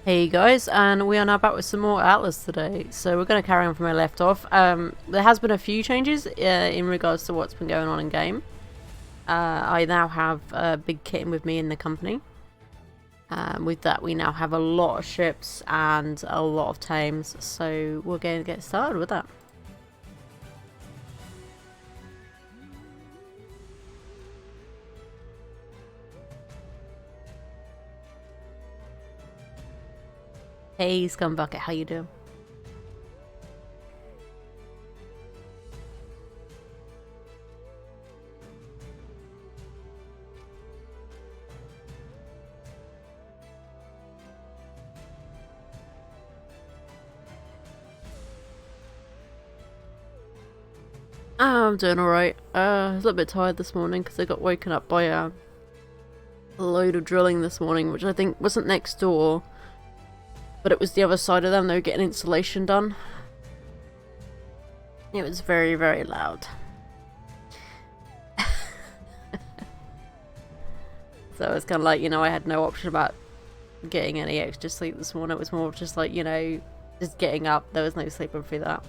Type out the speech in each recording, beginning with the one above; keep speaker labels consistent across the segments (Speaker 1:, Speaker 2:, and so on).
Speaker 1: Hey guys, and we are now back with some more Atlas today. So we're going to carry on from where I left off. There has been a few changes in regards to what's been going on in game. I now have Big Kitten with me in the company. With that, we now have a lot of ships and a lot of tames. So we're going to get started with that. Hey Scumbucket, how you doing? I'm doing alright. I was a little bit tired this morning because I got woken up by a load of drilling this morning, which I think wasn't next door, but it was the other side of them. They were getting installation done. It was very, very loud. So it's kind of like, I had no option about getting any extra sleep this morning. It was more just like, just getting up. There was no sleeping through that.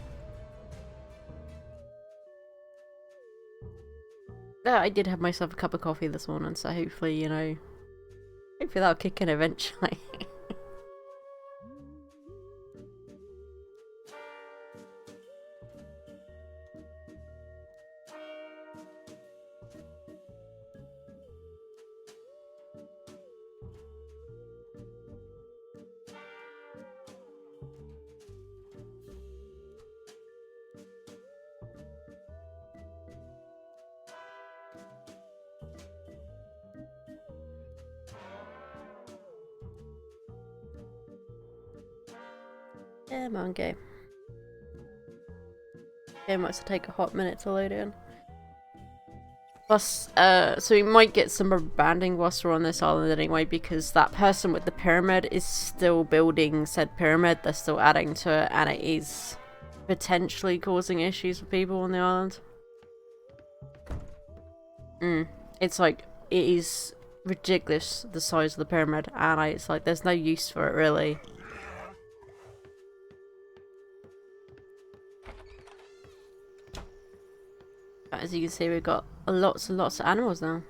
Speaker 1: Yeah, I did have myself a cup of coffee this morning, so hopefully, hopefully that'll kick in eventually. Yeah, man, game. Game might take a hot minute to load in. Plus, so we might get some rubber banding whilst we're on this island anyway, because that person with the pyramid is still building said pyramid. They're still adding to it, and it is potentially causing issues for people on the island. It's like, it is ridiculous the size of the pyramid, and it's like there's no use for it really. But as you can see, we've got lots and lots of animals now.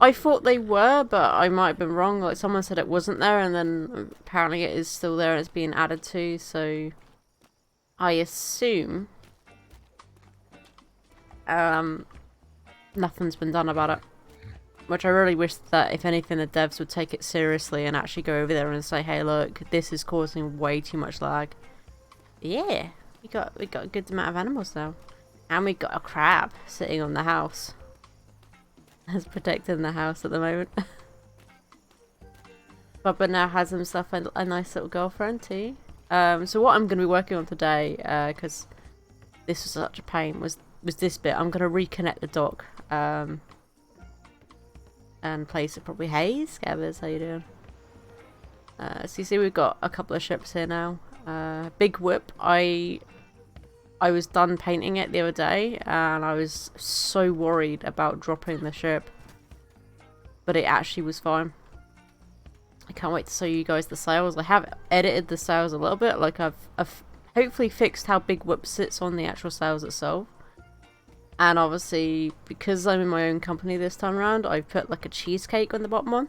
Speaker 1: I thought they were, but I might have been wrong. Like, someone said it wasn't there, and then apparently it is still there and it's being added to, so I assume nothing's been done about it. Which I really wish that, if anything, the devs would take it seriously and actually go over there and say, hey look, this is causing way too much lag. Yeah, we got a good amount of animals now. And we got a crab sitting on the house. That's protecting the house at the moment. Bubba now has himself a nice little girlfriend too. So what I'm going to be working on today, because this was such a pain, was this bit. I'm going to reconnect the dock and place it probably. Hey, Scabbers, how you doing? So you see we've got a couple of ships here now. Big Whip, I was done painting it the other day, and I was so worried about dropping the ship. But it actually was fine. I can't wait to show you guys the sails. I have edited the sails a little bit. Like, I've hopefully fixed how Big Whip sits on the actual sails itself. And obviously, because I'm in my own company this time around, I've put like a cheesecake on the bottom one.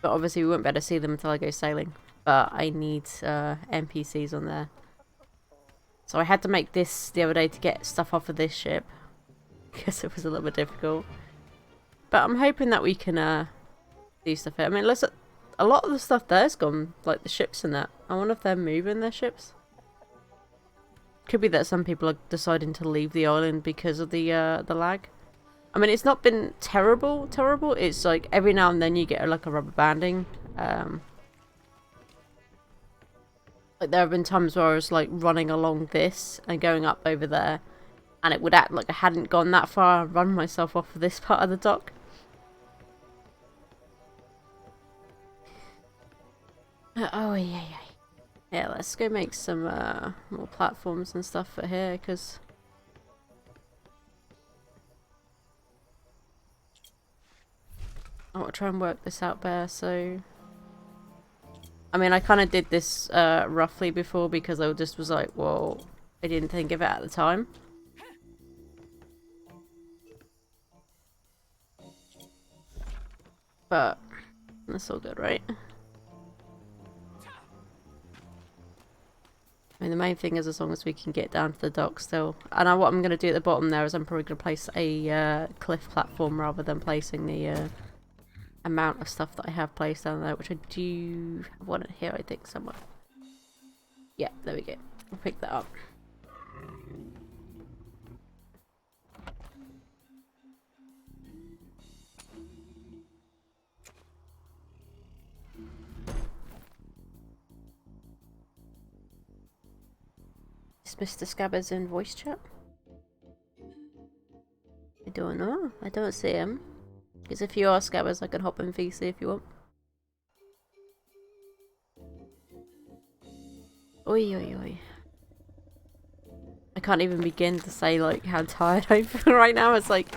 Speaker 1: But obviously we won't be able to see them until I go sailing. But I need NPCs on there. So I had to make this the other day to get stuff off of this ship. Because it was a little bit difficult. But I'm hoping that we can do stuff here. I mean, listen, a lot of the stuff there's gone. Like the ships and that. I wonder if they're moving their ships. Could be that some people are deciding to leave the island because of the lag. I mean, it's not been terrible. It's like every now and then you get like a rubber banding. Like, there have been times where I was like running along this and going up over there, and it would act like I hadn't gone that far and run myself off of this part of the dock. Oh yeah. Yeah, let's go make some more platforms and stuff for here, because I want to try and work this out better. So I mean, I kind of did this roughly before because I just was like, well, I didn't think of it at the time. But that's all good, right? I mean, the main thing is as long as we can get down to the dock still. And what I'm going to do at the bottom there is I'm probably going to place a cliff platform rather than placing the amount of stuff that I have placed down there, which I do have one here, I think, somewhere. Yeah, there we go. I'll pick that up. Is Mr. Scabbers in voice chat? I don't know. I don't see him. Because if you are Scabbers, I can hop in VC if you want. Oi, oi, oi. I can't even begin to say like how tired I feel right now. It's like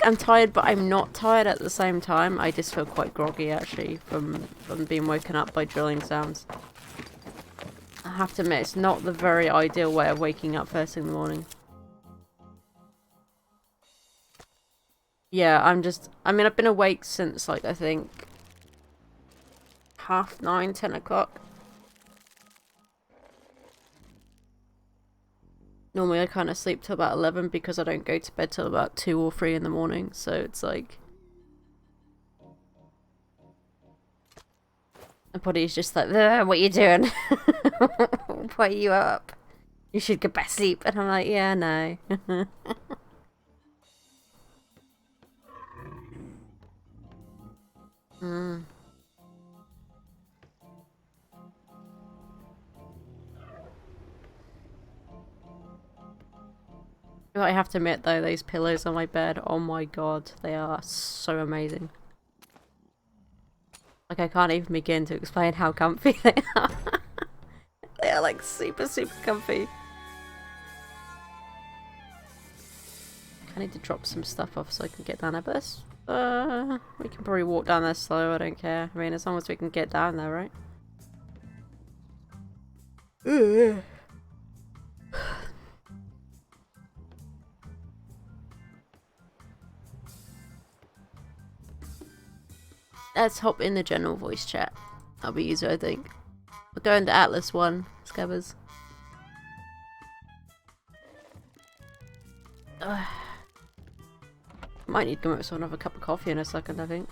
Speaker 1: I'm tired, but I'm not tired at the same time. I just feel quite groggy actually from being woken up by drilling sounds. I have to admit, it's not the very ideal way of waking up first thing in the morning. Yeah, I mean, I've been awake since like I think 9:30, 10 o'clock. Normally I kind of sleep till about 11 because I don't go to bed till about 2 or 3 in the morning, so it's like... My body's just like, what are you doing? Why are you up? You should get back to sleep. And I'm like, yeah, no. I have to admit though, those pillows on my bed, oh my god, they are so amazing. Like, I can't even begin to explain how comfy they are. They are like super, super comfy. I need to drop some stuff off so I can get down there, but we can probably walk down there slow, I don't care. I mean, as long as we can get down there, right? Let's hop in the general voice chat. That'll be easier, I think. We'll go into Atlas 1, Scabbers. Might need to come up with another cup of coffee in a second, I think.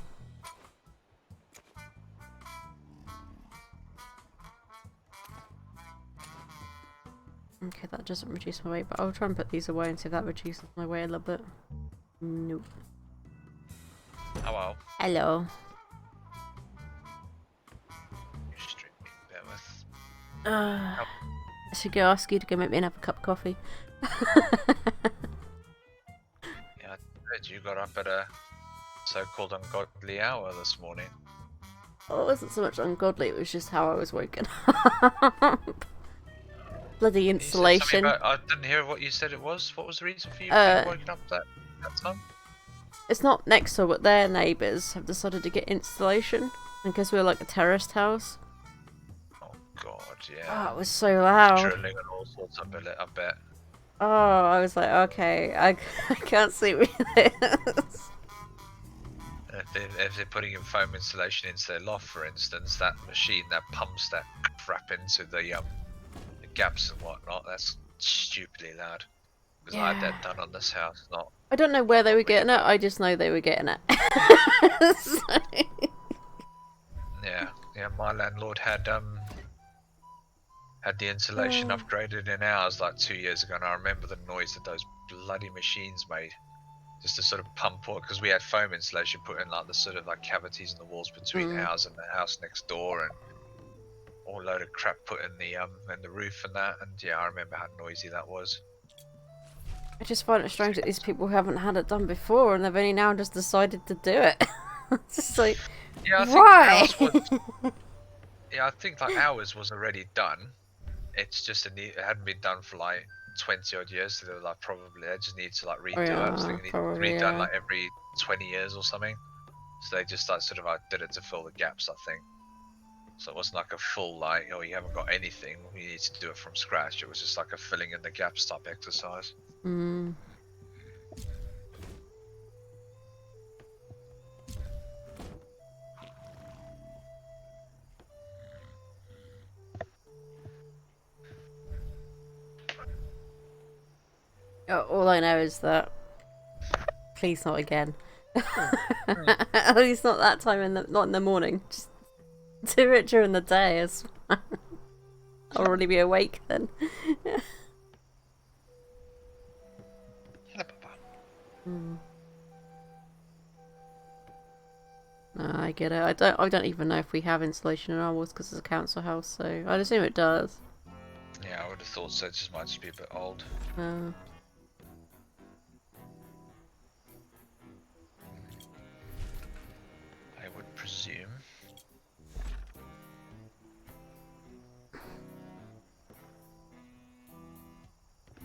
Speaker 1: Okay, that doesn't reduce my weight, but I'll try and put these away and see if that reduces my weight a little bit. Nope.
Speaker 2: Hello.
Speaker 1: Hello. I should go ask you to go make me another cup of coffee.
Speaker 2: Yeah, I heard you got up at a so-called ungodly hour this morning.
Speaker 1: Oh, it wasn't so much ungodly, it was just how I was woken up. Bloody insulation.
Speaker 2: I didn't hear what you said it was. What was the reason for you being woken up that time?
Speaker 1: It's not next door, but their neighbours have decided to get installation. Because we're like a terraced house.
Speaker 2: Oh god, yeah.
Speaker 1: Oh, it was so loud.
Speaker 2: Drilling and all sorts of it, I bet.
Speaker 1: Oh, I was like, okay, I can't sleep with this.
Speaker 2: If they're putting in foam insulation into their loft, for instance, that machine that pumps that crap into the gaps and whatnot, that's stupidly loud. Because I had that done on this house, not...
Speaker 1: I don't know where they were getting it, I just know they were getting it. So... Yeah,
Speaker 2: my landlord had the insulation upgraded in ours like 2 years ago, and I remember the noise that those bloody machines made. Just to sort of pump it, because we had foam insulation put in like the sort of like cavities in the walls between ours and the house next door, and all load of crap put in the roof and that, and yeah, I remember how noisy that was.
Speaker 1: I just find it strange that these people haven't had it done before and they've only now just decided to do it. It's just like,
Speaker 2: yeah,
Speaker 1: why?
Speaker 2: I think like ours was already done. It's just it hadn't been done for like 20 odd years, so they were like they just need to like redo it. I was thinking it needs redone like every 20 years or something. So they just like sort of did it to fill the gaps, I think. So it wasn't like a full like, oh, you haven't got anything, you need to do it from scratch. It was just like a filling in the gaps type exercise.
Speaker 1: Mm. All I know is that please not again. At least not that time not in the morning. Just do it during the day. I'll already be awake then.
Speaker 2: Hello, Papa.
Speaker 1: Mm. No, I get it. I don't even know if we have insulation in our walls because it's a council house, so I'd assume it does.
Speaker 2: Yeah, I would have thought so. It just might just be a bit old. I would presume.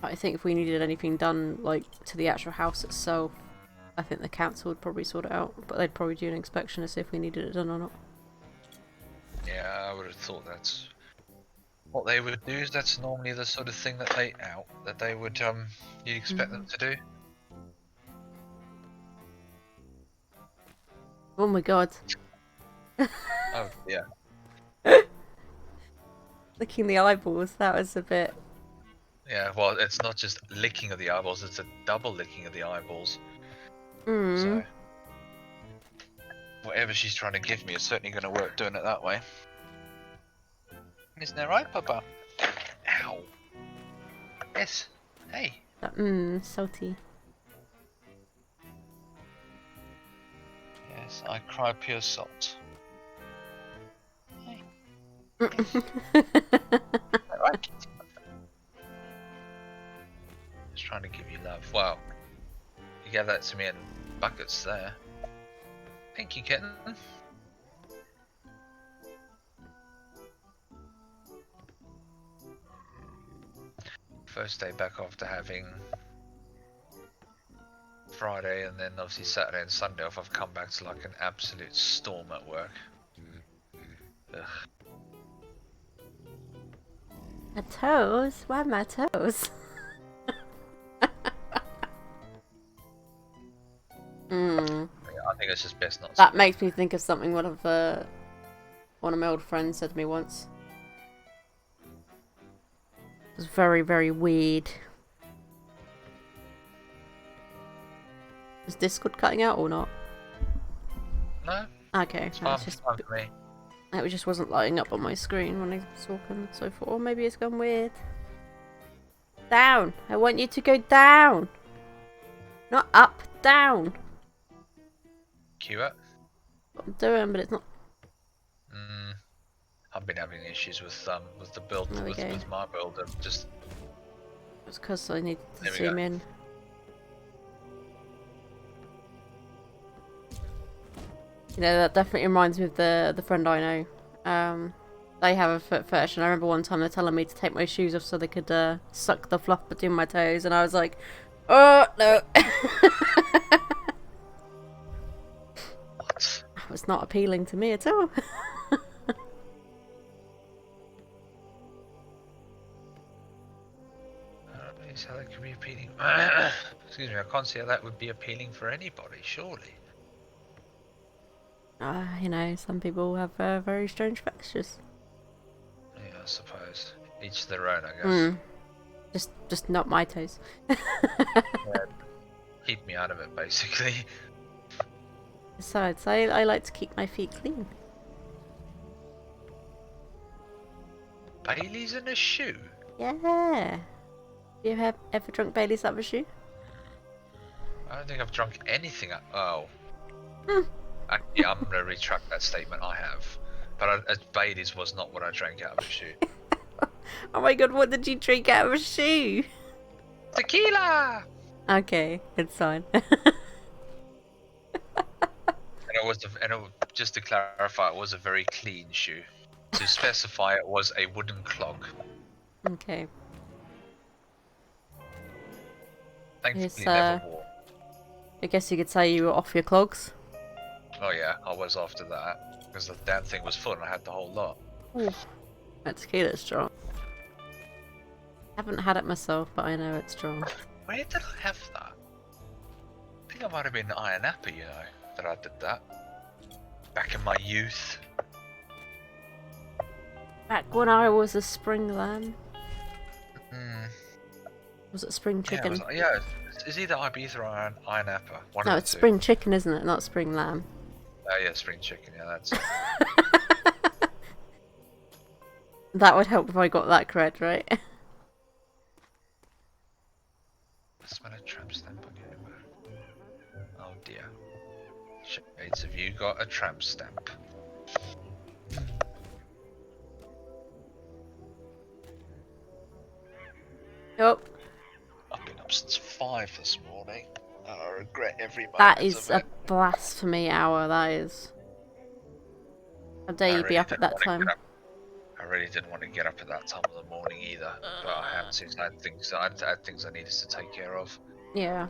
Speaker 1: I think if we needed anything done, like, to the actual house itself, I think the council would probably sort it out, but they'd probably do an inspection to see if we needed it done or not.
Speaker 2: Yeah, I would have thought that's what they would do. That's normally the sort of thing that they would you'd expect them to do.
Speaker 1: Oh my god.
Speaker 2: Oh yeah.
Speaker 1: Licking the eyeballs, that was a bit...
Speaker 2: Yeah, well, it's not just licking of the eyeballs; it's a double licking of the eyeballs.
Speaker 1: Mm.
Speaker 2: So whatever she's trying to give me is certainly going to work doing it that way. Isn't that right, Papa? Ow. Yes. Hey.
Speaker 1: Salty.
Speaker 2: Yes, I cry pure salt. Hey. Right. Just trying to give you love. Wow. You gave that to me in buckets there. Thank you, kitten. First day back after having Friday and then obviously Saturday and Sunday off, I've come back to like an absolute storm at work. Ugh.
Speaker 1: My toes? Why my toes?
Speaker 2: I think it's just best not to.
Speaker 1: That makes me think of something one of my old friends said to me once. It was very, very weird. Is Discord cutting out or not?
Speaker 2: No,
Speaker 1: Okay,
Speaker 2: it's
Speaker 1: no,
Speaker 2: fine,
Speaker 1: it's just
Speaker 2: fine for me.
Speaker 1: it just wasn't lighting up on my screen when I was talking, so I thought, oh, maybe it's gone weird. Down! I want you to go down! Not up, down!
Speaker 2: Queue up.
Speaker 1: What I'm doing, but it's not.
Speaker 2: I've been having issues with the build
Speaker 1: There we go.
Speaker 2: with my build. Just
Speaker 1: It's because I needed to
Speaker 2: There we
Speaker 1: zoom
Speaker 2: go.
Speaker 1: in. You know, that definitely reminds me of the friend I know. They have a foot fetish, and I remember one time they're telling me to take my shoes off so they could suck the fluff between my toes, and I was like, oh no.
Speaker 2: what?
Speaker 1: That was not appealing to me at all.
Speaker 2: I don't see how that could be appealing. Excuse me, I can't see how that would be appealing for anybody. Surely.
Speaker 1: You know, some people have very strange fetishes.
Speaker 2: Yeah, I suppose. Each their own, I guess.
Speaker 1: Just not my toes.
Speaker 2: Yeah, keep me out of it, basically.
Speaker 1: Besides, I like to keep my feet clean.
Speaker 2: Bailey's in a shoe.
Speaker 1: Yeah. You have ever drunk Bailey's out of a shoe?
Speaker 2: I don't think I've drunk anything. Oh.
Speaker 1: Hmm.
Speaker 2: Actually, I'm gonna retract that statement. I have, but Bailey's was not what I drank out of a shoe.
Speaker 1: Oh my god, what did you drink out of a shoe?
Speaker 2: Tequila.
Speaker 1: Okay, it's fine.
Speaker 2: Just to clarify, it was a very clean shoe. To specify, it was a wooden clog.
Speaker 1: Okay.
Speaker 2: Thankfully,
Speaker 1: It's,
Speaker 2: never wore.
Speaker 1: I guess you could say you were off your clogs.
Speaker 2: Oh yeah, I was after that. because the damn thing was full and I had the whole lot.
Speaker 1: Ooh. That tequila's strong. Haven't had it myself, but I know it's strong.
Speaker 2: Where did I have that? I think I might have been Iron Apple, you know, that I did that. Back in my youth.
Speaker 1: Back when I was a spring lamb.
Speaker 2: Hmm.
Speaker 1: Was it spring chicken?
Speaker 2: Yeah, it's either Ibiza or Iron Apple.
Speaker 1: No, it's spring chicken, isn't it? Not spring lamb.
Speaker 2: Oh yeah, spring chicken, yeah, that's it.
Speaker 1: That would help if I got that correct, right?
Speaker 2: I smell a tramp stamp on you. Oh dear. Shades, have you got a tramp stamp?
Speaker 1: Yup.
Speaker 2: I've been up since 5 this morning. And I regret every moment
Speaker 1: That is
Speaker 2: of
Speaker 1: a
Speaker 2: it.
Speaker 1: blasphemy hour, that is. How dare you be up at that time?
Speaker 2: I really didn't want to get up at that time of the morning either, but I had to. I had things I needed to take care of.
Speaker 1: Yeah.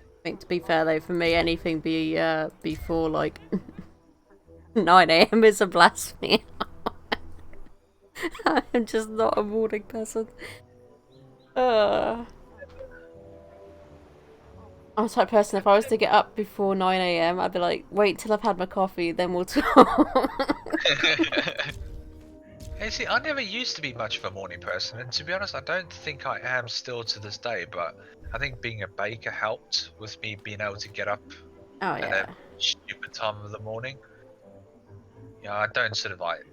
Speaker 1: I think, to be fair though, for me, anything before like 9 AM is a blasphemy. I'm just not a morning person. I'm the type of person, if I was to get up before 9 AM, I'd be like, wait till I've had my coffee, then we'll talk.
Speaker 2: Hey, see, I never used to be much of a morning person, and to be honest, I don't think I am still to this day, but I think being a baker helped with me being able to get up
Speaker 1: Oh
Speaker 2: at
Speaker 1: yeah.
Speaker 2: a stupid time of the morning. You know, I don't sort of like,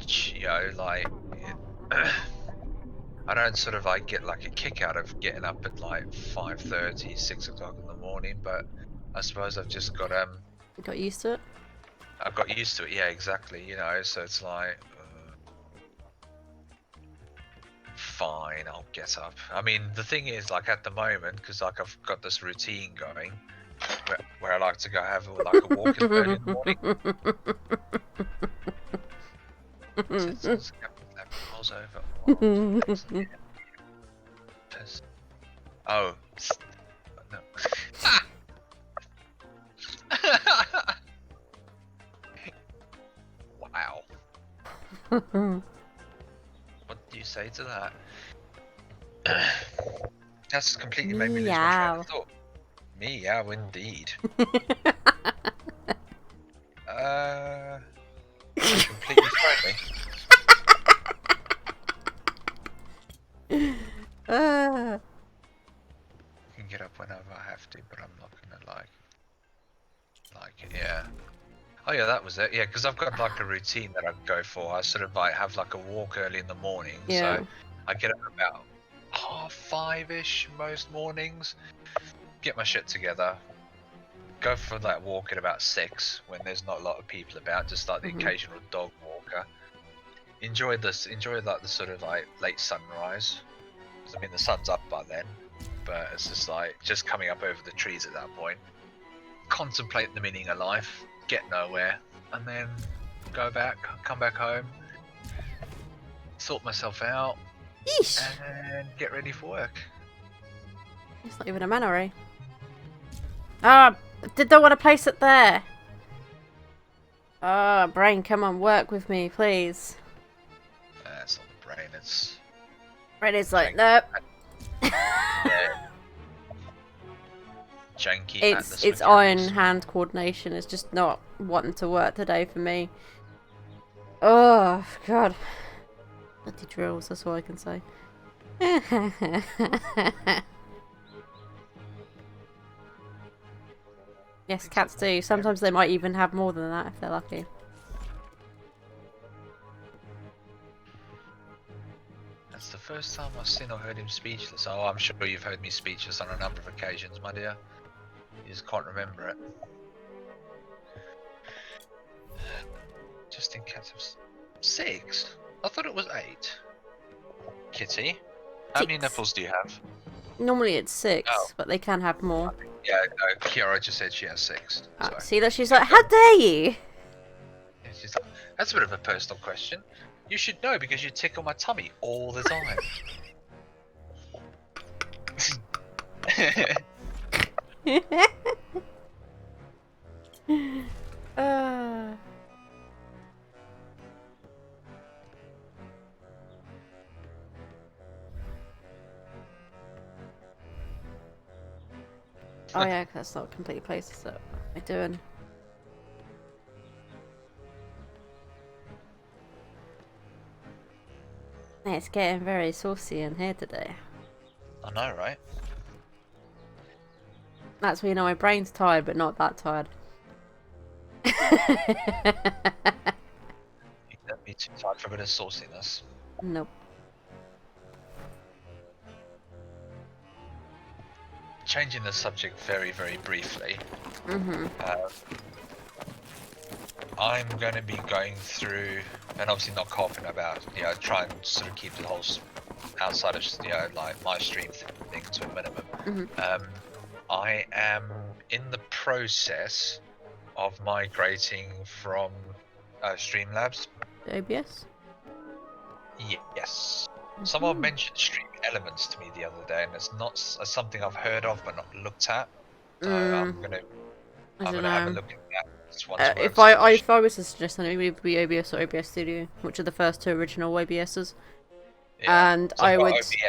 Speaker 2: you know, like, I don't sort of like get like a kick out of getting up at like 5:30, 6 o'clock in the morning, but I suppose I've just got
Speaker 1: Got used to it?
Speaker 2: I've got used to it, yeah, exactly, you know, so it's like, fine, I'll get up. I mean, the thing is, like, at the moment, because like I've got this routine going, where I like to go have like a walk early in the morning. Oh, no. Wow. What do you say to that? That's completely made me lose my train of thought. Meow, indeed. Completely thrown me. I can get up whenever I have to, but I'm not gonna like it, yeah. Oh yeah, that was it. Yeah, because I've got like a routine that I go for. I sort of like have like a walk early in the morning.
Speaker 1: Yeah.
Speaker 2: So I get up about 5:30ish most mornings. Get my shit together. Go for that walk at about 6 when there's not a lot of people about, just like the occasional dog walker. Enjoy like the sort of like late sunrise. 'Cause, I mean, the sun's up by then, but it's just like just coming up over the trees at that point. Contemplate the meaning of life, get nowhere, and then come back home, sort myself out,
Speaker 1: Yeesh.
Speaker 2: and get ready for work.
Speaker 1: It's not even a mannery. Ah, don't want to place it there. Ah, brain, come on, work with me, please.
Speaker 2: It's not the brain, it's...
Speaker 1: Brain is like, nope.
Speaker 2: Yeah. Janky.
Speaker 1: It's iron-hand coordination. It's just not wanting to work today for me. Oh, God. Bloody drills, that's all I can say. Yes, cats do. Sometimes they might even have more than that if they're lucky.
Speaker 2: That's the first time I've seen or heard him speechless. Oh, I'm sure you've heard me speechless on a number of occasions, my dear. You just can't remember it. Just in cats of 6? I thought it was 8. Kitty, how many
Speaker 1: 6.
Speaker 2: nipples do you have?
Speaker 1: Normally it's 6,
Speaker 2: Oh.
Speaker 1: but they can have more.
Speaker 2: Yeah, no, Kiara just said she has 6.
Speaker 1: Ah,
Speaker 2: So.
Speaker 1: see that she's like, how dare you?
Speaker 2: She's like, That's a bit of a personal question. You should know because you tickle my tummy all the time.
Speaker 1: uh, oh yeah, 'cause that's not completely placed. So what am I doing? It's getting very saucy in here today.
Speaker 2: I know, right?
Speaker 1: That's when you know my brain's tired, but not that tired.
Speaker 2: You don't be too tired for a bit of sauciness.
Speaker 1: Nope.
Speaker 2: Changing the subject very, very briefly. I'm going to be going through, and obviously not coughing about, you know, try and sort of keep the whole outside of, you know, like my stream thing to a minimum. I am in the process of migrating from Streamlabs.
Speaker 1: OBS?
Speaker 2: Yes. Someone mentioned Stream Elements to me the other day, and it's not something I've heard of but not looked at. So I'm gonna have a look at that.
Speaker 1: If I was to suggest something, it would be OBS or OBS Studio, which are the first two original OBSs. Yeah. And so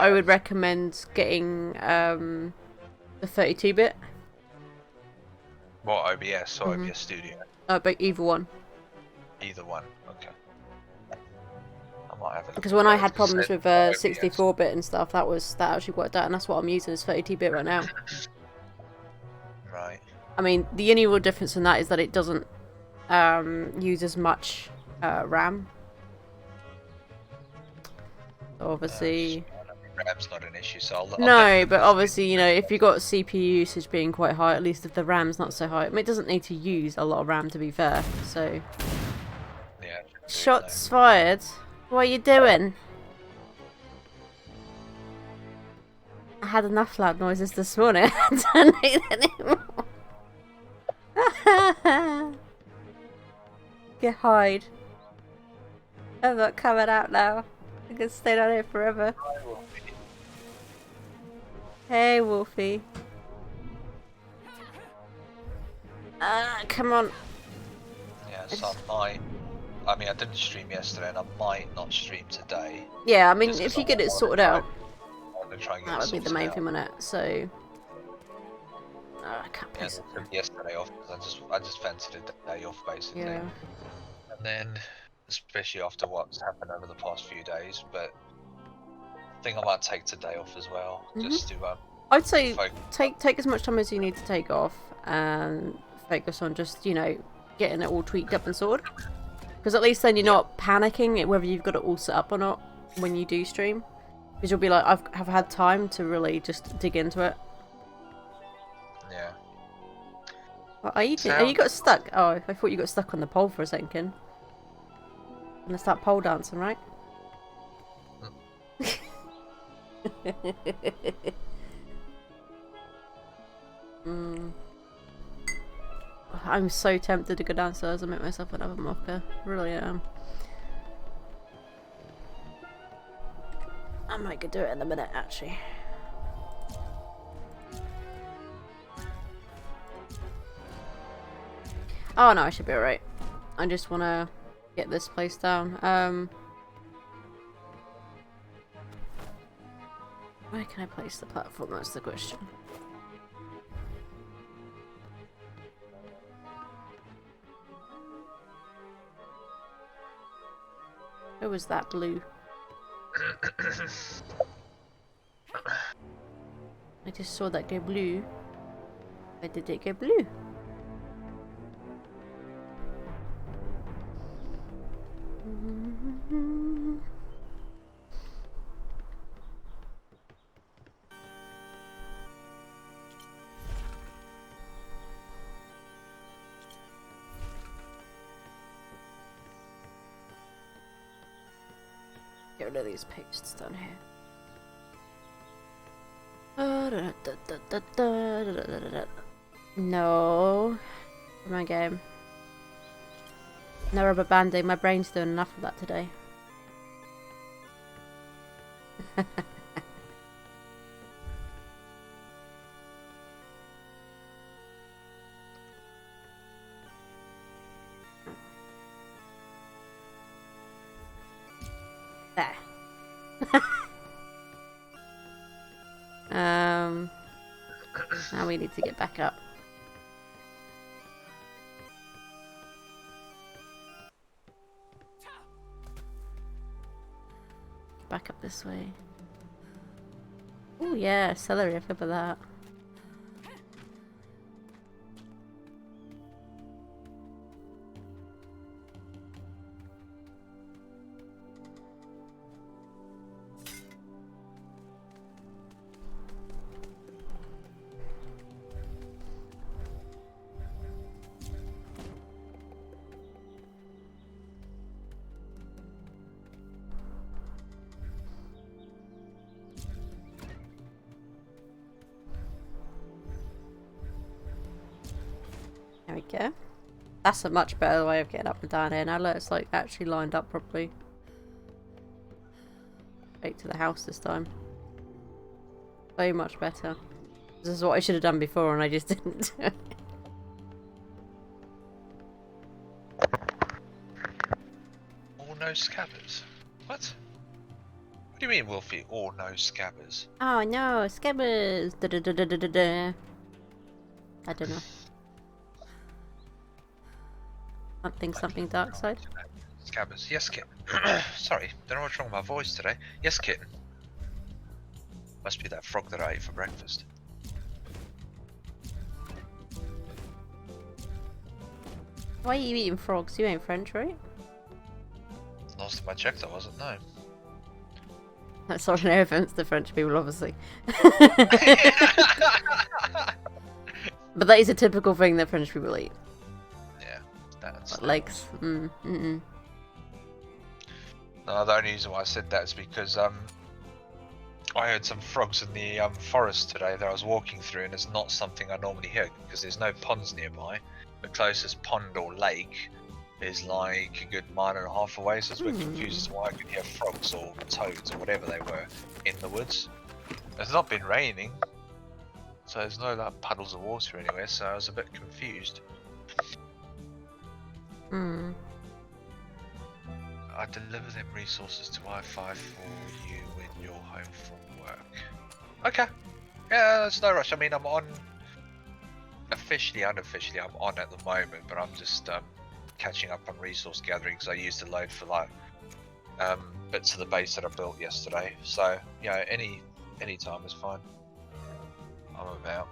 Speaker 1: I would recommend getting the 32-bit.
Speaker 2: What, OBS or OBS Studio?
Speaker 1: But either one.
Speaker 2: Either one. Okay. I might have a look.
Speaker 1: Because when I had problems with 64-bit and stuff, that actually worked out, and that's what I'm using is 32-bit right now.
Speaker 2: Right.
Speaker 1: I mean, the only real difference in that is that it doesn't use as much RAM. So obviously.
Speaker 2: RAM's not an issue, so I'll
Speaker 1: no, but obviously, you know, if you've got CPU usage being quite high, at least if the RAM's not so high, I mean, it doesn't need to use a lot of RAM to be fair. So.
Speaker 2: Yeah.
Speaker 1: Shots fired. What are you doing? I had enough loud noises this morning. I don't need any more. Get hide. I'm not coming out now. I can stay down here forever. Hey, Wolfie. Come on.
Speaker 2: Yeah, so I mean, I didn't stream yesterday, and I might not stream today.
Speaker 1: Yeah, I mean, if you get it sorted out,
Speaker 2: that
Speaker 1: would be the main thing on it. So, I can't place it.
Speaker 2: Yesterday off because I just fancied a day off basically.
Speaker 1: Yeah.
Speaker 2: And then, especially after what's happened over the past few days, but I think I might take today off as well, just to.
Speaker 1: I'd say take as much time as you need to take off, and focus on just, you know, getting it all tweaked up and sorted. Because at least then you're not panicking whether you've got it all set up or not when you do stream. Because you'll be like, I've had time to really just dig into it.
Speaker 2: Yeah.
Speaker 1: What are you doing? Oh, you got stuck? Oh, I thought you got stuck on the pole for a second. I'm gonna start pole dancing, right? I'm so tempted to go downstairs and make myself another mocha. Really am. I might go do it in a minute, actually. Oh no, I should be alright. I just want to get this place down. Where can I place the platform? That's the question. Where was that blue? I just saw that go blue. Where did it go blue? Get rid of these posts down here. No. My game. No rubber banding. My brain's doing enough of that today. There. Now we need to get back up. Back up this way. Oh yeah, celery, I forgot about that. There we go. That's a much better way of getting up and down here. Now look, it's like actually lined up properly. Straight to the house this time. So much better. This is what I should have done before and I just didn't do it.
Speaker 2: All no scabbers? What? What do you mean, Wolfie? All no scabbers?
Speaker 1: Oh no, scabbers! Da, da, da, da, da, da, da. I don't know. Something dark side.
Speaker 2: Scabbers. Yes, kitten. Sorry, don't know what's wrong with my voice today. Yes, kitten. Must be that frog that I ate for breakfast.
Speaker 1: Why are you eating frogs? You ain't French, right?
Speaker 2: Last time I checked, I wasn't. No.
Speaker 1: That's not no offense to French people, obviously. But that is a typical thing that French people eat.
Speaker 2: Yeah, that's.
Speaker 1: What, legs? No,
Speaker 2: the only reason why I said that is because I heard some frogs in the forest today that I was walking through, and it's not something I normally hear because there's no ponds nearby. The closest pond or lake is like a good 1.5 miles away, so it's a bit confused as to why I could hear frogs or toads or whatever they were in the woods. It's not been raining, so there's no like puddles of water anywhere, so I was a bit confused. I deliver them resources to Wi-Fi for you when you're home from work. Okay. Yeah, there's no rush. I mean, I'm on... Officially, unofficially, I'm on at the moment, but I'm just catching up on resource gathering because I used a load for like bits of the base that I built yesterday. So, yeah, any time is fine. I'm about.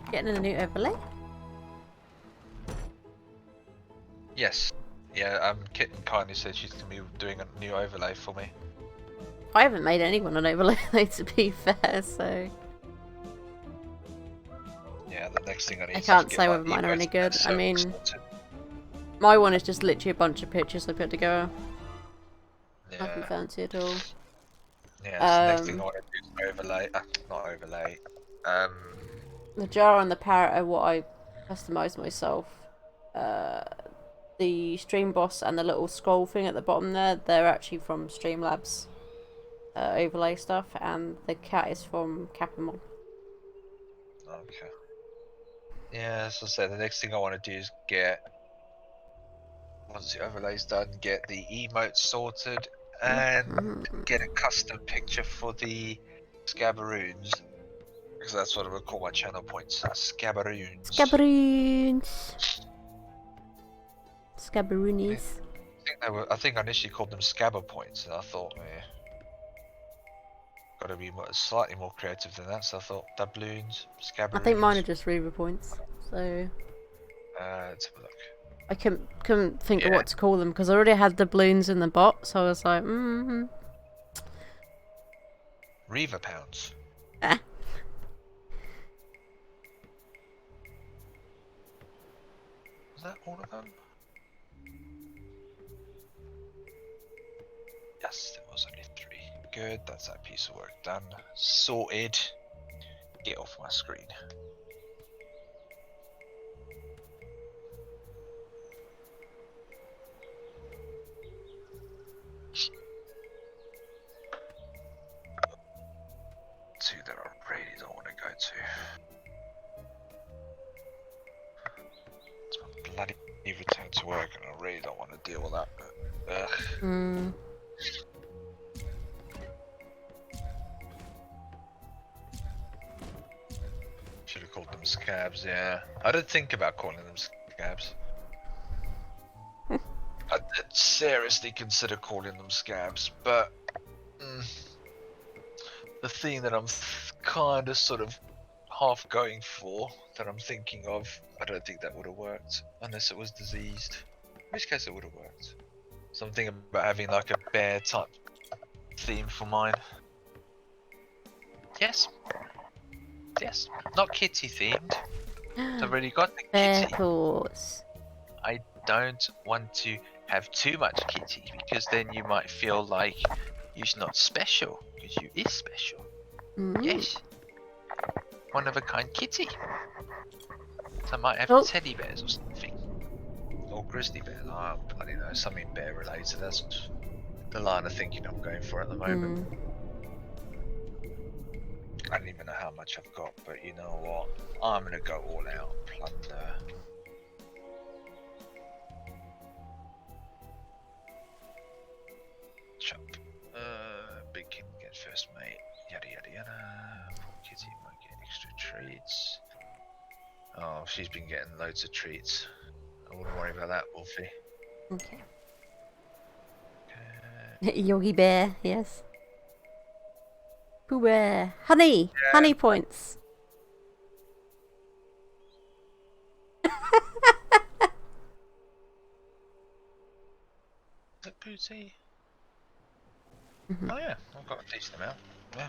Speaker 1: Getting a new overlay?
Speaker 2: Yes. Yeah, Kitten kindly said she's going to be doing a new overlay for me.
Speaker 1: I haven't made anyone an overlay, to be fair, so...
Speaker 2: Yeah, the next thing I need
Speaker 1: I can't say whether mine are any good. I mean, my one is just literally a bunch of pictures I put together.
Speaker 2: Yeah.
Speaker 1: Nothing fancy at all.
Speaker 2: Yeah, so the next thing I want to do is overlay. Not overlay.
Speaker 1: The jar and the parrot are what I customised myself. The Stream Boss and the little scroll thing at the bottom there, they're actually from Streamlabs overlay stuff, and the cat is from Capamon.
Speaker 2: Okay. Yeah, as I said, the next thing I want to do is get, once the overlay's done, get the emotes sorted and get a custom picture for the Scabberoons. Because that's what I would call my channel points. Scabberoons.
Speaker 1: Scabberoons. Scabberoonies.
Speaker 2: I think I initially called them Scabber points, and I thought, got to be slightly more creative than that. So I thought doubloons, Scabberoons.
Speaker 1: I think mine are just Reaver points. So.
Speaker 2: Let's have a look.
Speaker 1: I couldn't think of what to call them because I already had doubloons in the bot, so I was like,
Speaker 2: Reaver pounds. all of them? Yes, there was only 3. Good, that's that piece of work done. Sorted. Get off my screen. Two that I really don't want to go to. It's my bloody return to work and I really don't want to deal with that. Ugh.
Speaker 1: Mm.
Speaker 2: Should have called them scabs, yeah. I did think about calling them scabs. I did seriously consider calling them scabs, but the thing that I'm kind of sort of half going for, that I'm thinking of, I don't think that would have worked unless it was diseased. In which case it would have worked. So I'm thinking about having like a bear type theme for mine. Yes. Yes. Not kitty themed. I've already got the
Speaker 1: Bear
Speaker 2: kitty.
Speaker 1: claws.
Speaker 2: I don't want to have too much kitty because then you might feel like you're not special because you is special.
Speaker 1: Mm.
Speaker 2: Yes. One of a kind kitty. So I might have
Speaker 1: Oh.
Speaker 2: teddy bears or something. Or grizzly bears. Oh, bloody know. Something bear related. That's the line of thinking I'm going for at the moment.
Speaker 1: Mm.
Speaker 2: I don't even know how much I've got, but you know what? I'm gonna go all out. Plunder. Chop. Big kid get first mate. Yada yada yada. Poor kitty might get extra treats. Oh, she's been getting loads of treats. I wouldn't worry about that, Wolfie.
Speaker 1: Okay.
Speaker 2: Okay.
Speaker 1: Yogi bear, yes. Pooh bear. Honey!
Speaker 2: Yeah.
Speaker 1: Honey points.
Speaker 2: Is it booty?
Speaker 1: Mhm.
Speaker 2: Oh yeah, I've got a decent amount. Yeah.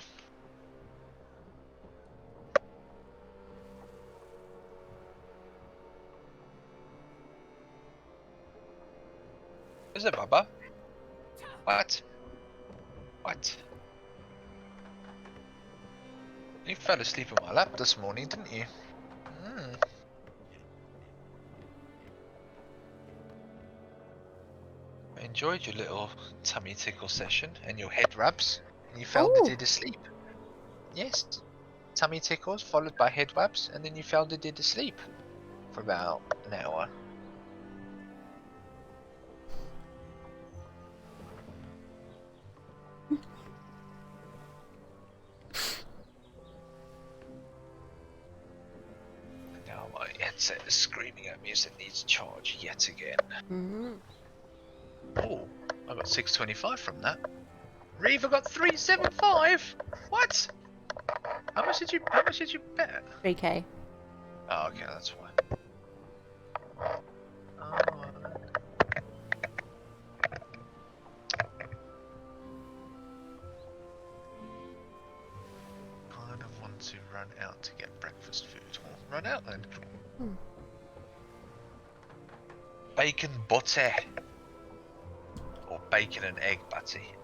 Speaker 2: Is it Bubba? What? What? You fell asleep on my lap this morning, didn't you? I enjoyed your little tummy tickle session and your head rubs. And you fell
Speaker 1: Oh.
Speaker 2: dead asleep. Yes. Tummy tickles followed by head rubs, and then you fell dead asleep for about an hour. Now my headset is screaming at me as it needs charge yet again.
Speaker 1: Mm.
Speaker 2: Oh, I got 625 from that. Reaver got 375. What? How much did you bet?
Speaker 1: 3k.
Speaker 2: Oh, okay, that's why. Kind of want to run out to get breakfast food. Well, run out then.
Speaker 1: Hmm.
Speaker 2: Bacon butter. Or bacon and egg butty.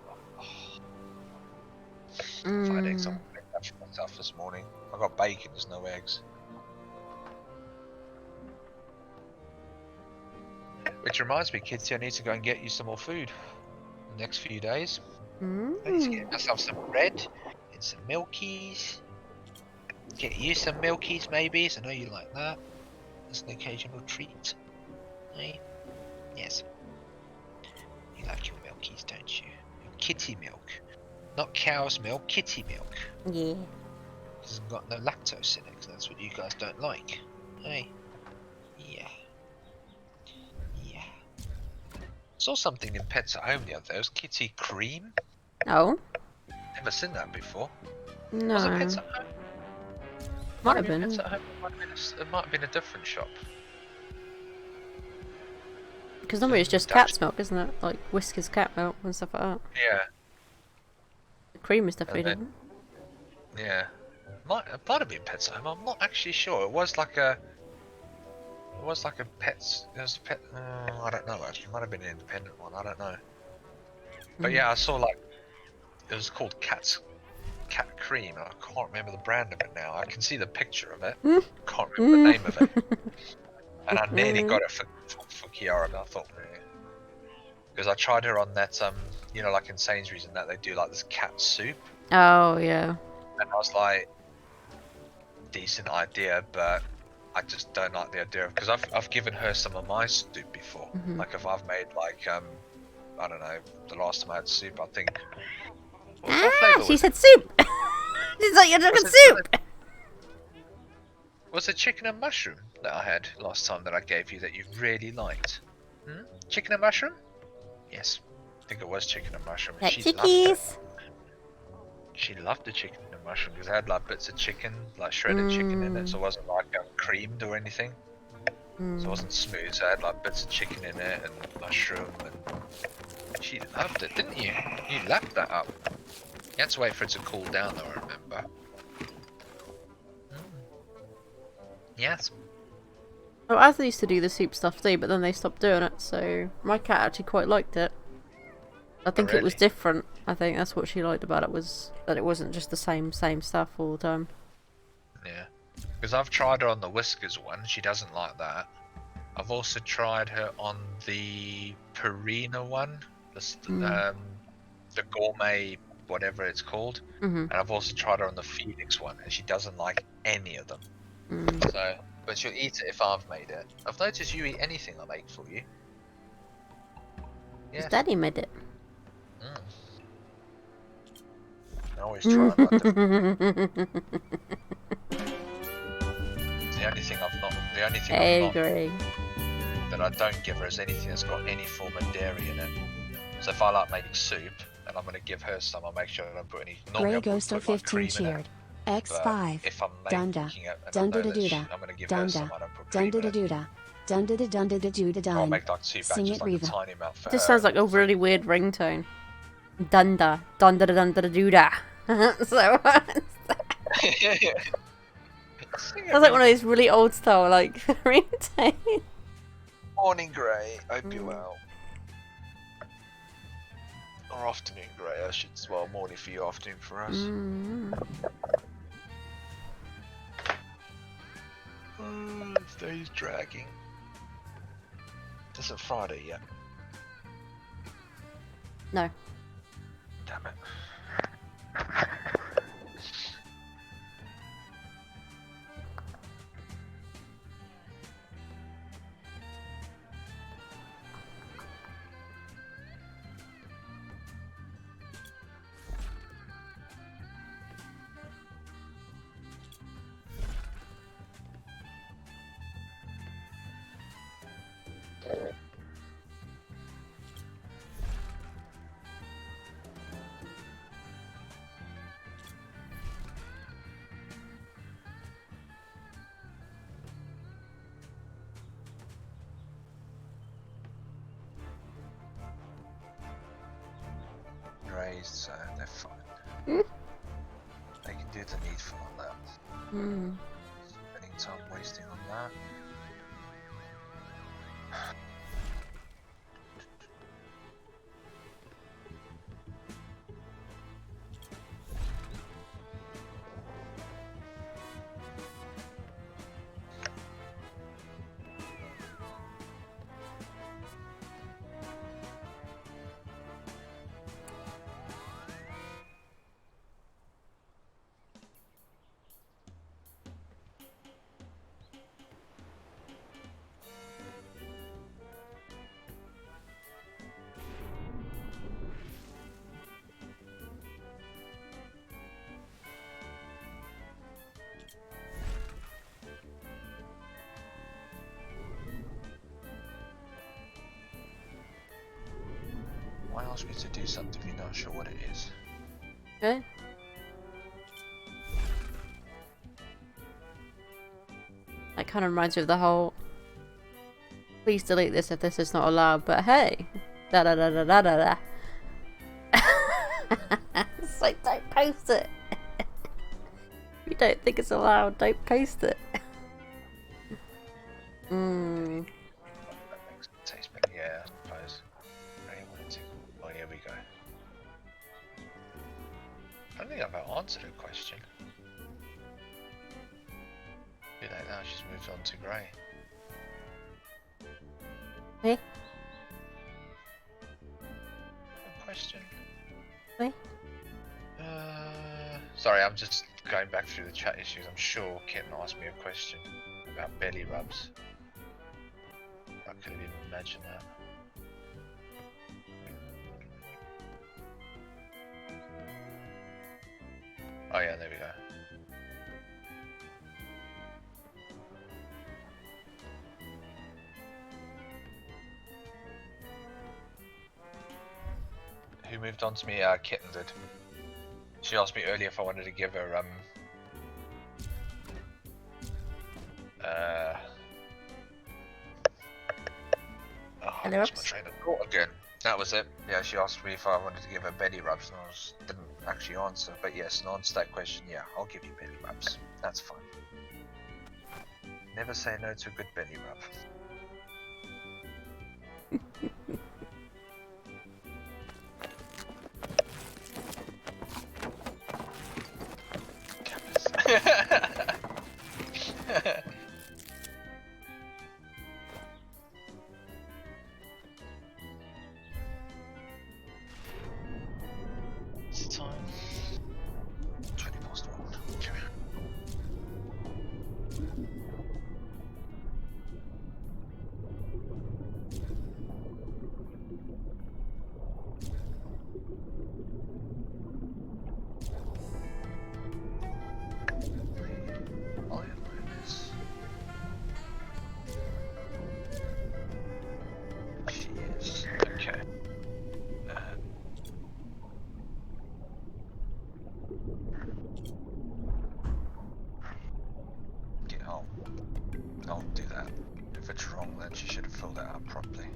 Speaker 2: Fried eggs. I'm gonna make that for myself this morning. I got bacon, there's no eggs. Which reminds me, kids, I need to go and get you some more food in the next few days. I need to get myself some bread and some milkies. Get you some milkies, maybe. I know you like that. As an occasional treat. Hey? Yes. You like your milkies, don't you? Your kitty milk. Not cow's milk, kitty milk.
Speaker 1: Yeah.
Speaker 2: It hasn't got no lactose in it, 'cause that's what you guys don't like. Hey? Yeah. Yeah. Saw something in Pets at Home the other day. It was kitty cream.
Speaker 1: Oh?
Speaker 2: Never seen that before.
Speaker 1: No.
Speaker 2: Was it Pets at Home?
Speaker 1: Might have been.
Speaker 2: Pets at Home. It might have been a different shop.
Speaker 1: Because normally it's just cat's milk, isn't it? Like Whisker's cat milk and stuff like that.
Speaker 2: Yeah.
Speaker 1: The cream is definitely
Speaker 2: And
Speaker 1: different.
Speaker 2: Yeah. It might have been Pets at Home. I'm not actually sure. It was like a It was like a pets. It was a pet. I don't know. Actually, it might have been an independent one. I don't know. But yeah, I saw like it was called cat cream. I can't remember the brand of it now. I can see the picture of it. Can't remember the name of it. And I nearly got it for Kiara, but I thought, because I tried her on that you know, like in Sainsbury's and that they do like this cat soup.
Speaker 1: Oh yeah.
Speaker 2: And I was like, decent idea, but I just don't like the idea of, because I've given her some of my soup before. Like if I've made like I don't know, the last time I had soup, I think.
Speaker 1: She said soup. She's like, you're drinking soup.
Speaker 2: Was it chicken and mushroom that I had last time that I gave you that you really liked? Chicken and mushroom? Yes, I think it was chicken and mushroom.
Speaker 1: Like
Speaker 2: She
Speaker 1: chickies.
Speaker 2: loved it. She loved the chicken and mushroom because it had like bits of chicken, like shredded chicken in it, so it wasn't like creamed or anything. So it wasn't smooth, so it had like bits of chicken in it and mushroom, and she loved it, didn't you? You lapped that up. You had to wait for it to cool down though, I remember. Yes.
Speaker 1: Oh, Arthur used to do the soup stuff too, but then they stopped doing it, so my cat actually quite liked it. I think it was different. I think that's what she liked about it, was that it wasn't just the same stuff all the time.
Speaker 2: Yeah. Because I've tried her on the Whiskers one, she doesn't like that. I've also tried her on the Purina one, the gourmet, whatever it's called. And I've also tried her on the Phoenix one, and she doesn't like any of them. So, but she'll eat it if I've made it. I've noticed you eat anything I make for you.
Speaker 1: Yeah. Daddy made it.
Speaker 2: I always try it like that. The only thing that I don't give her is anything that's got any form of dairy in it. So if I like making soup and I'm going to give her some, I'll make sure I don't put any.
Speaker 3: Grey Ghoster 15 cheered. X5.
Speaker 2: If I'm
Speaker 3: Dunda.
Speaker 2: making it,
Speaker 3: Dunda da duda.
Speaker 2: I'm going to give her some, I don't put
Speaker 3: Dunda
Speaker 2: cream
Speaker 3: da
Speaker 2: in it.
Speaker 3: duda. Dunda da dunda da duda
Speaker 2: I'll
Speaker 3: dine.
Speaker 2: make like two
Speaker 3: Sing
Speaker 2: batches,
Speaker 3: it,
Speaker 2: like
Speaker 3: Reva.
Speaker 2: a tiny amount for
Speaker 1: This
Speaker 2: her.
Speaker 1: sounds like a really weird ringtone. Dunda. Dunda da dunda da dooda. So sounds like one of those really old style like ringtones.
Speaker 2: Morning, Grey. Hope you're well. Or afternoon, Grey. I should. Well, morning for you, afternoon for us. This day's dragging. Isn't Friday yet?
Speaker 1: No.
Speaker 2: Damn it. Raised, so they're fine. They can do the needful on that. Spending time wasting on that. Why ask me to do something if you're not sure what it is?
Speaker 1: Okay. That kind of reminds me of the whole please delete this if this is not allowed, but hey. Da da da da da da da. It's like, don't post it. If you don't think it's allowed, don't post it. Mm.
Speaker 2: That makes it taste better. Yeah, I suppose. Really wanted to. Oh, here we go. I don't think I've answered her question. Do that now. She's moved on to grey.
Speaker 1: Hey.
Speaker 2: Good question.
Speaker 1: Hey.
Speaker 2: Sorry, I'm just going back through the chat issues. I'm sure Kitten asked me a question about belly rubs. I could have even imagined that. Oh yeah, there we go. Who moved on to me? Kitten did. She asked me earlier if I wanted to give her
Speaker 1: Belly
Speaker 2: lost my
Speaker 1: rubs?
Speaker 2: train of thought again. That was it. Yeah, she asked me if I wanted to give her belly rubs, and I didn't actually answer. But yes, in answer to that question, yeah, I'll give you belly rubs. That's fine. Never say no to a good belly rub. What's the time? 20 past 1. Okay. She is. Okay. Don't do that. If it's wrong, then she should have filled that out properly.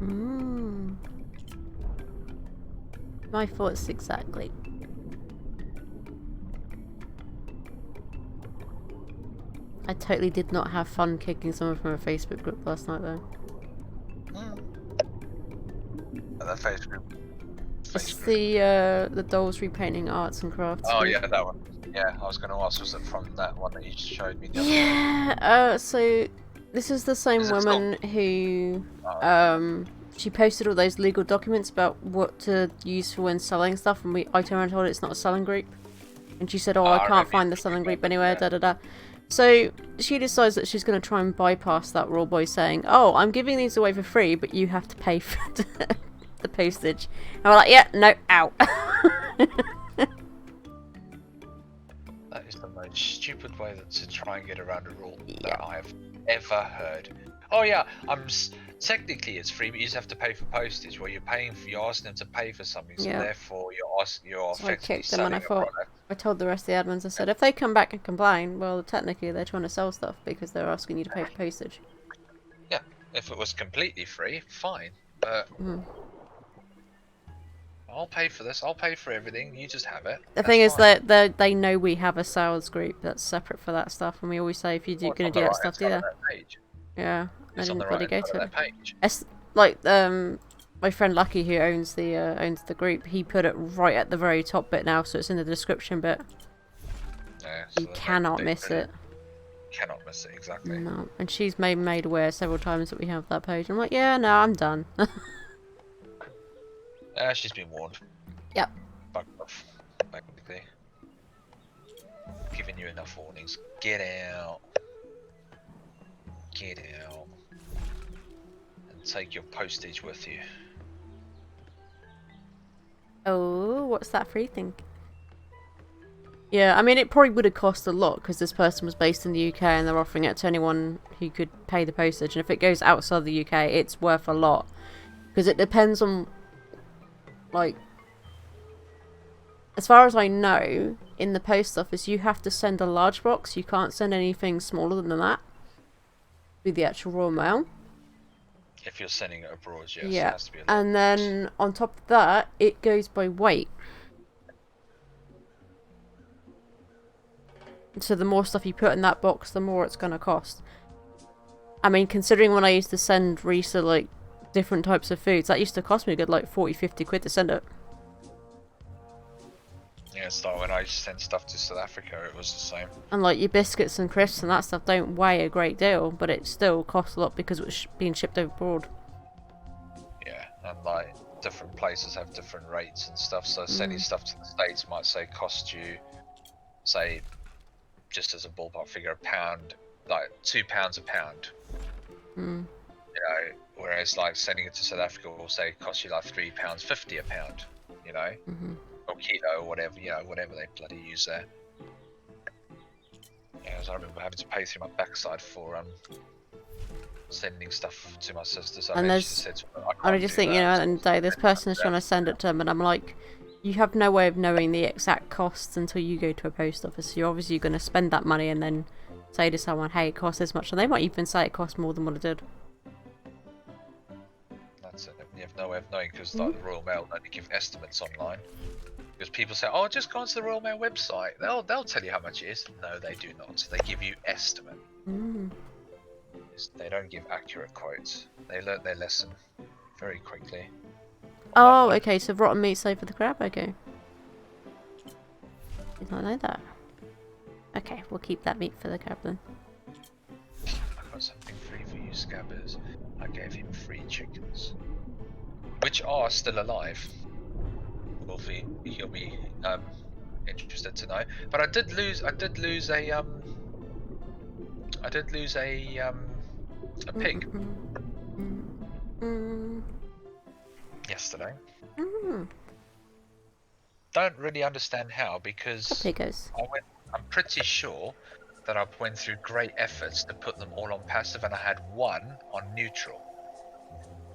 Speaker 1: Mm. My thoughts exactly. I totally did not have fun kicking someone from a Facebook group last night though.
Speaker 2: And that face group.
Speaker 1: It's the dolls repainting arts and crafts.
Speaker 2: Oh
Speaker 1: group.
Speaker 2: yeah, that one. Yeah, I was going to ask, was it from that one that you just showed me the other day?
Speaker 1: Yeah. So this is the same
Speaker 2: Is it
Speaker 1: woman who
Speaker 2: Oh,
Speaker 1: she posted all those legal documents about what to use for when selling stuff, and I turned around and told her it's not a selling group, and she said, "Oh, I can't
Speaker 2: remember
Speaker 1: find the selling group anywhere." Da da da. So she decides that she's going to try and bypass that rule by saying, "Oh, I'm giving these away for free, but you have to pay for the postage." And we're like, "Yeah, no, out."
Speaker 2: That is the most stupid way to try and get around a rule that I have ever heard. Oh yeah, technically it's free, but you just have to pay for postage. Well, you're asking them to pay for something, so
Speaker 1: Yeah.
Speaker 2: therefore you're
Speaker 1: So I
Speaker 2: effectively
Speaker 1: kicked them and
Speaker 2: selling
Speaker 1: I
Speaker 2: a
Speaker 1: thought,
Speaker 2: product.
Speaker 1: I told the rest of the admins, I said, if they come back and complain, well, technically they're trying to sell stuff because they're asking you to pay for postage.
Speaker 2: Yeah, if it was completely free, fine, but I'll pay for this. I'll pay for everything. You just have it.
Speaker 1: The
Speaker 2: That's
Speaker 1: thing is
Speaker 2: fine.
Speaker 1: that they know we have a sales group that's separate for that stuff, and we always say if you're
Speaker 2: Well, it's
Speaker 1: going
Speaker 2: on
Speaker 1: to do
Speaker 2: the
Speaker 1: that
Speaker 2: right
Speaker 1: stuff, do
Speaker 2: side of
Speaker 1: that.
Speaker 2: that page.
Speaker 1: Yeah, I
Speaker 2: It's on
Speaker 1: didn't
Speaker 2: the
Speaker 1: bloody
Speaker 2: right
Speaker 1: go
Speaker 2: side
Speaker 1: to
Speaker 2: of
Speaker 1: it.
Speaker 2: that page.
Speaker 1: It's like my friend Lucky who owns the group. He put it right at the very top bit now, so it's in the description bit.
Speaker 2: Yeah, so
Speaker 1: You
Speaker 2: that
Speaker 1: cannot
Speaker 2: they
Speaker 1: miss
Speaker 2: put
Speaker 1: it.
Speaker 2: Cannot miss it, exactly.
Speaker 1: No, and she's made aware several times that we have that page. I'm like, yeah, no, I'm done.
Speaker 2: She's been warned.
Speaker 1: Yep.
Speaker 2: Fuck off. Basically. Giving you enough warnings. Get out. Get out. And take your postage with you.
Speaker 1: Oh, what's that free thing? Yeah, I mean, it probably would have cost a lot because this person was based in the UK and they're offering it to anyone who could pay the postage. And if it goes outside the UK, it's worth a lot because it depends on, like, as far as I know, in the post office, you have to send a large box. You can't send anything smaller than that with the actual raw mail.
Speaker 2: If you're sending it abroad, yes,
Speaker 1: Yeah,
Speaker 2: it has to be a
Speaker 1: and then on top of that, it goes by weight. So the more stuff you put in that box, the more it's gonna cost. I mean, considering when I used to send Risa like different types of foods, that used to cost me a good like 40-50 quid to send it.
Speaker 2: Yeah, it's like when I sent stuff to South Africa, it was the same.
Speaker 1: And like your biscuits and crisps and that stuff don't weigh a great deal, but it still costs a lot because it was being shipped abroad.
Speaker 2: Yeah, and like different places have different rates and stuff. So sending stuff to the States might say cost you, say, just as a ballpark figure, a pound, like £2 a pound. You know, whereas like sending it to South Africa will say cost you like £3.50 a pound. You know, or kilo or whatever. You know, whatever they bloody use there. Yeah, I remember having to pay through my backside for sending stuff to my sisters.
Speaker 1: And there's, I just think, you know, at the end of the day, this person is trying to send it to them, and I'm like, you have no way of knowing the exact costs until you go to a post office. So you're obviously going to spend that money and then say to someone, hey, it costs this much, and they might even say it costs more than what it did.
Speaker 2: That's it. You have no way of knowing because like the Royal Mail only give estimates online. Because people say, oh, just go onto the Royal Mail website. They'll tell you how much it is. No, they do not. They give you estimate. They don't give accurate quotes. They learnt their lesson very quickly.
Speaker 1: Oh, okay, so rotten meat safe for the crab, okay. Did not know that. Okay, we'll keep that meat for the crab then.
Speaker 2: I got something free for you, Scabbers. I gave him 3 chickens. Which are still alive. Wolfie, he'll be interested to know. But I did lose a pig yesterday. Don't really understand how, because I'm pretty sure that I went through great efforts to put them all on passive, and I had one on neutral.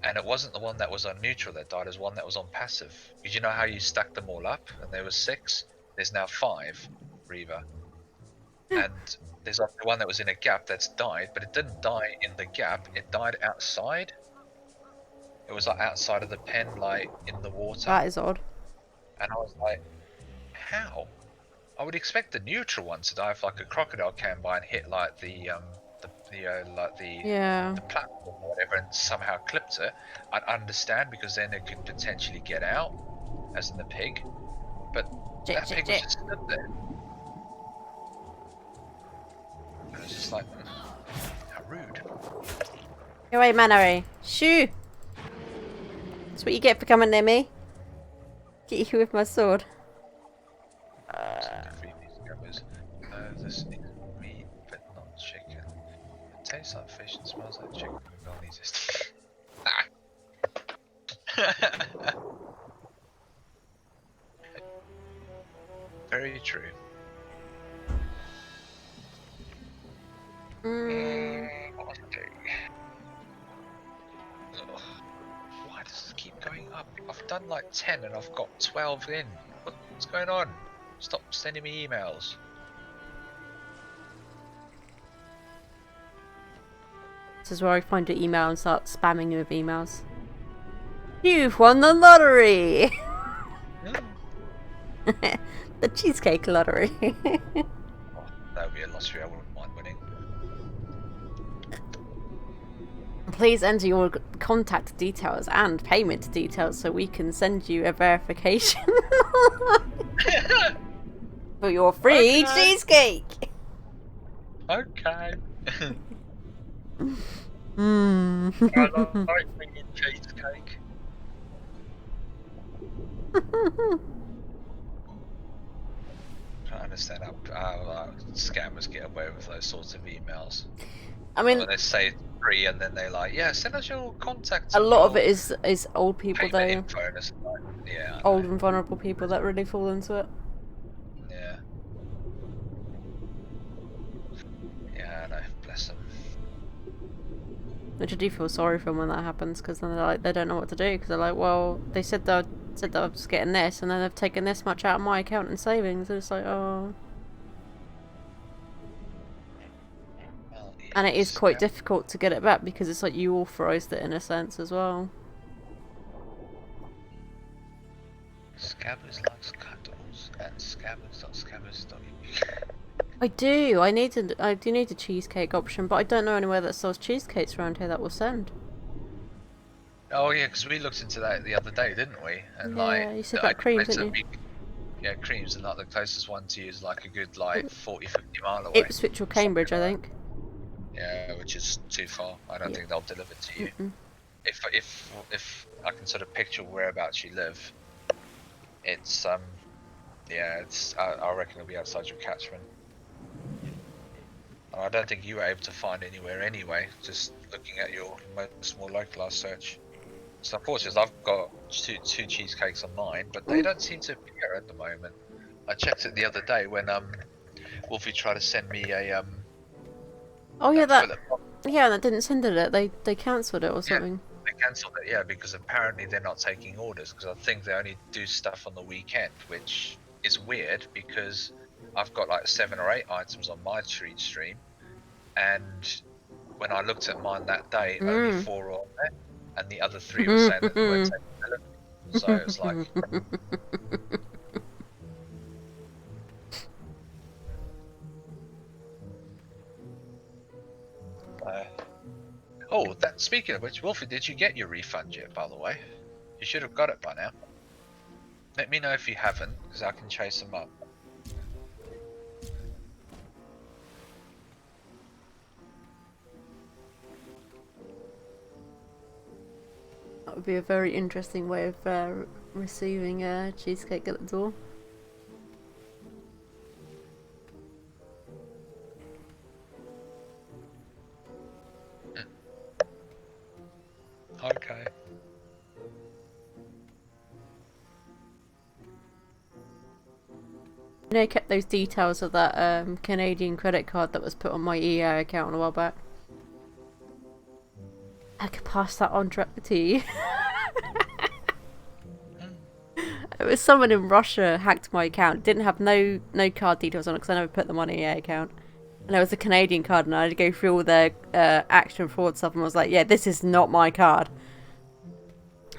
Speaker 2: And it wasn't the one that was on neutral that died, it was one that was on passive. Did you know how you stack them all up? And there was 6. There's now 5 Reaver. And there's like the one that was in a gap that's died, but it didn't die in the gap, it died outside. It was like outside of the pen, like in the water.
Speaker 1: That is odd.
Speaker 2: And I was like, how? I would expect the neutral one to die if like a crocodile came by and hit like the platform or whatever and somehow clipped it. I'd understand, because then it could potentially get out, as in the pig. But that pig was just stood there. It was just like, how rude.
Speaker 1: Go away, Manary. Shoo! That's what you get for coming near me. Get you with my sword.
Speaker 2: This is meat, but not chicken. It tastes like fish and smells like chicken. We don't need this. Very true. Why does this keep going up? I've done like 10 and I've got 12 in. What's going on? Stop sending me emails.
Speaker 1: This is where I find your email and start spamming you with emails. You've won the lottery! The cheesecake lottery.
Speaker 2: That would be a lottery I wouldn't mind winning.
Speaker 1: Please enter your contact details and payment details so we can send you a verification for your free cheesecake.
Speaker 2: Okay. I like bringing cheesecake. I understand how scammers get away with those sorts of emails.
Speaker 1: I mean,
Speaker 2: when they say it's free and then they like, yeah, send us your contacts.
Speaker 1: A lot of it is old people though.
Speaker 2: Info and like, yeah.
Speaker 1: Old and vulnerable people that really fall into it.
Speaker 2: Yeah. Yeah, I know. Bless them.
Speaker 1: Which I do feel sorry for them when that happens, because then they're like, they don't know what to do, because they're like, well, they said they were just getting this, and then they've taken this much out of my account in savings, and it's like, oh.
Speaker 2: Well, yeah,
Speaker 1: And it is quite difficult to get it back, because it's like you authorised it in a sense as well.
Speaker 2: Scabbers likes cuddles at scabbers.scabbers.uk.
Speaker 1: I do. I do need a cheesecake option, but I don't know anywhere that sells cheesecakes around here that will send.
Speaker 2: Oh yeah, because we looked into that the other day, didn't we? And
Speaker 1: Yeah,
Speaker 2: like,
Speaker 1: you said
Speaker 2: the
Speaker 1: about
Speaker 2: only
Speaker 1: creams,
Speaker 2: place
Speaker 1: didn't
Speaker 2: that
Speaker 1: you?
Speaker 2: yeah, creams, and like the closest one to you is like a good like 40-50 mile away.
Speaker 1: Ipswich or
Speaker 2: Something
Speaker 1: Cambridge, I
Speaker 2: like
Speaker 1: think.
Speaker 2: that. Yeah, which is too far. I don't
Speaker 1: Yeah.
Speaker 2: think they'll deliver to you.
Speaker 1: Mm-mm.
Speaker 2: If I can sort of picture whereabouts you live, it's yeah, it's I reckon it'll be outside your catchment. And I don't think you were able to find anywhere anyway. Just looking at your more localized search. So unfortunately, I've got two cheesecakes on mine, but they don't seem to appear at the moment. I checked it the other day when Wolfie tried to send me a
Speaker 1: Oh yeah, that
Speaker 2: Philip.
Speaker 1: that didn't send it. They cancelled it or something.
Speaker 2: They cancelled it, yeah, because apparently they're not taking orders because I think they only do stuff on the weekend, which is weird because I've got like 7 or 8 items on my treat stream, and when I looked at mine that day, only 4 were on there, and the other 3 were saying that they weren't taking delivery. So it's like. Oh, speaking of which, Wolfie, did you get your refund yet, by the way? You should have got it by now. Let me know if you haven't, because I can chase them up.
Speaker 1: That would be a very interesting way of receiving a cheesecake at the door.
Speaker 2: Okay.
Speaker 1: You know, I kept those details of that Canadian credit card that was put on my EA account a while back. I could pass that on directly to you. It was someone in Russia hacked my account. Didn't have no card details on it because I never put them on EA account. And it was a Canadian card, and I had to go through all their action fraud stuff, and I was like, yeah, this is not my card.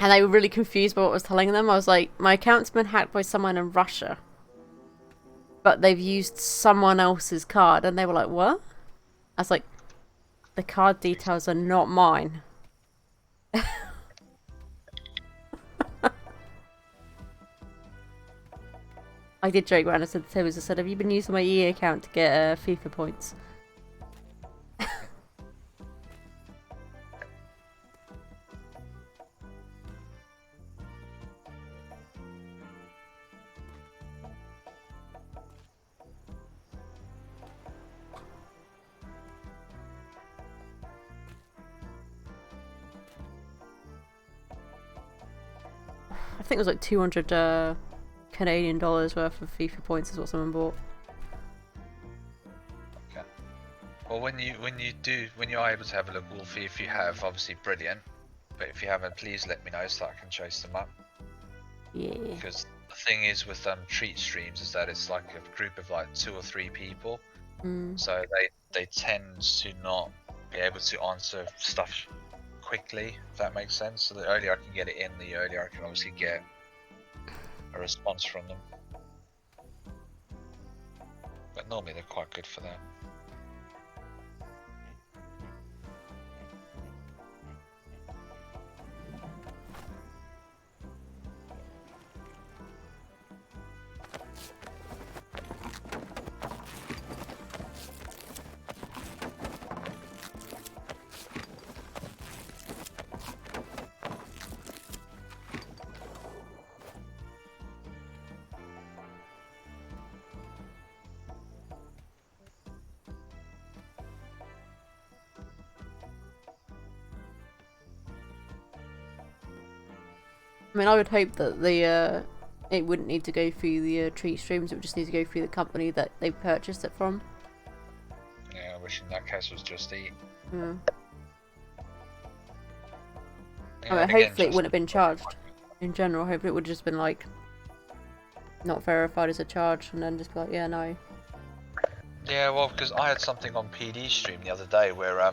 Speaker 1: And they were really confused by what I was telling them. I was like, my account's been hacked by someone in Russia, but they've used someone else's card. And they were like, what? I was like, the card details are not mine. I did joke around. I said to Tibbs, I said, have you been using my EA account to get FIFA points? I think it was like 200 Canadian dollars worth of FIFA points is what someone bought.
Speaker 2: Okay. Well, when you are able to have a look, Wolfie, if you have, obviously brilliant. But if you haven't, please let me know so I can chase them up.
Speaker 1: Yeah.
Speaker 2: Because the thing is with treat streams is that it's like a group of like 2 or 3 people, so they tend to not be able to answer stuff quickly, if that makes sense. So the earlier I can get it in, the earlier I can obviously get a response from them. But normally they're quite good for that.
Speaker 1: I mean, I would hope that the it wouldn't need to go through the treat streams. It would just need to go through the company that they purchased it from.
Speaker 2: Yeah, I wish in that case was Just Eat.
Speaker 1: Yeah.
Speaker 2: Yeah,
Speaker 1: I mean,
Speaker 2: and again,
Speaker 1: hopefully it wouldn't have been charged. In general, hopefully it would have just been like not verified as a charge, and then just be like, yeah, no.
Speaker 2: Yeah, well, because I had something on PD stream the other day where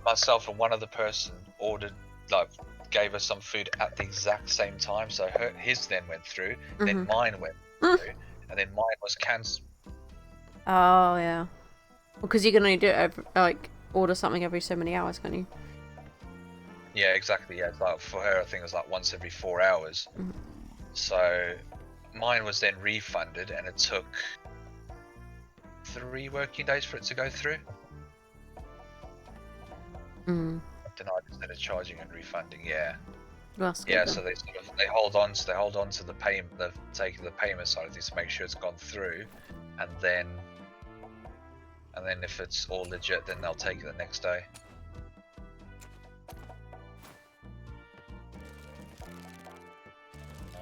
Speaker 2: myself and one other person ordered, like, gave us some food at the exact same time. So his then went through, then mine went through, and then mine was cancelled.
Speaker 1: Oh yeah. Because you can only do it every, like order something every so many hours, can't you?
Speaker 2: Yeah, exactly. Yeah, it's like for her, I think it was like once every 4 hours.
Speaker 1: Mhm.
Speaker 2: So mine was then refunded, and it took 3 working days for it to go through.
Speaker 1: Mm.
Speaker 2: Denied instead of charging and refunding. Yeah.
Speaker 1: Well, that's good
Speaker 2: Yeah,
Speaker 1: then.
Speaker 2: so they hold on to the payment, they're taking the payment side of things to make sure it's gone through, and then if it's all legit, then they'll take it the next day.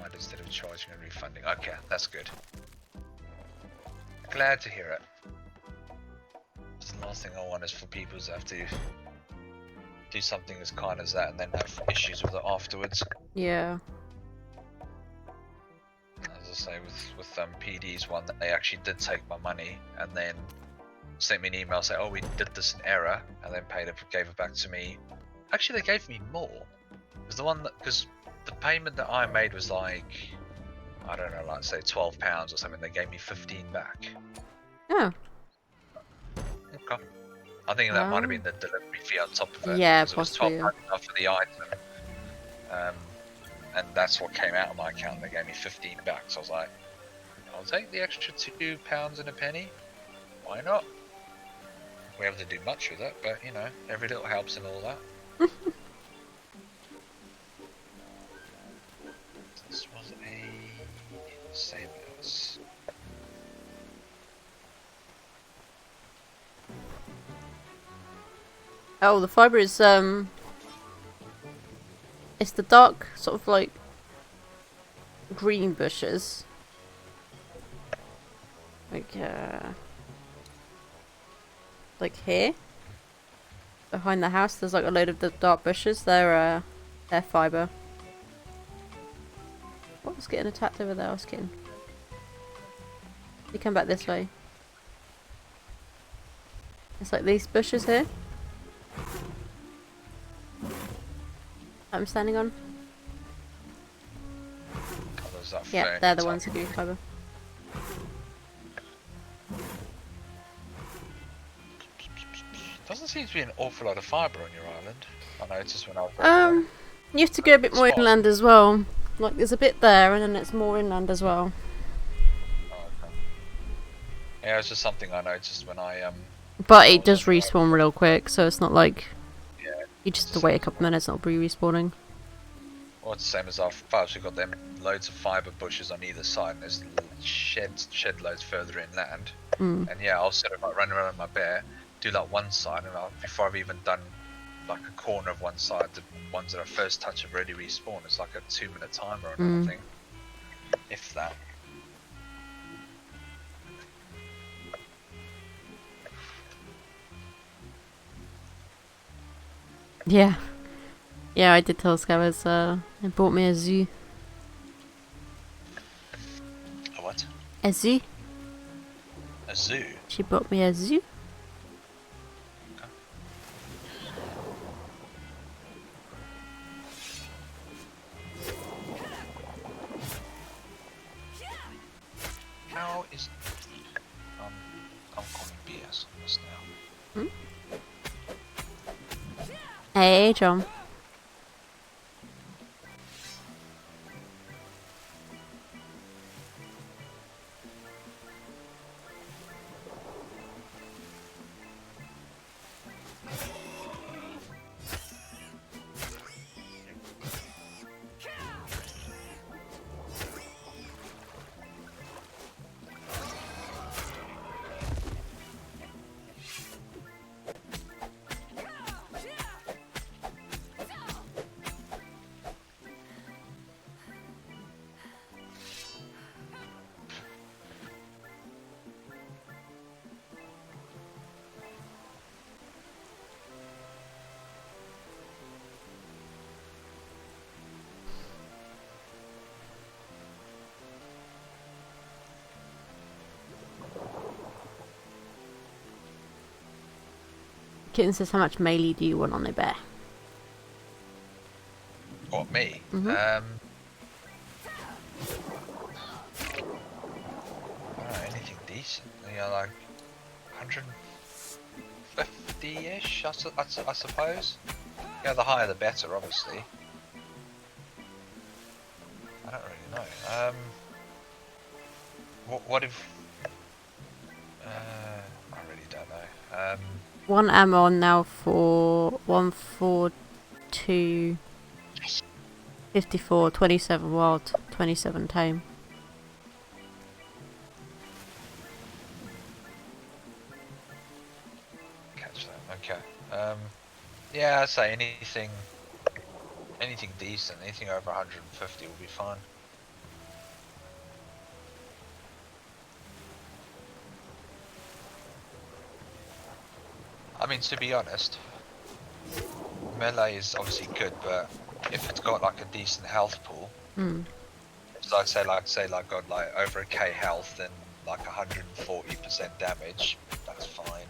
Speaker 2: Right, instead of charging and refunding. Okay, that's good. Glad to hear it. The last thing I want is for people to have to do something as kind as that and then have issues with it afterwards.
Speaker 1: Yeah.
Speaker 2: As I say, with PD's one, they actually did take my money and then sent me an email saying, "Oh, we did this in error," and then gave it back to me. Actually, they gave me more. Because the payment that I made was like, I don't know, like say £12 or something. They gave me 15 back.
Speaker 1: Oh.
Speaker 2: Okay. I think that might have been the delivery fee on top of it.
Speaker 1: Yeah,
Speaker 2: because it was
Speaker 1: possibly.
Speaker 2: £12 for the item. And that's what came out of my account. They gave me 15 back. So I was like, I'll take the extra £2 and a penny. Why not? We have to do much with it, but you know, every little helps and all that. This was a Samus.
Speaker 1: Oh, the fiber is it's the dark sort of like green bushes. Like here. Behind the house there's like a load of the dark bushes. They're fiber. What was getting attacked over there? I was kidding. You come back this way. It's like these bushes here. I'm standing on.
Speaker 2: Oh, there's that
Speaker 1: Yeah,
Speaker 2: flare
Speaker 1: they're the
Speaker 2: top.
Speaker 1: ones who do fiber.
Speaker 2: Doesn't seem to be an awful lot of fibre on your island. I noticed when I was
Speaker 1: You have to go a bit more
Speaker 2: Spot.
Speaker 1: inland as well. Like there's a bit there, and then it's more inland as well.
Speaker 2: Oh, okay. Yeah, it's just something I noticed when I
Speaker 1: But it does respawn real quick, so it's not like
Speaker 2: yeah.
Speaker 1: you just have to wait a couple minutes and it'll be respawning.
Speaker 2: Well, it's the same as our files. We've got them loads of fibre bushes on either side, and there's shed loads further inland.
Speaker 1: Mm.
Speaker 2: And yeah, I'll sort of like run around with my bear, do like one side, and before I've even done like a corner of one side, the ones that I first touch have already respawned. It's like a 2-minute timer or anything, if that.
Speaker 1: Yeah. Yeah, I did tell Scabbers, it bought me a zoo.
Speaker 2: A what?
Speaker 1: A zoo?
Speaker 2: A zoo?
Speaker 1: She bought me a zoo.
Speaker 2: How is... I'm calling BS on this now.
Speaker 1: Hey, John. Kitten says, how much melee do you want on the bear?
Speaker 2: What, me?
Speaker 1: Mhm.
Speaker 2: Anything decent. Yeah, like 150-ish, I suppose. Yeah, the higher the better, obviously. I don't really know. What if... I really don't know.
Speaker 1: One ammo on now for 142, 54, 27 wild, 27 tame.
Speaker 2: Catch that. Okay. Yeah, I'd say anything decent, anything over 150 will be fine. I mean, to be honest, melee is obviously good, but if it's got like a decent health pool, so I'd say like got like over a K health and like 140% damage, that's fine.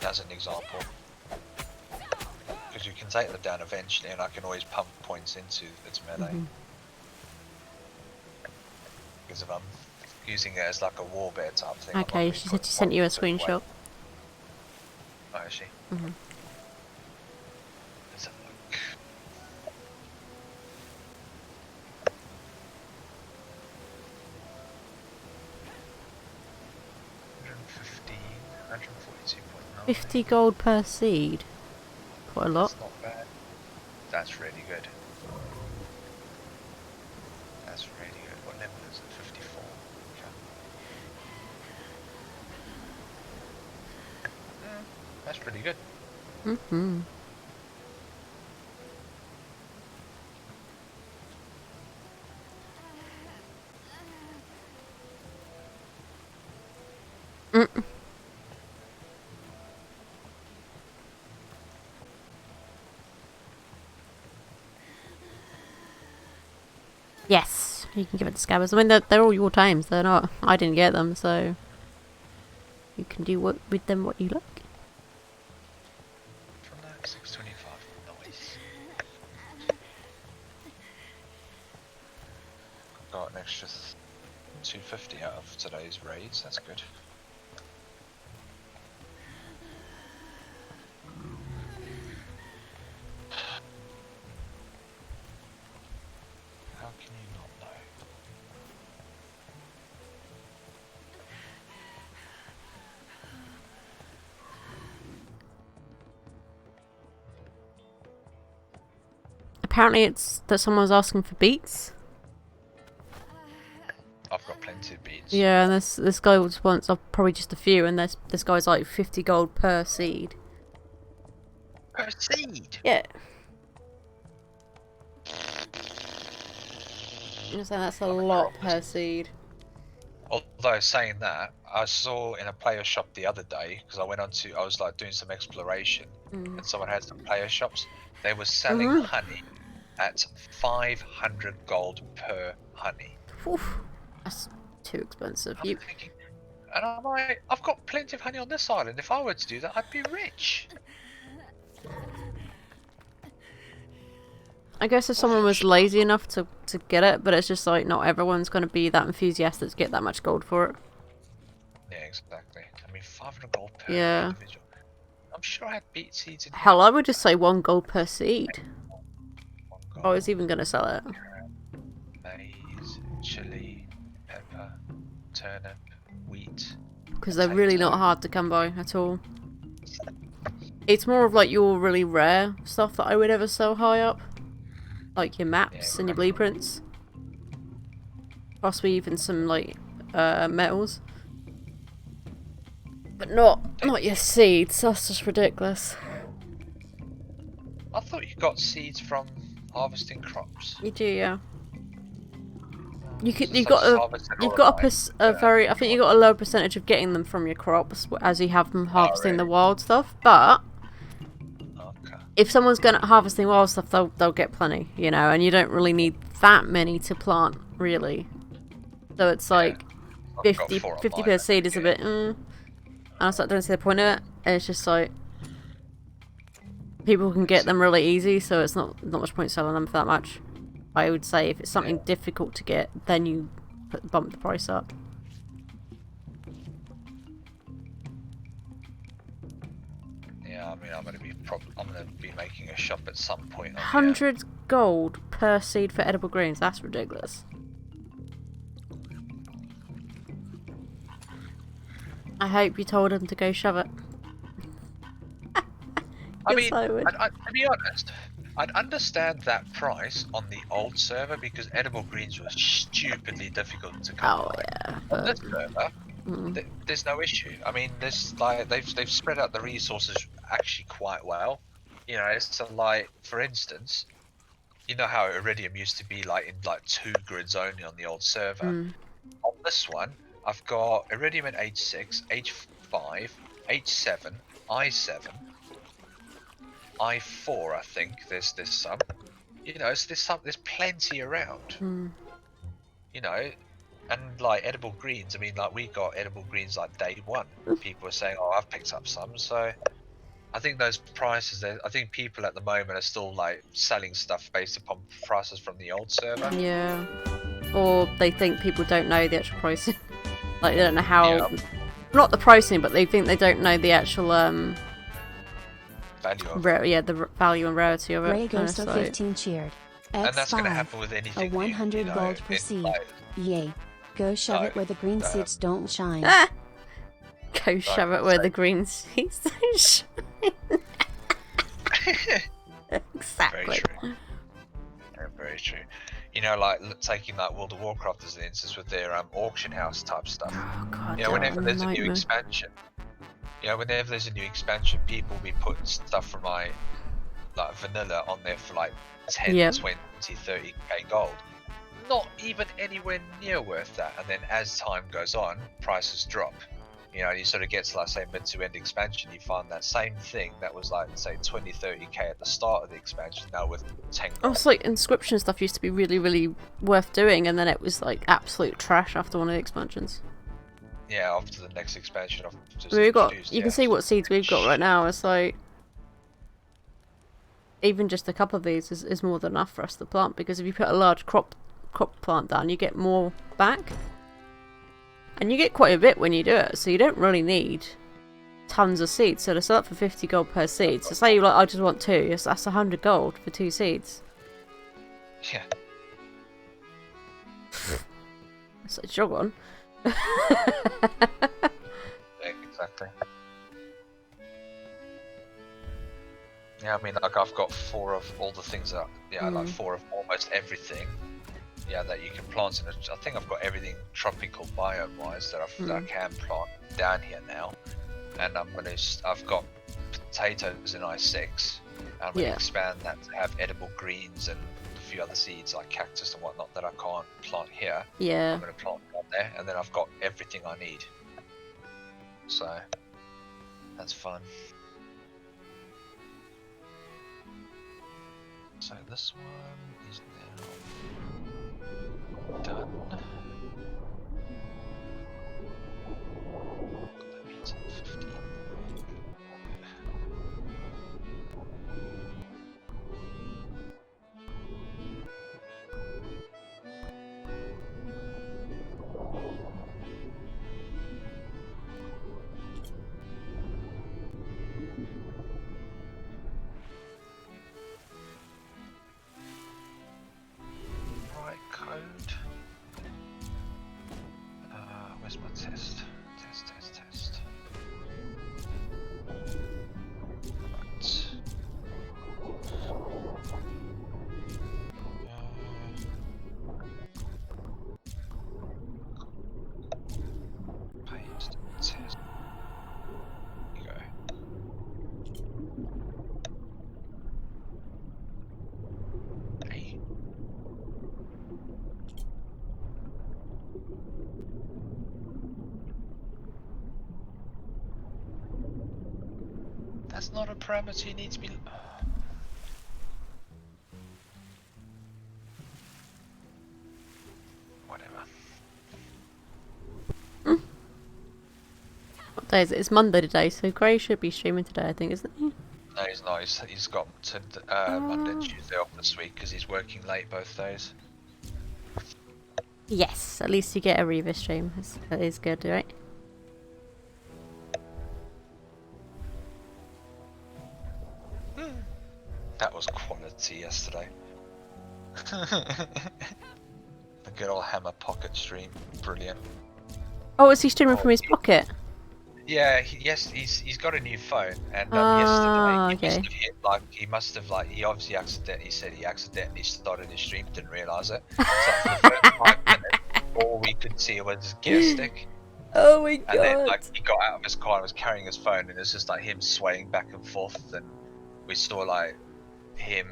Speaker 2: As an example, because you can take them down eventually, and I can always pump points into its melee. Because if I'm using it as like a war bear type thing.
Speaker 1: Okay, she said she sent you a screenshot.
Speaker 2: Oh, is she? Let's have a look. 142.9.
Speaker 1: 50 gold per seed. Quite a lot.
Speaker 2: That's not bad. That's really good. That's really good. What level is it? 54. Okay. That's pretty good.
Speaker 1: Yes, you can give it to Scabbers. I mean, they're all your times. They're not. I didn't get them, so you can do with them what you like.
Speaker 2: From that 625, nice. Got an extra 250 out of today's raids. That's good. How can you not know?
Speaker 1: Apparently, it's that someone's asking for beats.
Speaker 2: I've got plenty of beads.
Speaker 1: Yeah, and this guy wants probably just a few, and this guy's like 50 gold per seed.
Speaker 2: Per seed?
Speaker 1: Yeah. I'm saying that's a lot per seed.
Speaker 2: Although saying that, I saw in a player shop the other day, because I was like doing some exploration, and someone had some player shops. They were selling honey at 500 gold per honey.
Speaker 1: Oof, that's too expensive.
Speaker 2: I'm thinking, and I'm like, I've got plenty of honey on this island. If I were to do that, I'd be rich.
Speaker 1: I guess if someone was lazy enough to get it, but it's just like not everyone's going to be that enthusiastic to get that much gold for it.
Speaker 2: Yeah, exactly. I mean, 500 gold per individual. I'm sure I had beet seeds in here.
Speaker 1: Hell, I would just say 1 gold per seed.
Speaker 2: 1 gold.
Speaker 1: I was even going to sell it.
Speaker 2: Maize, chili, pepper, turnip, wheat.
Speaker 1: Because they're really not hard to come by at all. It's more of like your really rare stuff that I would ever sell high up. Like your maps and your blueprints. Possibly even some like metals. But not your seeds, that's just ridiculous.
Speaker 2: I thought you got seeds from harvesting crops.
Speaker 1: You do, yeah. You've
Speaker 2: Just
Speaker 1: got
Speaker 2: harvesting
Speaker 1: a very, I think you got a lower percentage of getting them from your crops as you have them harvesting the wild stuff, but if someone's going to harvesting wild stuff, they'll get plenty, you know, and you don't really need that many to plant, really. So it's like 50 per seed is a bit, and I don't see the point of it. And it's just like people can get them really easy, so it's not much point selling them for that much. I would say if it's something difficult to get, then you bump the price up.
Speaker 2: I'm gonna be making a shop at some point. On
Speaker 1: 100 gold per seed for edible greens. That's ridiculous. I hope you told him to go shove it.
Speaker 2: I
Speaker 1: Yes,
Speaker 2: mean,
Speaker 1: I would.
Speaker 2: to be honest, I'd understand that price on the old server because edible greens were stupidly difficult to come
Speaker 1: Oh
Speaker 2: by.
Speaker 1: yeah.
Speaker 2: On this
Speaker 1: But,
Speaker 2: server, there's no issue. I mean, there's like they've spread out the resources actually quite well. You know, so like for instance, you know how Iridium used to be like in like 2 grids only on the old server. On this one, I've got Iridium at H6, H5, H7, I7, I4. I think there's some. You know, so there's plenty around. You know, and like edible greens. I mean, like we got edible greens like day one. People are saying, "Oh, I've picked up some." So I think those prices. I think people at the moment are still like selling stuff based upon prices from the old server.
Speaker 1: yeah. Or they think people don't know the actual pricing. Like they don't know how.
Speaker 2: Yeah.
Speaker 1: Not the pricing, but they think they don't know the actual
Speaker 2: Value of
Speaker 1: the value and rarity of it.
Speaker 3: Ray
Speaker 1: kinda,
Speaker 3: Ghosto
Speaker 1: so-
Speaker 3: 15 cheered.
Speaker 2: and that's going to
Speaker 3: X5.
Speaker 2: happen with
Speaker 3: A
Speaker 2: anything.
Speaker 3: 100
Speaker 2: you know,
Speaker 3: gold per
Speaker 2: in,
Speaker 3: seed.
Speaker 2: like,
Speaker 3: Yay. Go shove it where the green seeds don't shine.
Speaker 1: Ah! Go shove it where
Speaker 2: so-
Speaker 1: the green seeds don't shine.
Speaker 2: Very
Speaker 1: Exactly.
Speaker 2: true. Yeah, very true. You know, like taking like World of Warcraft as an instance with their auction house type stuff.
Speaker 1: Oh god.
Speaker 2: You know, whenever
Speaker 1: what a
Speaker 2: there's a new
Speaker 1: nightmare.
Speaker 2: expansion, whenever there's a new expansion, people will be putting stuff from like vanilla on there for like 10,
Speaker 1: Yep.
Speaker 2: 20, 30k gold. Not even anywhere near worth that. And then as time goes on, prices drop. You know, you sort of get to like say mid to end expansion, you find that same thing that was like say 20, 30k at the start of the expansion now with 10
Speaker 1: Oh,
Speaker 2: gold.
Speaker 1: it's like inscription stuff used to be really, really worth doing, and then it was like absolute trash after one of the expansions.
Speaker 2: Yeah, after the next expansion of just
Speaker 1: We've got.
Speaker 2: introduced,
Speaker 1: You
Speaker 2: yeah.
Speaker 1: can see what seeds we've got right now. It's like even just a couple of these is more than enough for us to plant, because if you put a large crop plant down, you get more back, and you get quite a bit when you do it. So you don't really need tons of seeds. So to sell it for 50 gold per seed. So say you like, I just want 2. That's 100 gold for 2 seeds.
Speaker 2: Yeah.
Speaker 1: So jog on.
Speaker 2: Yeah, exactly. Yeah, I mean, like I've got 4 of all the things that, like 4 of almost everything. Yeah, that you can plant in. I think I've got everything tropical biome wise that I can plant down here now, and I've got potatoes in I6. I'm gonna expand that to have edible greens and a few other seeds like cactus and whatnot that I can't plant here.
Speaker 1: Yeah.
Speaker 2: I'm gonna plant down there, and then I've got everything I need. So that's fun. So this one is now done. That means 15. Right code. Where's my test? Test. Right. Paste test. There you go. Hey. That's not a parameter you need to be. Whatever.
Speaker 1: What day is it? It's Monday today, so Gray should be streaming today, I think, isn't he?
Speaker 2: No, he's not. He's got to Monday and Tuesday off this week because he's working late both days.
Speaker 1: Yes, at least you get a Reva stream. That is good, right?
Speaker 2: fancy yesterday. The good old Hammer Pocket stream, brilliant.
Speaker 1: Oh, is he streaming from his pocket?
Speaker 2: Yeah, he's got a new phone, and
Speaker 1: Ah,
Speaker 2: yesterday
Speaker 1: okay.
Speaker 2: he obviously accidentally started his stream, didn't realise it. So for the first 5 minutes, all we could see was his gear stick,
Speaker 1: Oh my
Speaker 2: and then
Speaker 1: god.
Speaker 2: he got out of his car and was carrying his phone, and it's just him swaying back and forth, and we saw him.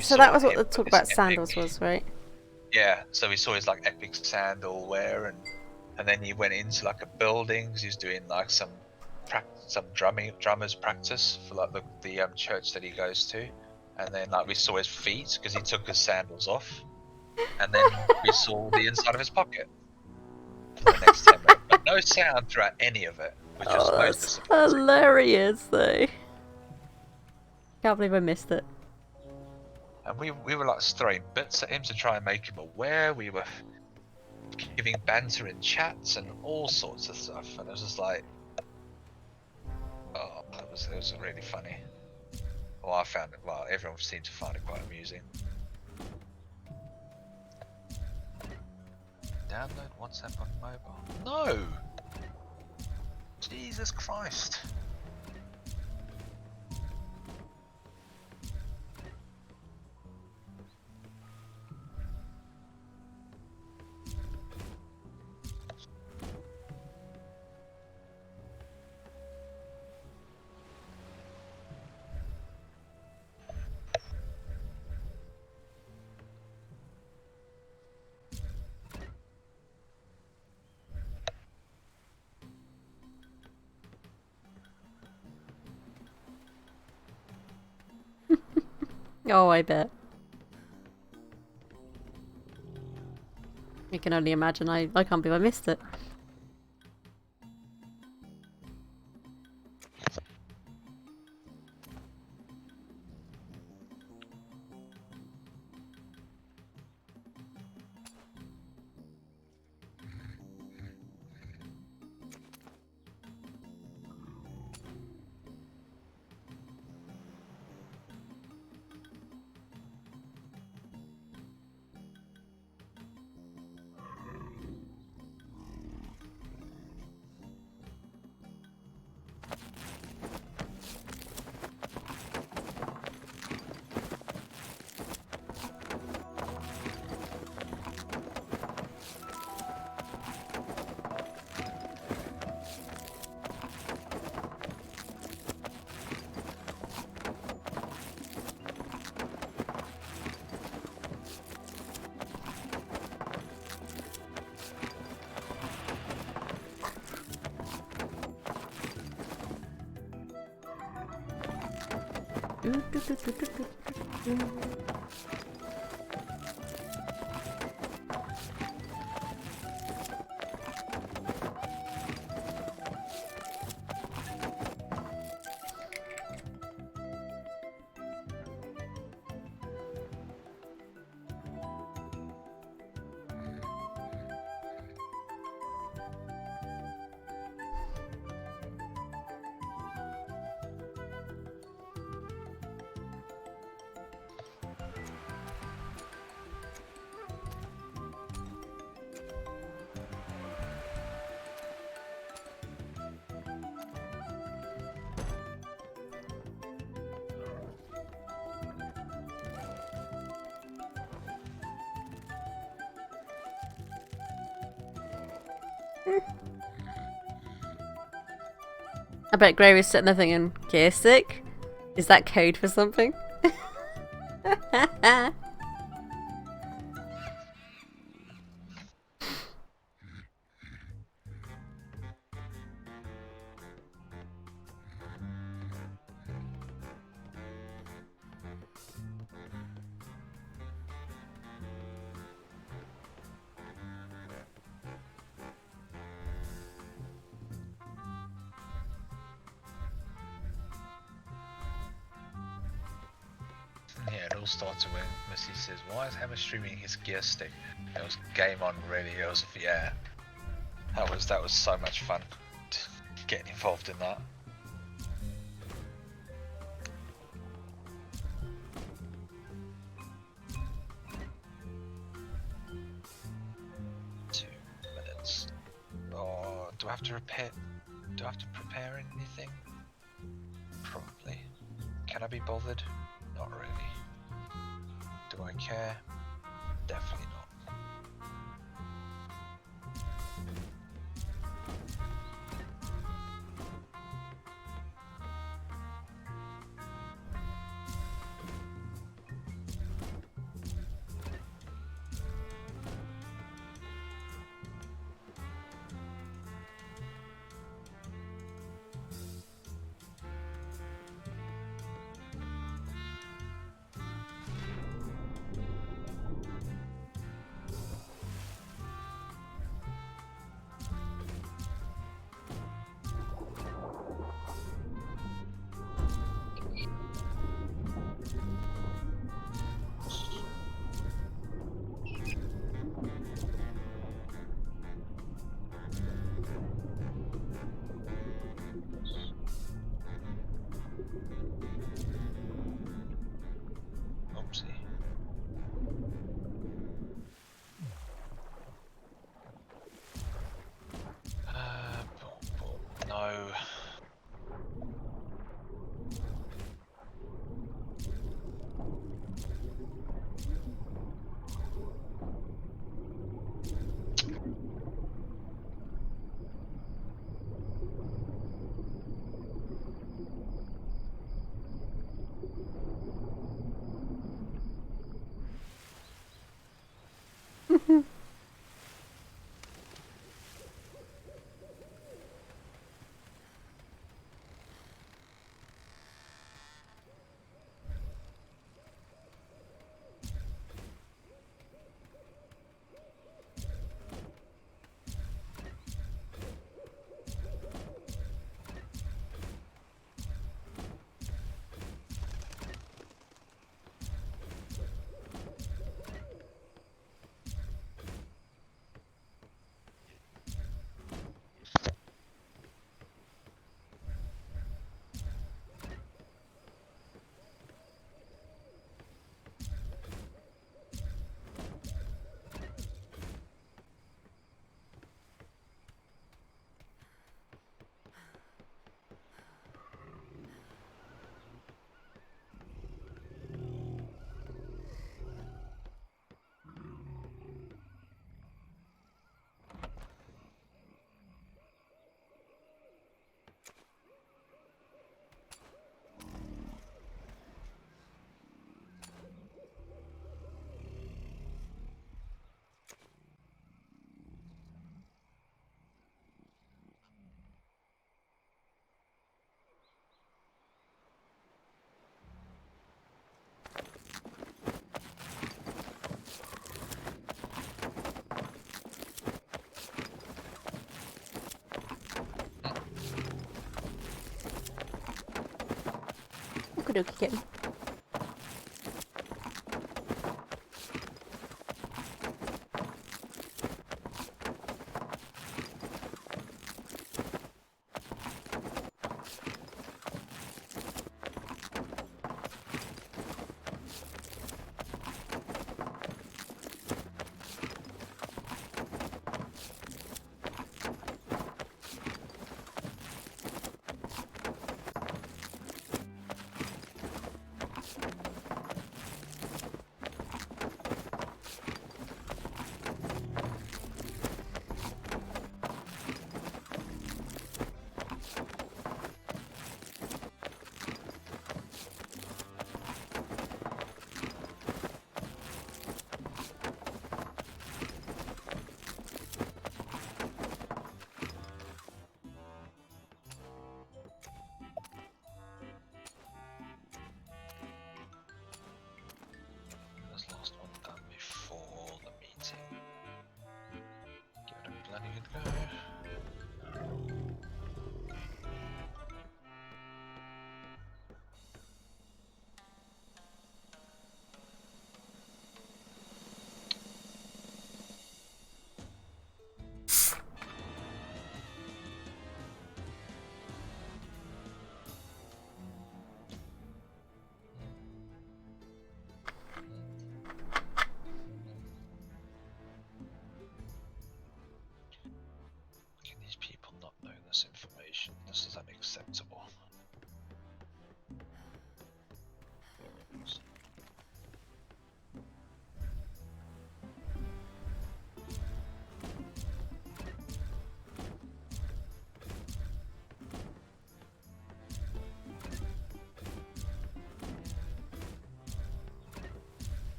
Speaker 1: So that was what the talk about sandals was, right?
Speaker 2: Yeah, so we saw his epic sandal wear, and then he went into a building because he was doing some drummers practice for the church that he goes to, and then we saw his feet because he took his sandals off, and then we saw the inside of his pocket for the next 10 minutes, but no sound throughout any of it, which was most
Speaker 1: That's
Speaker 2: disappointing.
Speaker 1: hilarious though. Can't believe I missed it.
Speaker 2: And we were throwing bits at him to try and make him aware. We were giving banter in chats and all sorts of stuff, and it was just it was really funny. Well, I found it. Well, everyone seemed to find it quite amusing. Download WhatsApp on mobile? No. Jesus Christ.
Speaker 1: Oh, I bet. You can only imagine. I can't believe I missed it. I bet Gravy's sitting there thinking, gear stick? Is that code for something?
Speaker 2: Yeah, it all started when Missy says, "Why is Hammer streaming his gear stick?" It was game on, really. It was, yeah. That was so much fun getting involved in that. Do I have to repair? Do I have to prepare anything? Probably. Can I be bothered? Not really. Do I care? Definitely not. Oopsie. No.
Speaker 1: Okie dokie kitten.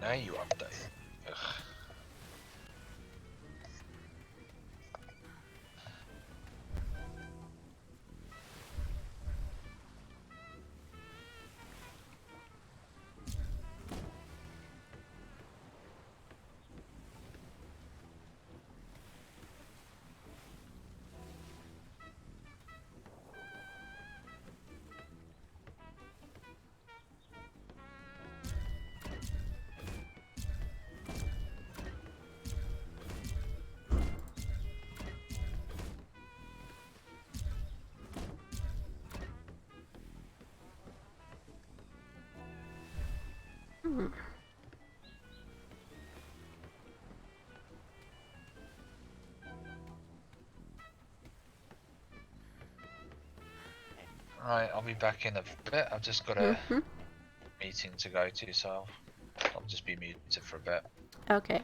Speaker 2: Now you update. Ugh. Right, I'll be back in a bit. I've just got a meeting to go to, so I'll just be muted for a bit.
Speaker 1: Okay.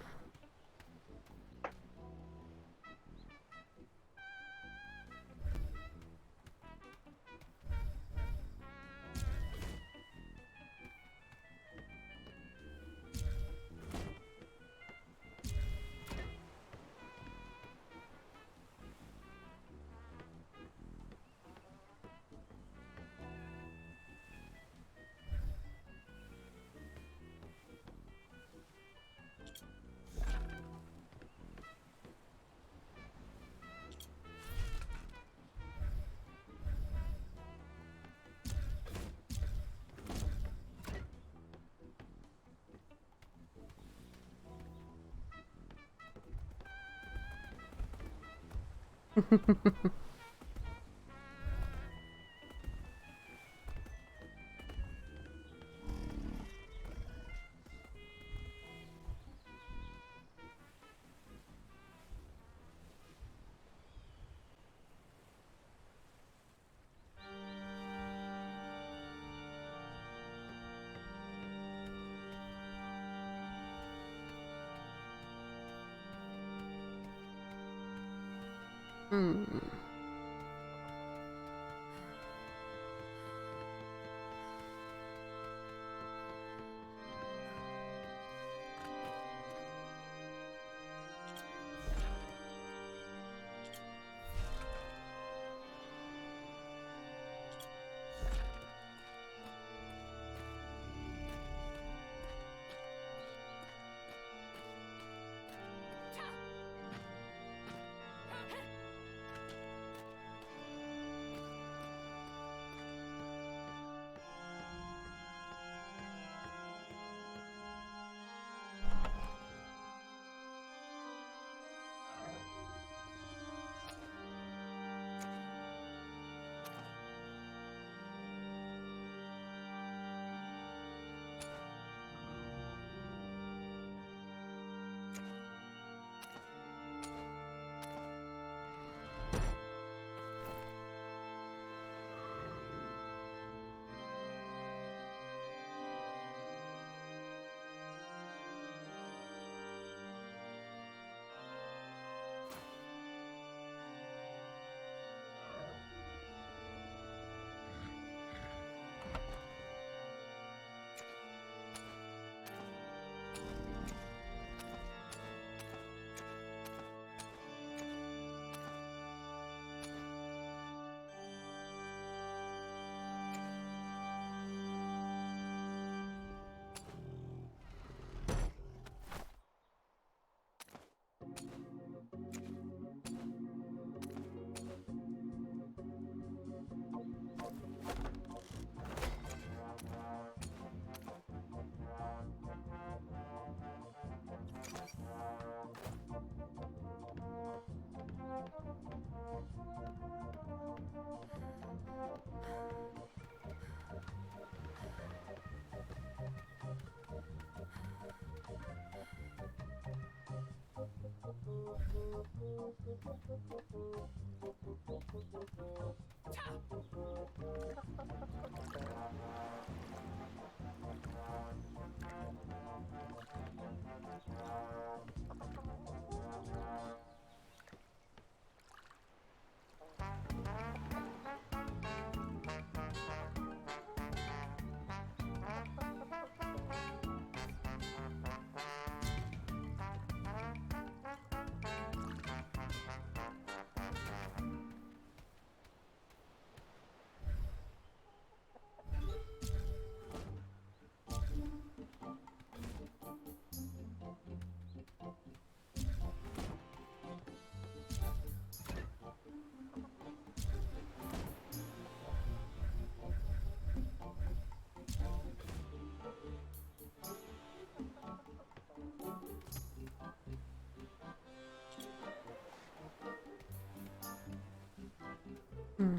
Speaker 1: Hmm.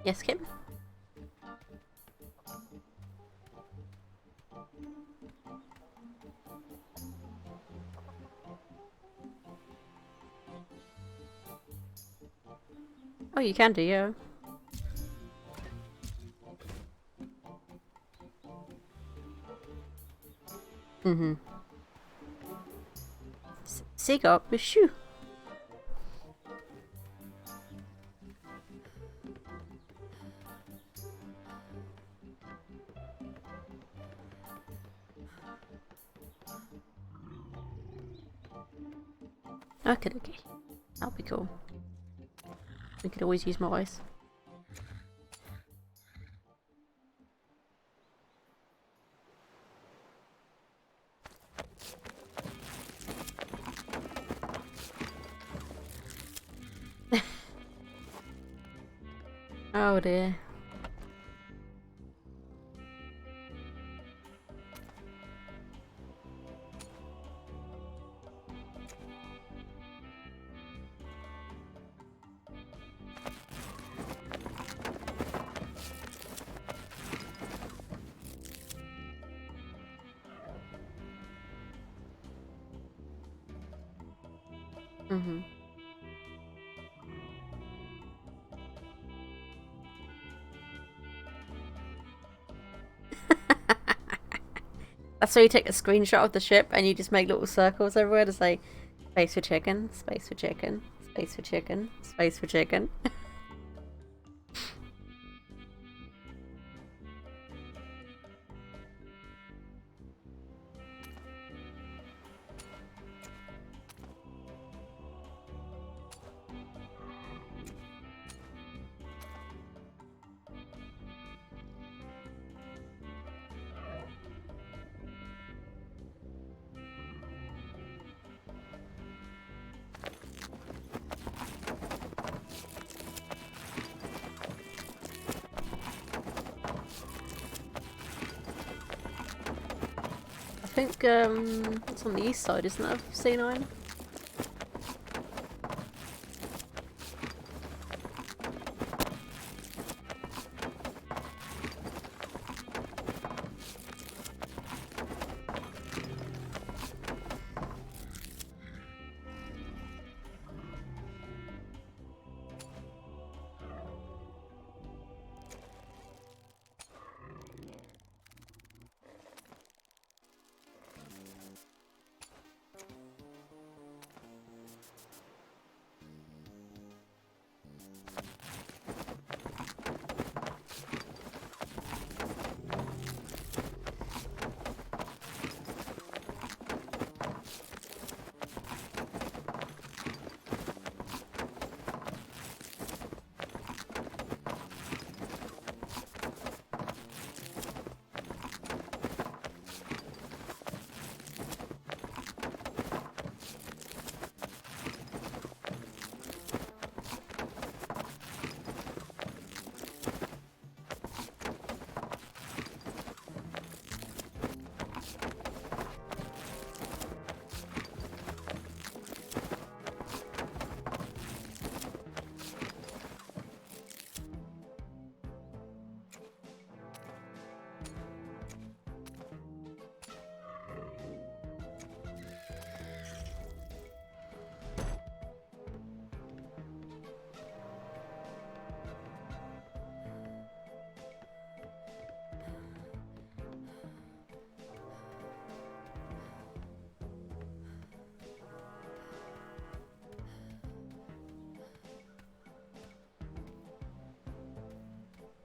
Speaker 1: Yes, Kim? Oh, you can do, yeah. Mm-hmm. Sig up, shoo. Okay, okay. That'll be cool. We could always use more ice. Oh dear. Mm-hmm. That's why you take a screenshot of the ship and you just make little circles everywhere to say space for chicken, space for chicken, space for chicken, space for chicken. I think it's on the east side, isn't it, of C9?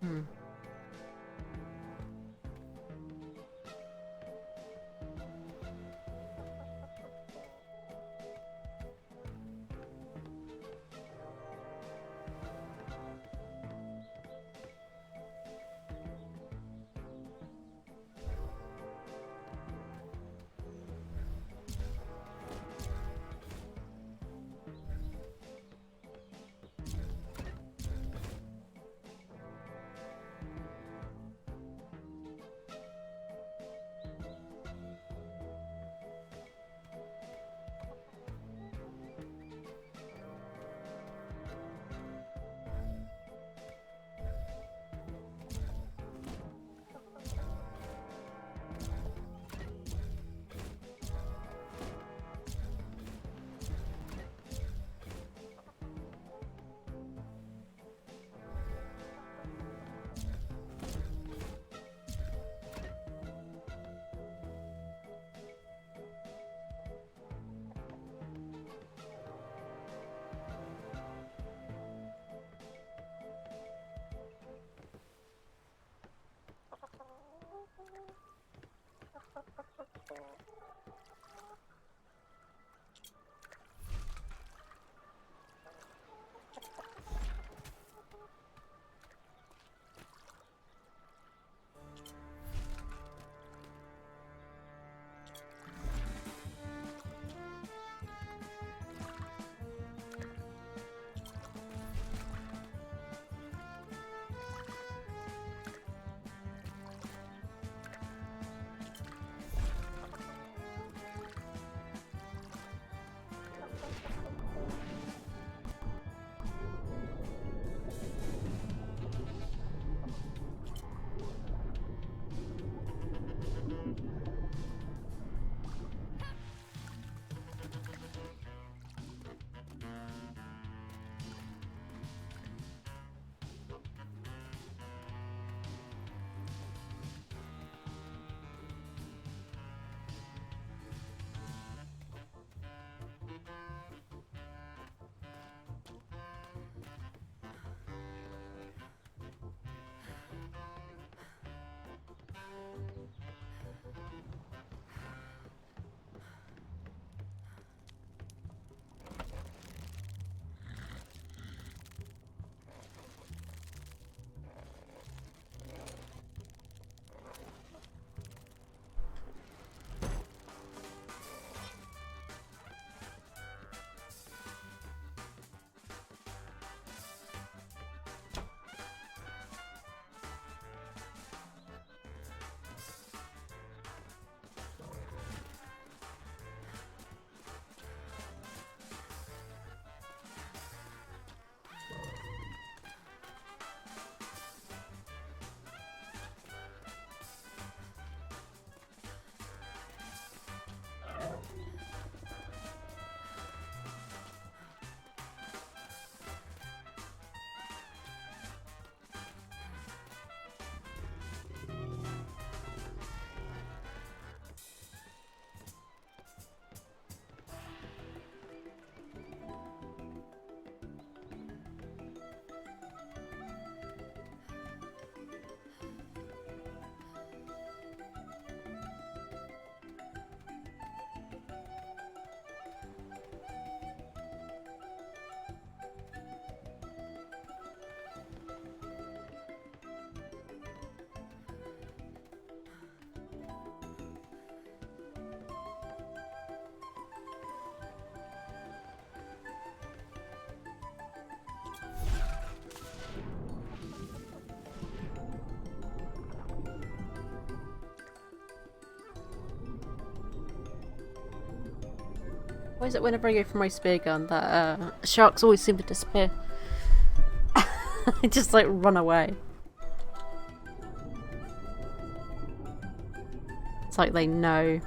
Speaker 1: Hmm. Why is it whenever I go for my spear gun that sharks always seem to disappear? They just like run away. It's like they know.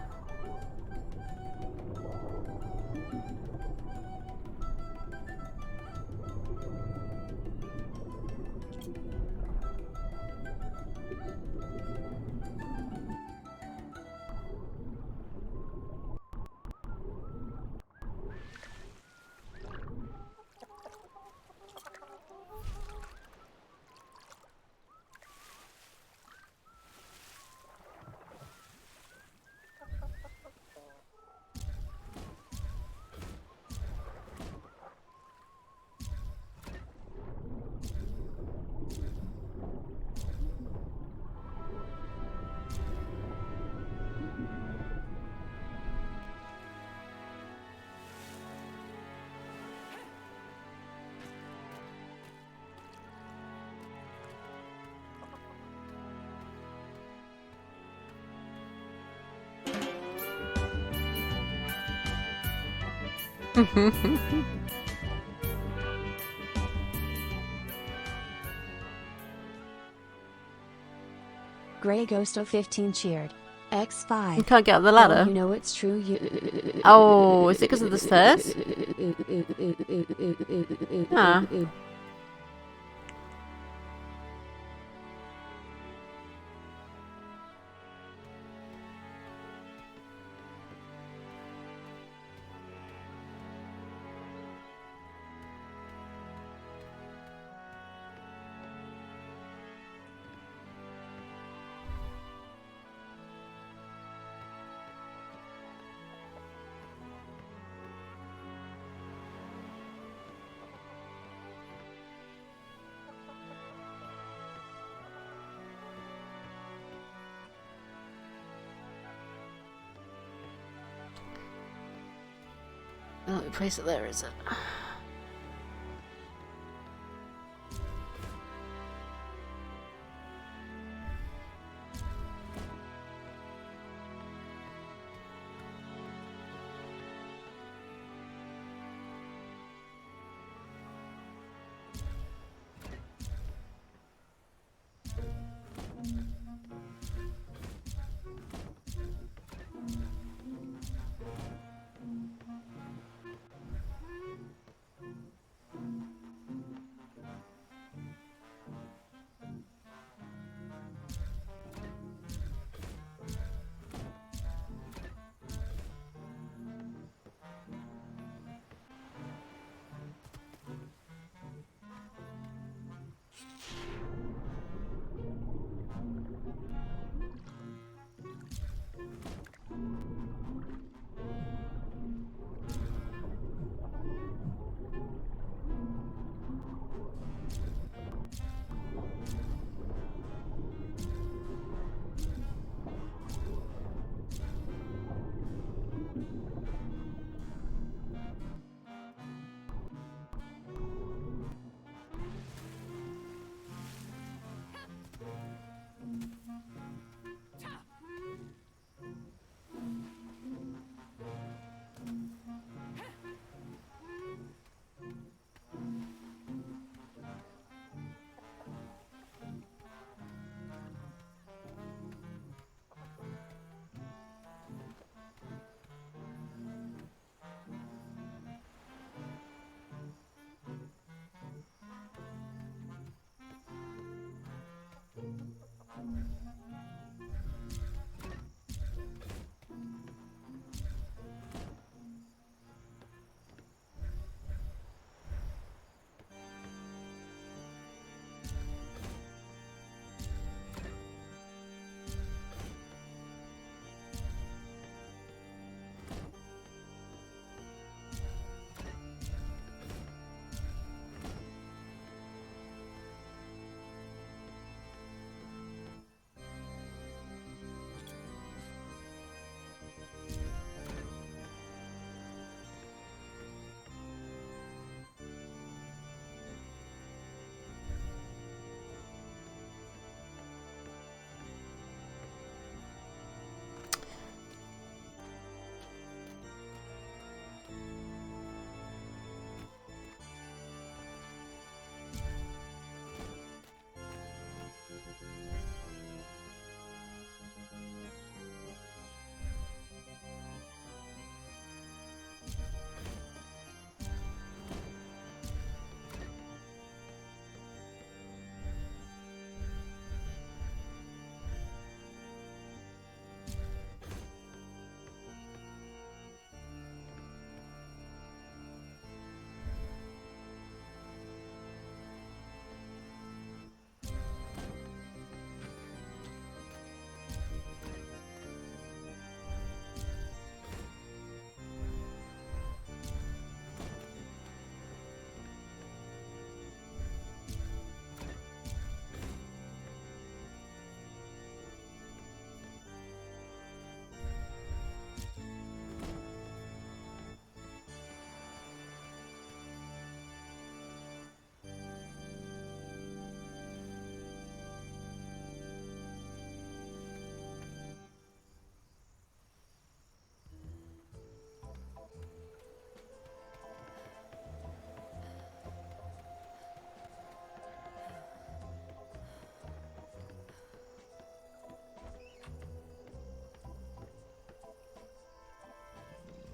Speaker 3: Grey Ghost of 15 cheered. X5.
Speaker 1: You can't get up the ladder.
Speaker 3: Oh, you know it's true. You.
Speaker 1: Oh, is it because of the stairs? Ah. Let me place it there, is it?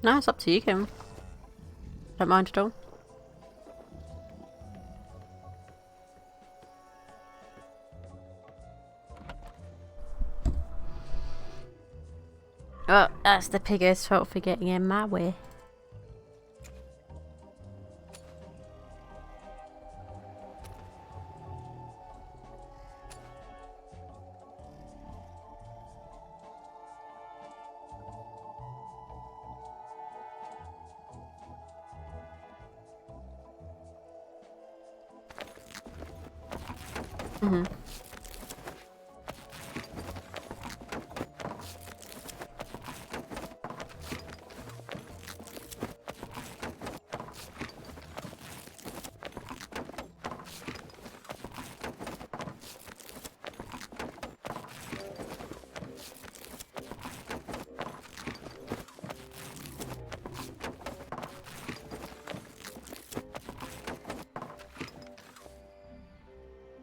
Speaker 1: No, it's up to you, Kim. Don't mind at all. Oh, that's the pig's fault for getting in my way. Mm-hmm.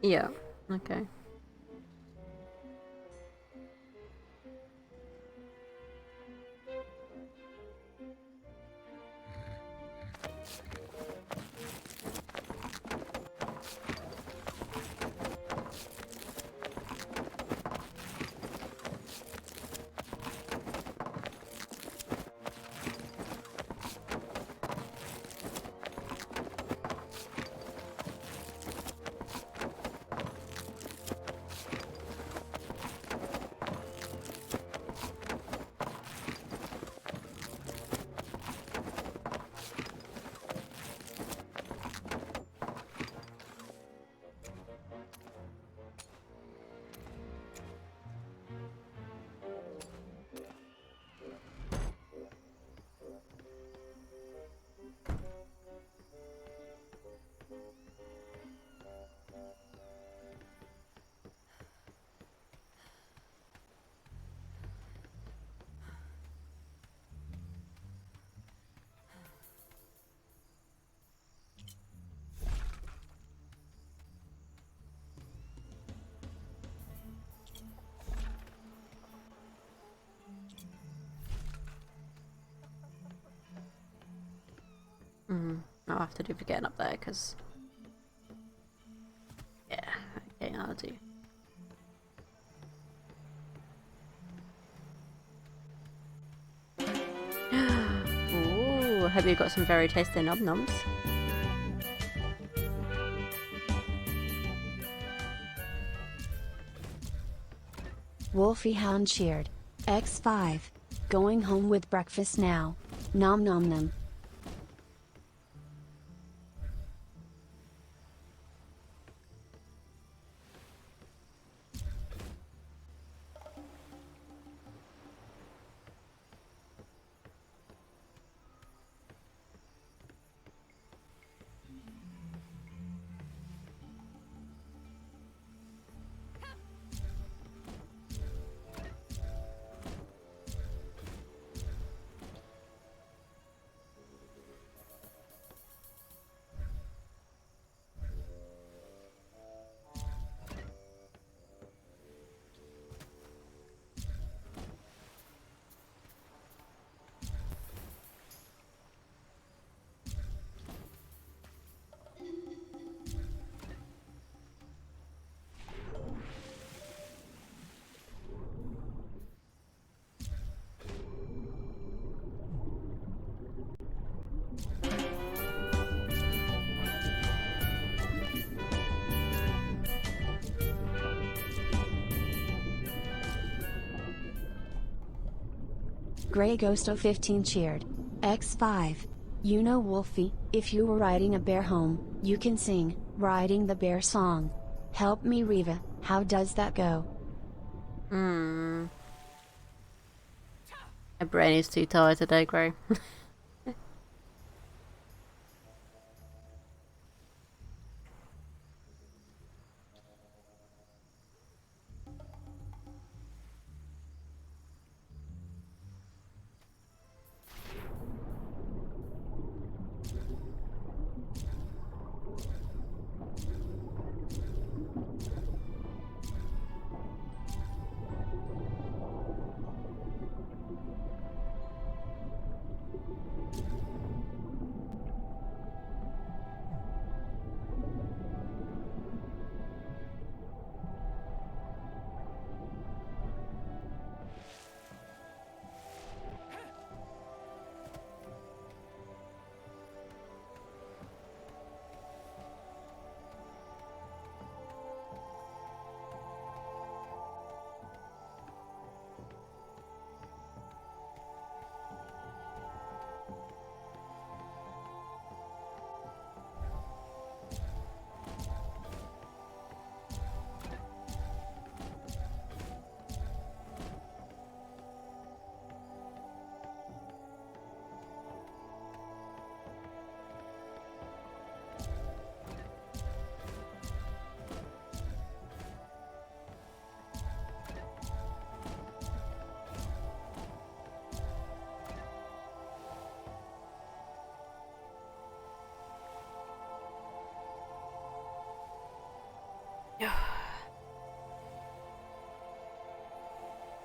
Speaker 1: Yeah, okay. I'll have to do for getting up there, because... Yeah, okay, I'll do. Ooh, hope you got some very tasty nom noms.
Speaker 3: Wolfie Hound cheered. X5. Going home with breakfast now. Nom nom nom. Grey Ghost 015 cheered. X5. You know Wolfie, if you were riding a bear home, you can sing, Riding the Bear song. Help me Riva, how does that go?
Speaker 1: My brain is too tired today, Grey.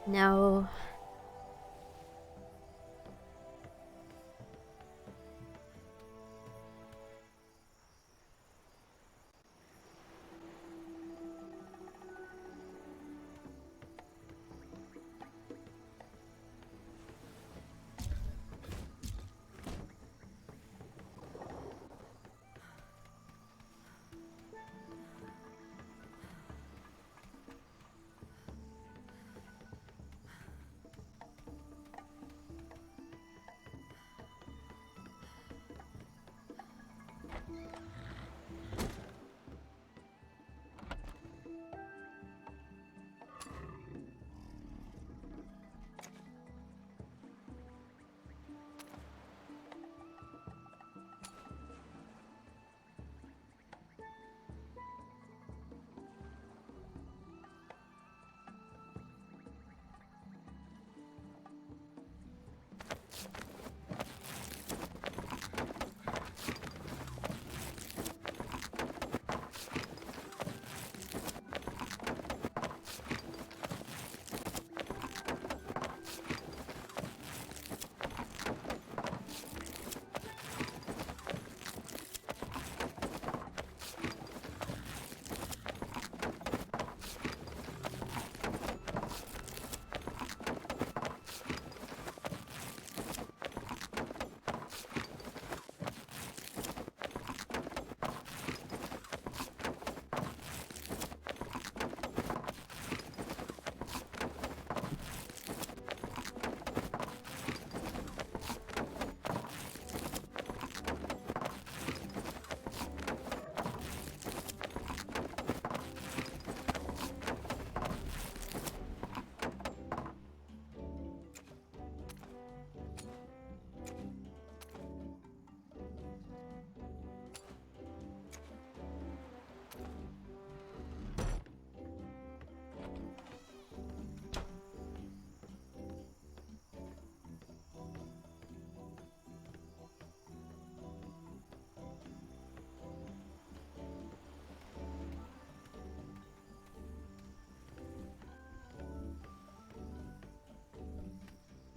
Speaker 1: No.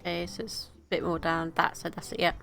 Speaker 1: Okay, so it's a bit more down that side, that's it, yep.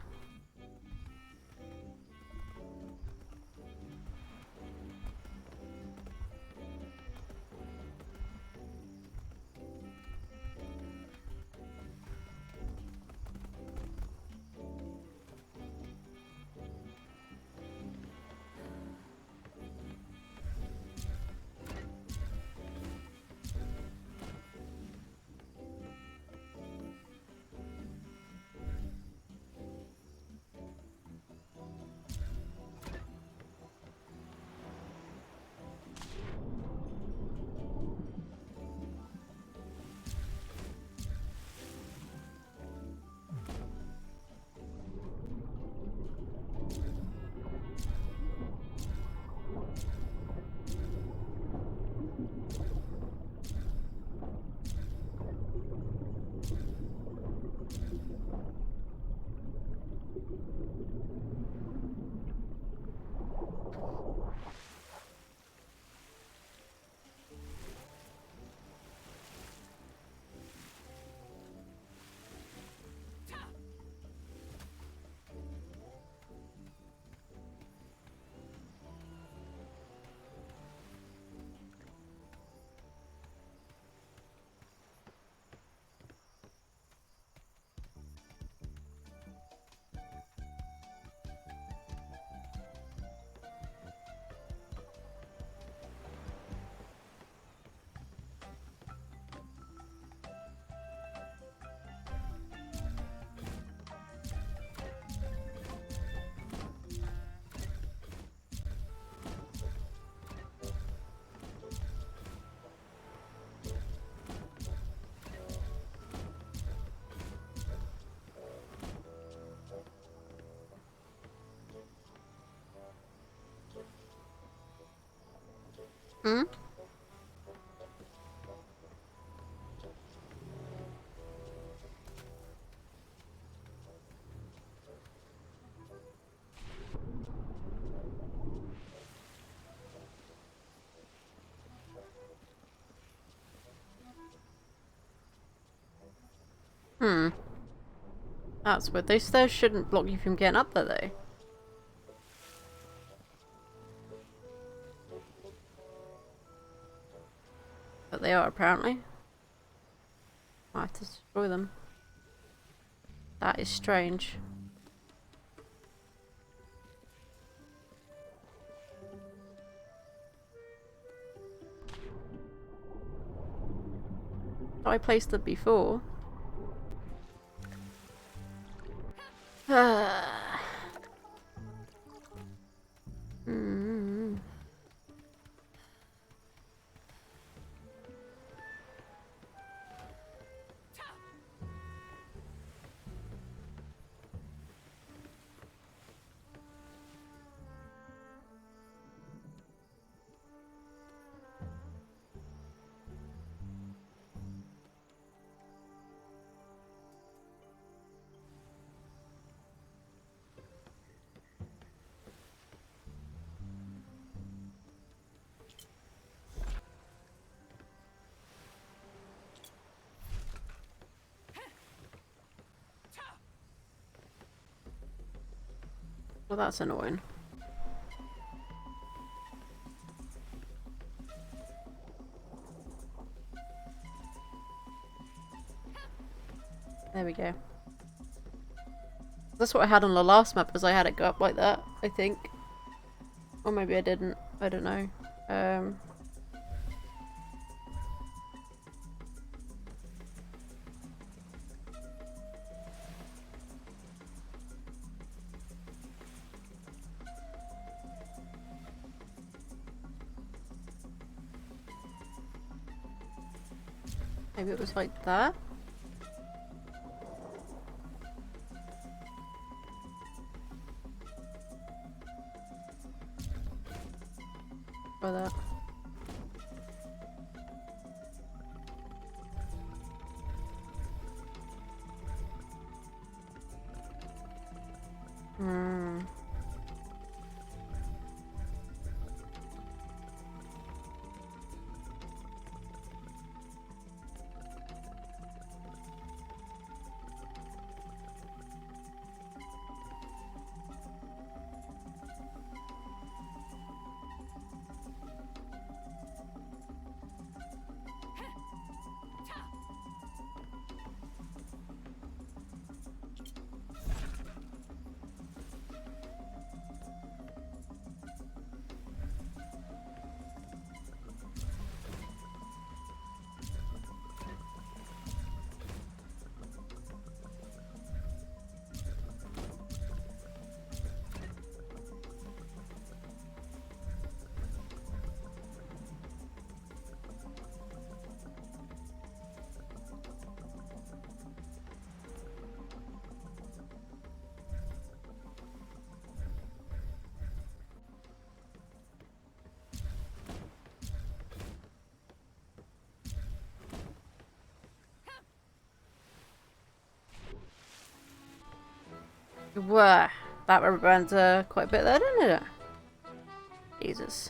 Speaker 1: Hmm? Hmm. That's weird. Those stairs shouldn't block you from getting up there, though. But they are, apparently. I have to destroy them. That is strange. I placed them before. Hmm. Well, that's annoying. There we go. That's what I had on the last map, was I had it go up like that, I think. Or maybe I didn't. I don't know. Maybe it was like that. Or that. Hmm. Whoa, that rubber band's quite a bit there, didn't it? Jesus.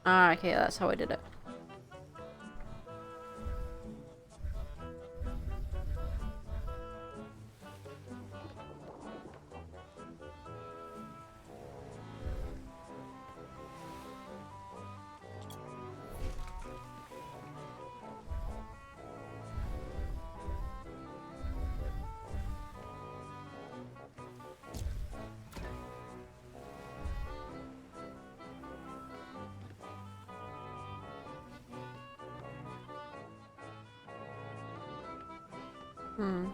Speaker 1: Ah, okay, that's how I did it. Hmm.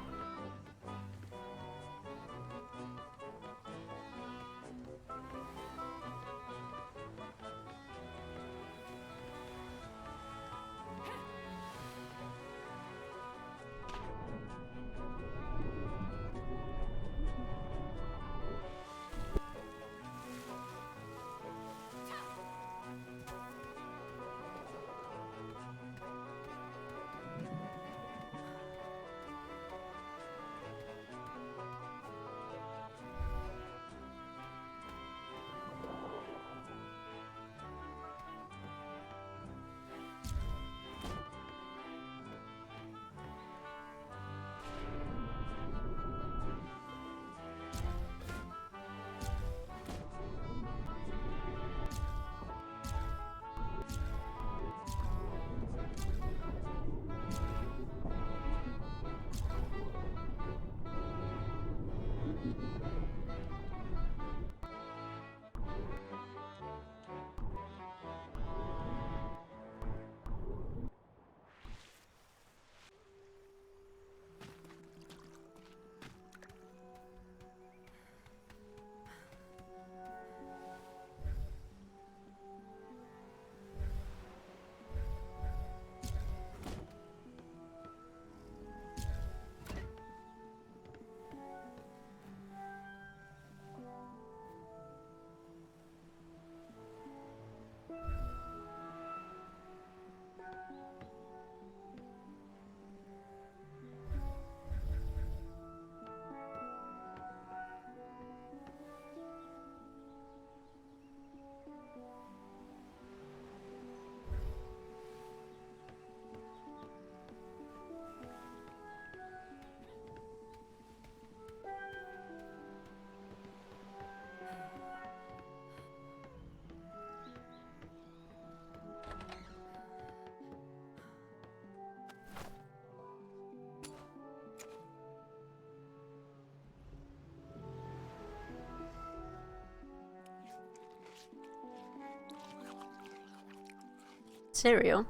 Speaker 1: Cereal?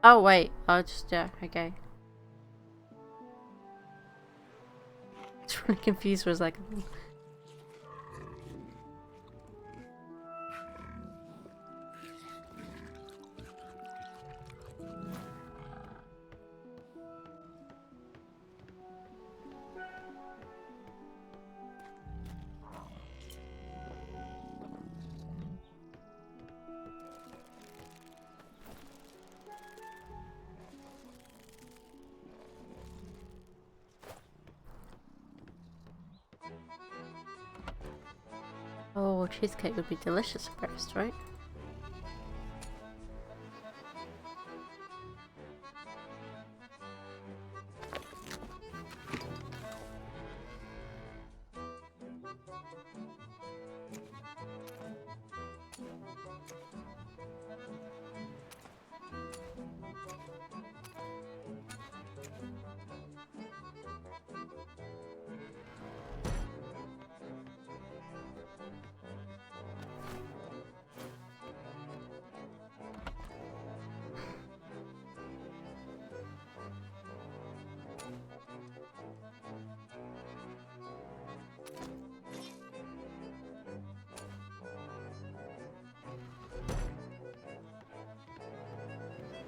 Speaker 1: Oh wait, I'll just, yeah, okay. Just really confused for a second. Oh, cheesecake would be delicious first, right?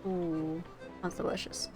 Speaker 1: Ooh, sounds delicious.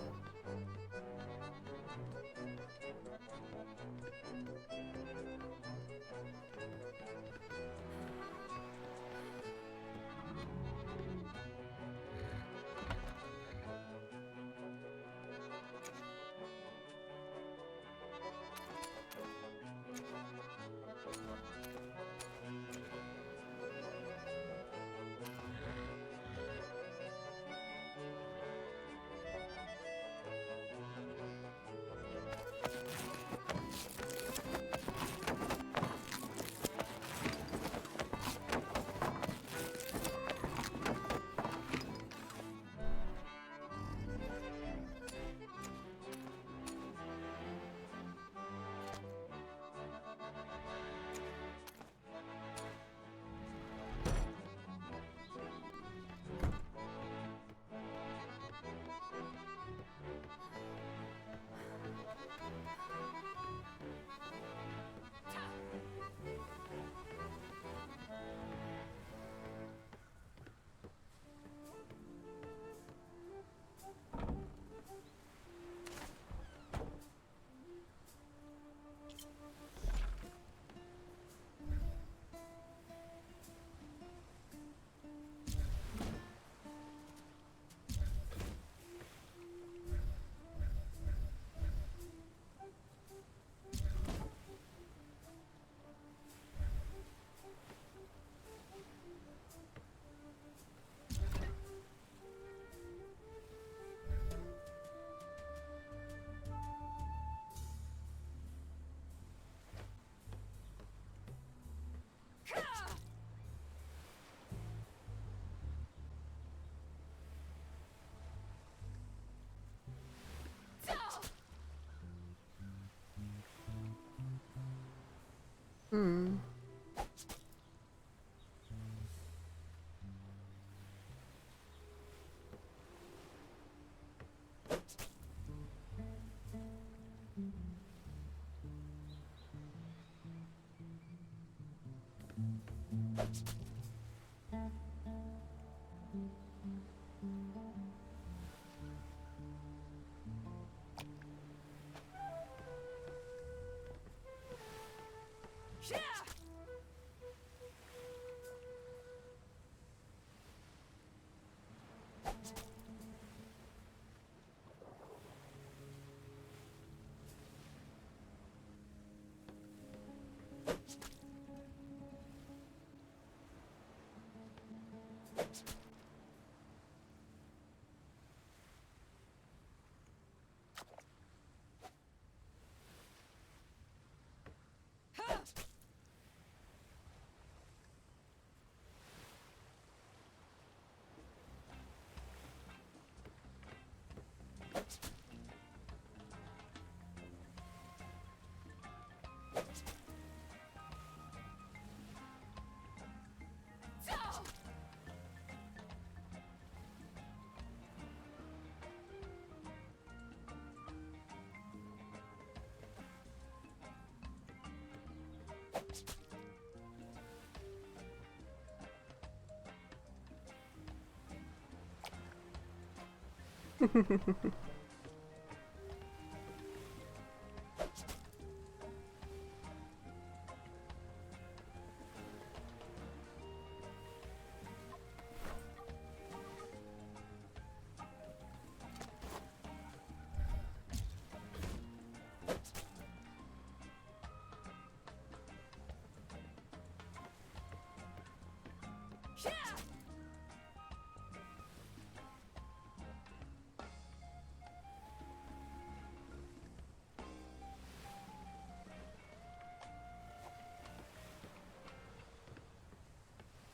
Speaker 1: Hmm.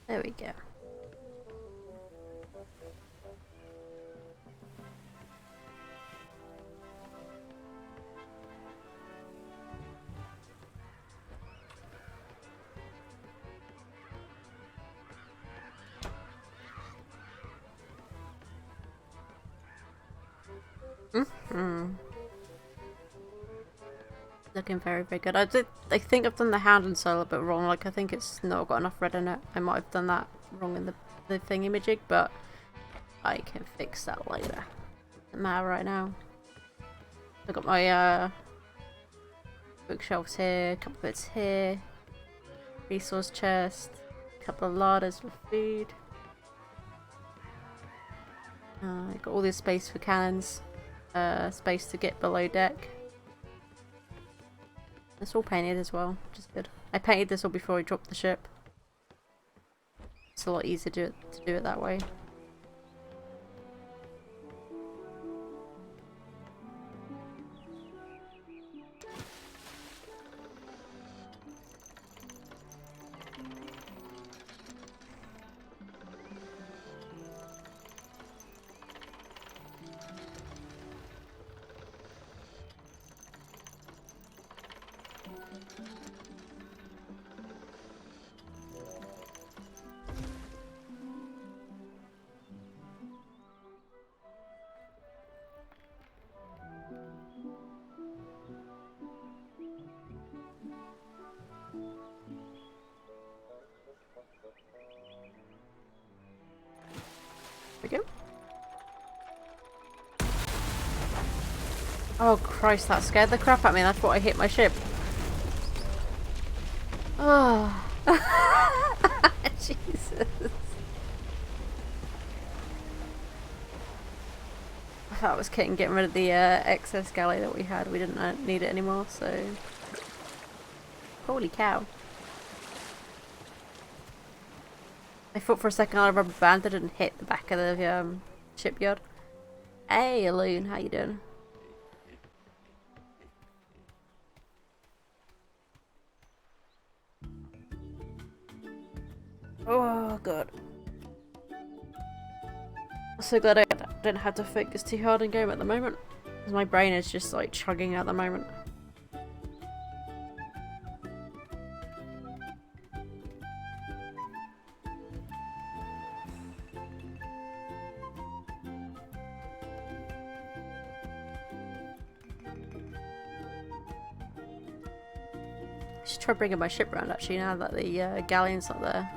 Speaker 1: There we go. Looking very, very good. I think I've done the hand and soul a bit wrong. Like, I think it's not got enough red in it. I might have done that wrong in the thingy-majig, but I can fix that later. Doesn't matter right now. I've got my bookshelves here, a couple bits here, resource chest, a couple of larders for food. I've got all this space for cannons, space to get below deck. It's all painted as well, which is good. I painted this all before I dropped the ship. It's a lot easier to do it that way. There we go. Oh Christ, that scared the crap out of me. That's what I hit my ship. Oh. Jesus. I thought it was Kitten getting rid of the excess galley that we had. We didn't need it anymore, so... Holy cow. I thought for a second I rubber banded and hit the back of the shipyard. Hey, Loon, how you doing? Oh god. I'm so glad I didn't have to focus too hard in game at the moment. Because my brain is just like chugging at the moment. I should try bringing my ship around actually now that the galleon's not there.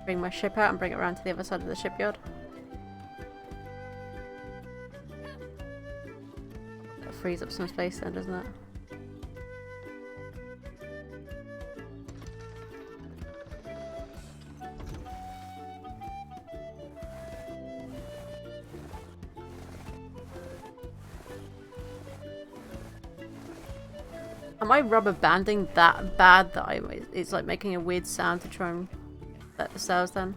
Speaker 1: Bring my ship out and bring it around to the other side of the shipyard. That frees up some space then, doesn't it? Am I rubber banding that bad that it's like making a weird sound to try and let the sails down?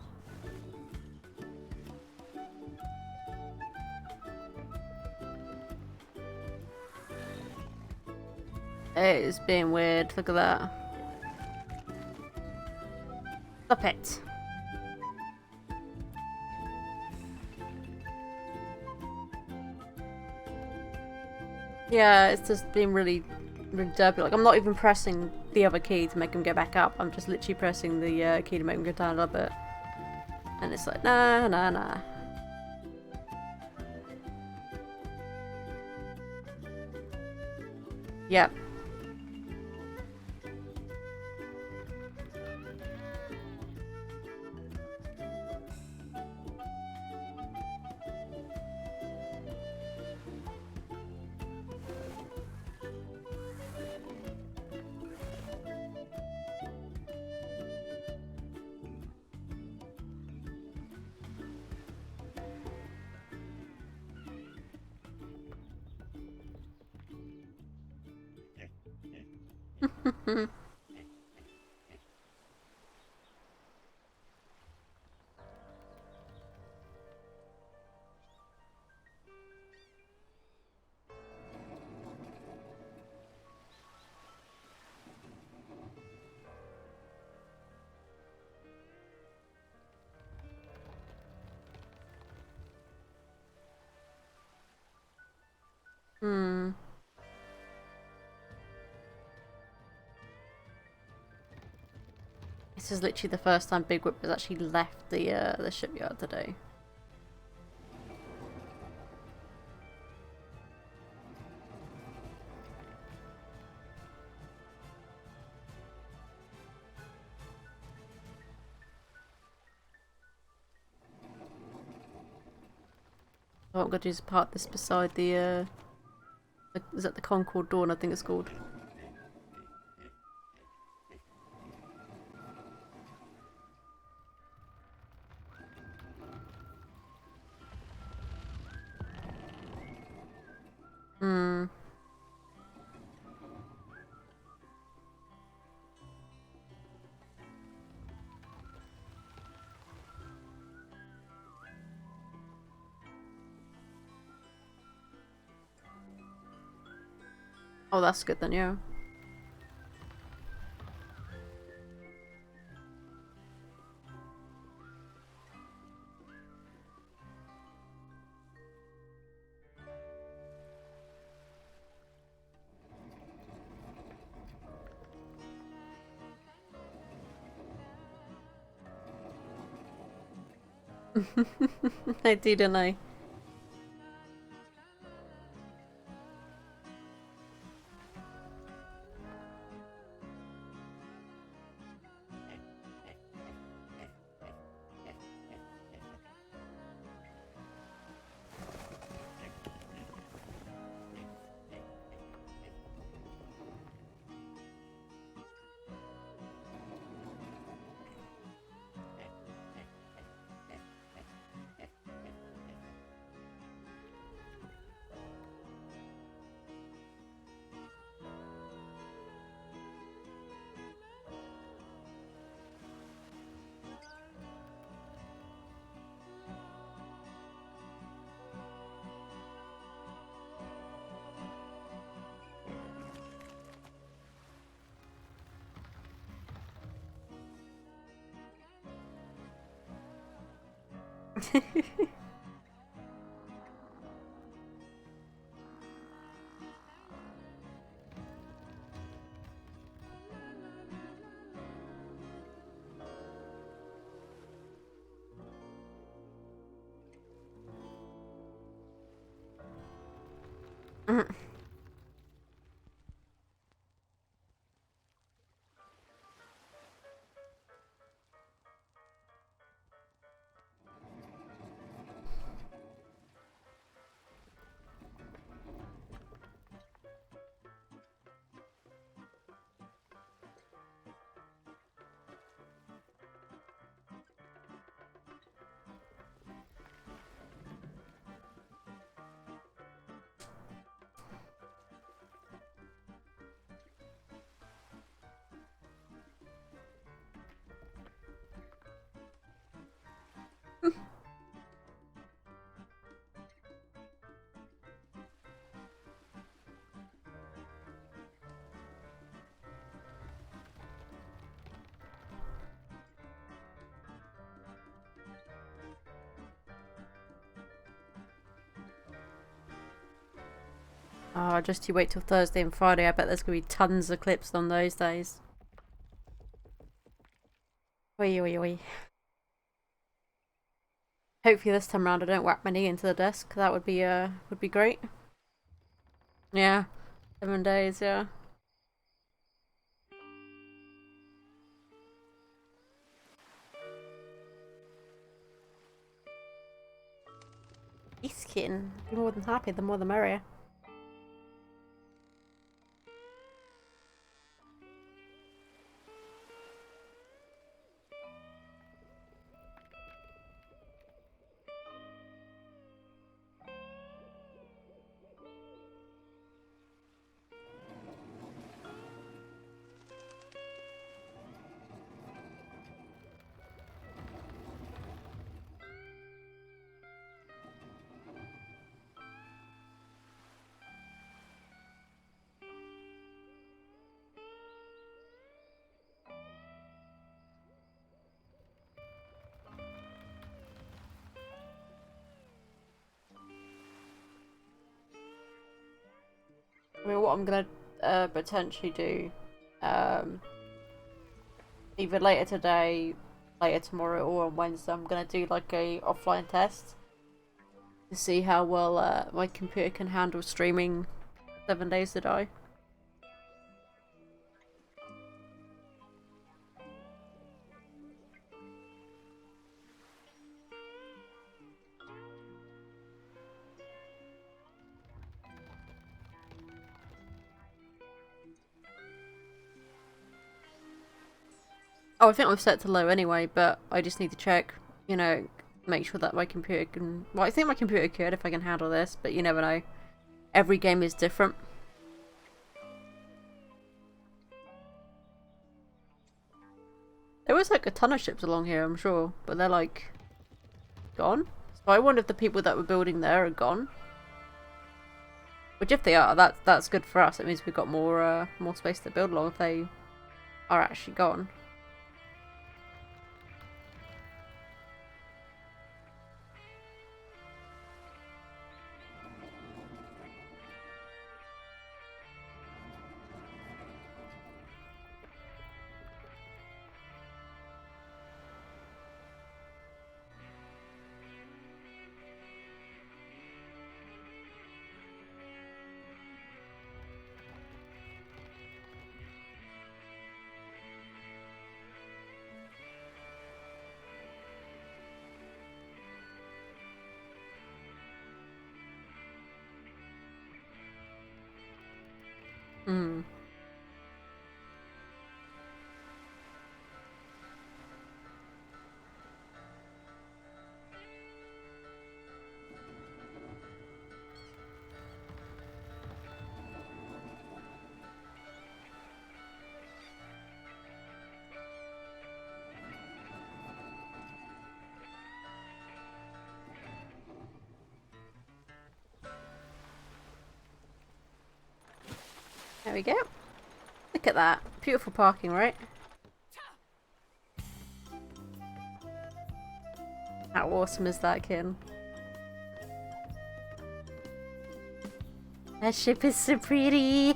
Speaker 1: It is being weird, look at that. Stop it. Yeah, it's just being really derpy. Like, I'm not even pressing the other key to make him go back up. I'm just literally pressing the key to make him go down a little bit. And it's like, nah, nah, nah. Yep. Hmm. This is literally the first time Big Whip has actually left the shipyard today. What I'm gonna do is park this beside is that the Concord Dawn, I think it's called. Hmm. Oh, that's good then, yeah. I do, don't I? Oh, just you wait till Thursday and Friday. I bet there's gonna be tons of clips on those days. Oi, oi, oi. Hopefully this time around I don't whack my knee into the desk. That would be great. Yeah, 7 days. Yeah. Peace kitten. Be more than happy. The more the merrier. I mean, what I'm gonna potentially do, either later today, later tomorrow, or on Wednesday, I'm gonna do like a offline test to see how well my computer can handle streaming 7 days a day. Oh, I think I've set to low anyway, but I just need to check, you know, make sure that my computer can... Well, I think my computer could if I can handle this, but you never know. Every game is different. There was like a ton of ships along here, I'm sure, but they're like... gone? So I wonder if the people that were building there are gone. Which if they are, that's good for us. It means we've got more space to build along if they are actually gone. Hmm. There we go. Look at that. Beautiful parking, right? How awesome is that, Kin? That ship is so pretty!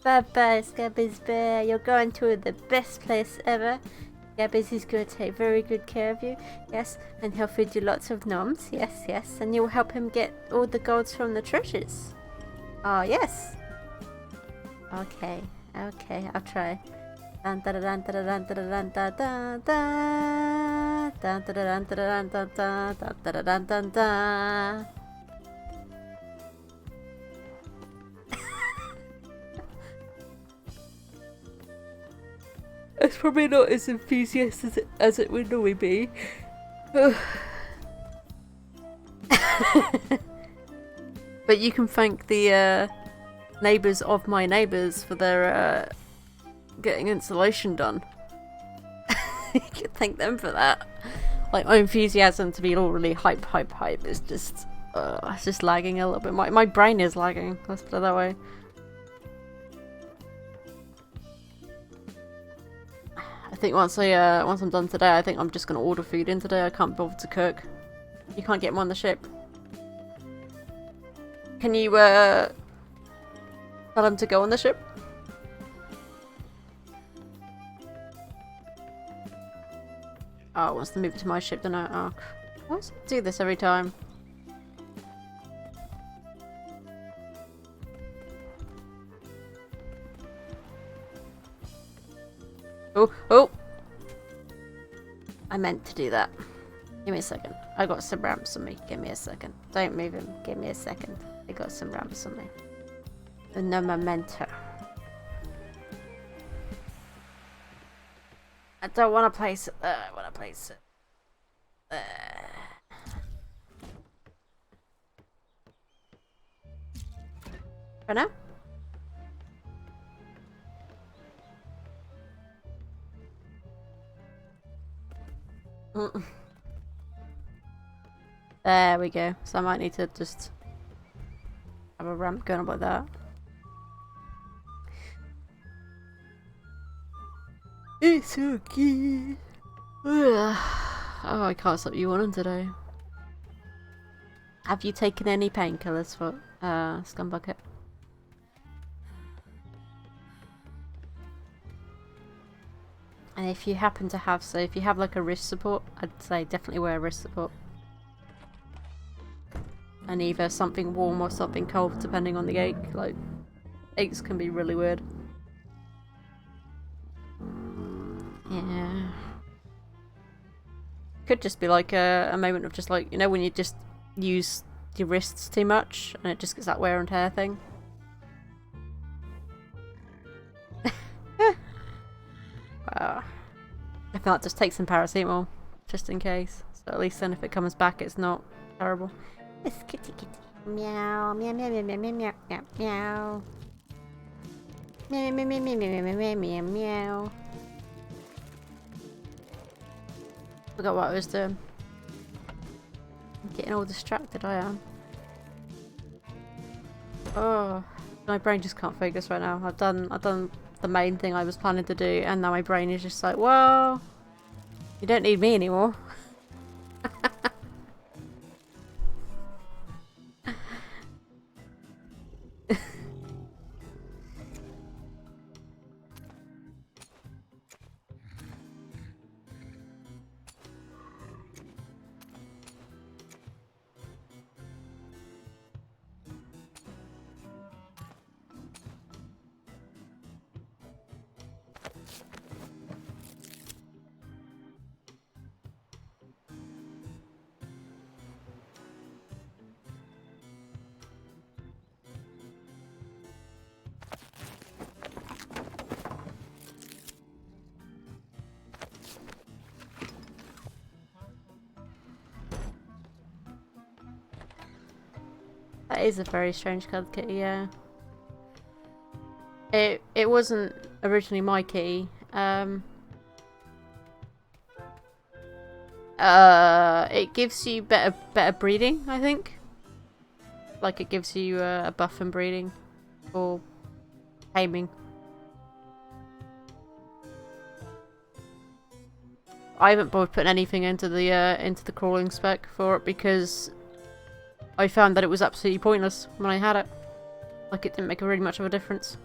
Speaker 1: Bye-bye, Scabbers Bear. You're going to the best place ever. Scabbers is going to take very good care of you. Yes, and he'll feed you lots of gnomes. Yes, yes. And you'll help him get all the golds from the treasures. Oh, yes. Okay, okay, I'll try. Dun dun dun dun dun dun dun dun dun dun dun dun dun dun dun dun dun dun dun. It's probably not as enthusiastic as it would normally be. But you can thank the neighbours of my neighbours for their getting installation done. You can thank them for that. Like, my enthusiasm to be all really hype is just it's just lagging a little bit. My brain is lagging, let's put it that way. I think once I'm done today, I think I'm just gonna order food in today. I can't bother to cook. You can't get them on the ship. Can you tell them to go on the ship? Oh, it wants to move it to my ship, don't I? Oh, why does it do this every time? Oh, oh! I meant to do that. Give me a second. I got some ramps on me. Give me a second. Don't move him. Give me a second. I got some ramps on me. And no memento. I don't want to place it there. I want to place it there. For now? There we go. So I might need to just have a ramp going up like that. It's okay. Oh, I can't stop yawning today. Have you taken any painkillers for Scumbucket? And if you happen to have, so if you have like a wrist support, I'd say definitely wear a wrist support. And either something warm or something cold, depending on the ache. Like, aches can be really weird. Yeah. Could just be like a moment of just like, you know, when you just use your wrists too much and it just gets that wear and tear thing. If not, just take some paracetamol, just in case. So at least then if it comes back, it's not terrible. It's kitty kitty. Meow, meow, meow, meow, meow, meow, meow, meow. Meow, meow, meow, meow, meow, meow, meow, meow, meow. Forgot what I was doing. I'm getting all distracted, I am. Oh, my brain just can't focus right now. I've done the main thing I was planning to do, and now my brain is just like, well, you don't need me anymore. That is a very strange coloured kitty, yeah. It wasn't originally my kitty. It gives you better breeding, I think. Like it gives you a buff in breeding or taming. I haven't bothered putting anything into the crawling spec for it because I found that it was absolutely pointless when I had it. Like it didn't make really much of a difference.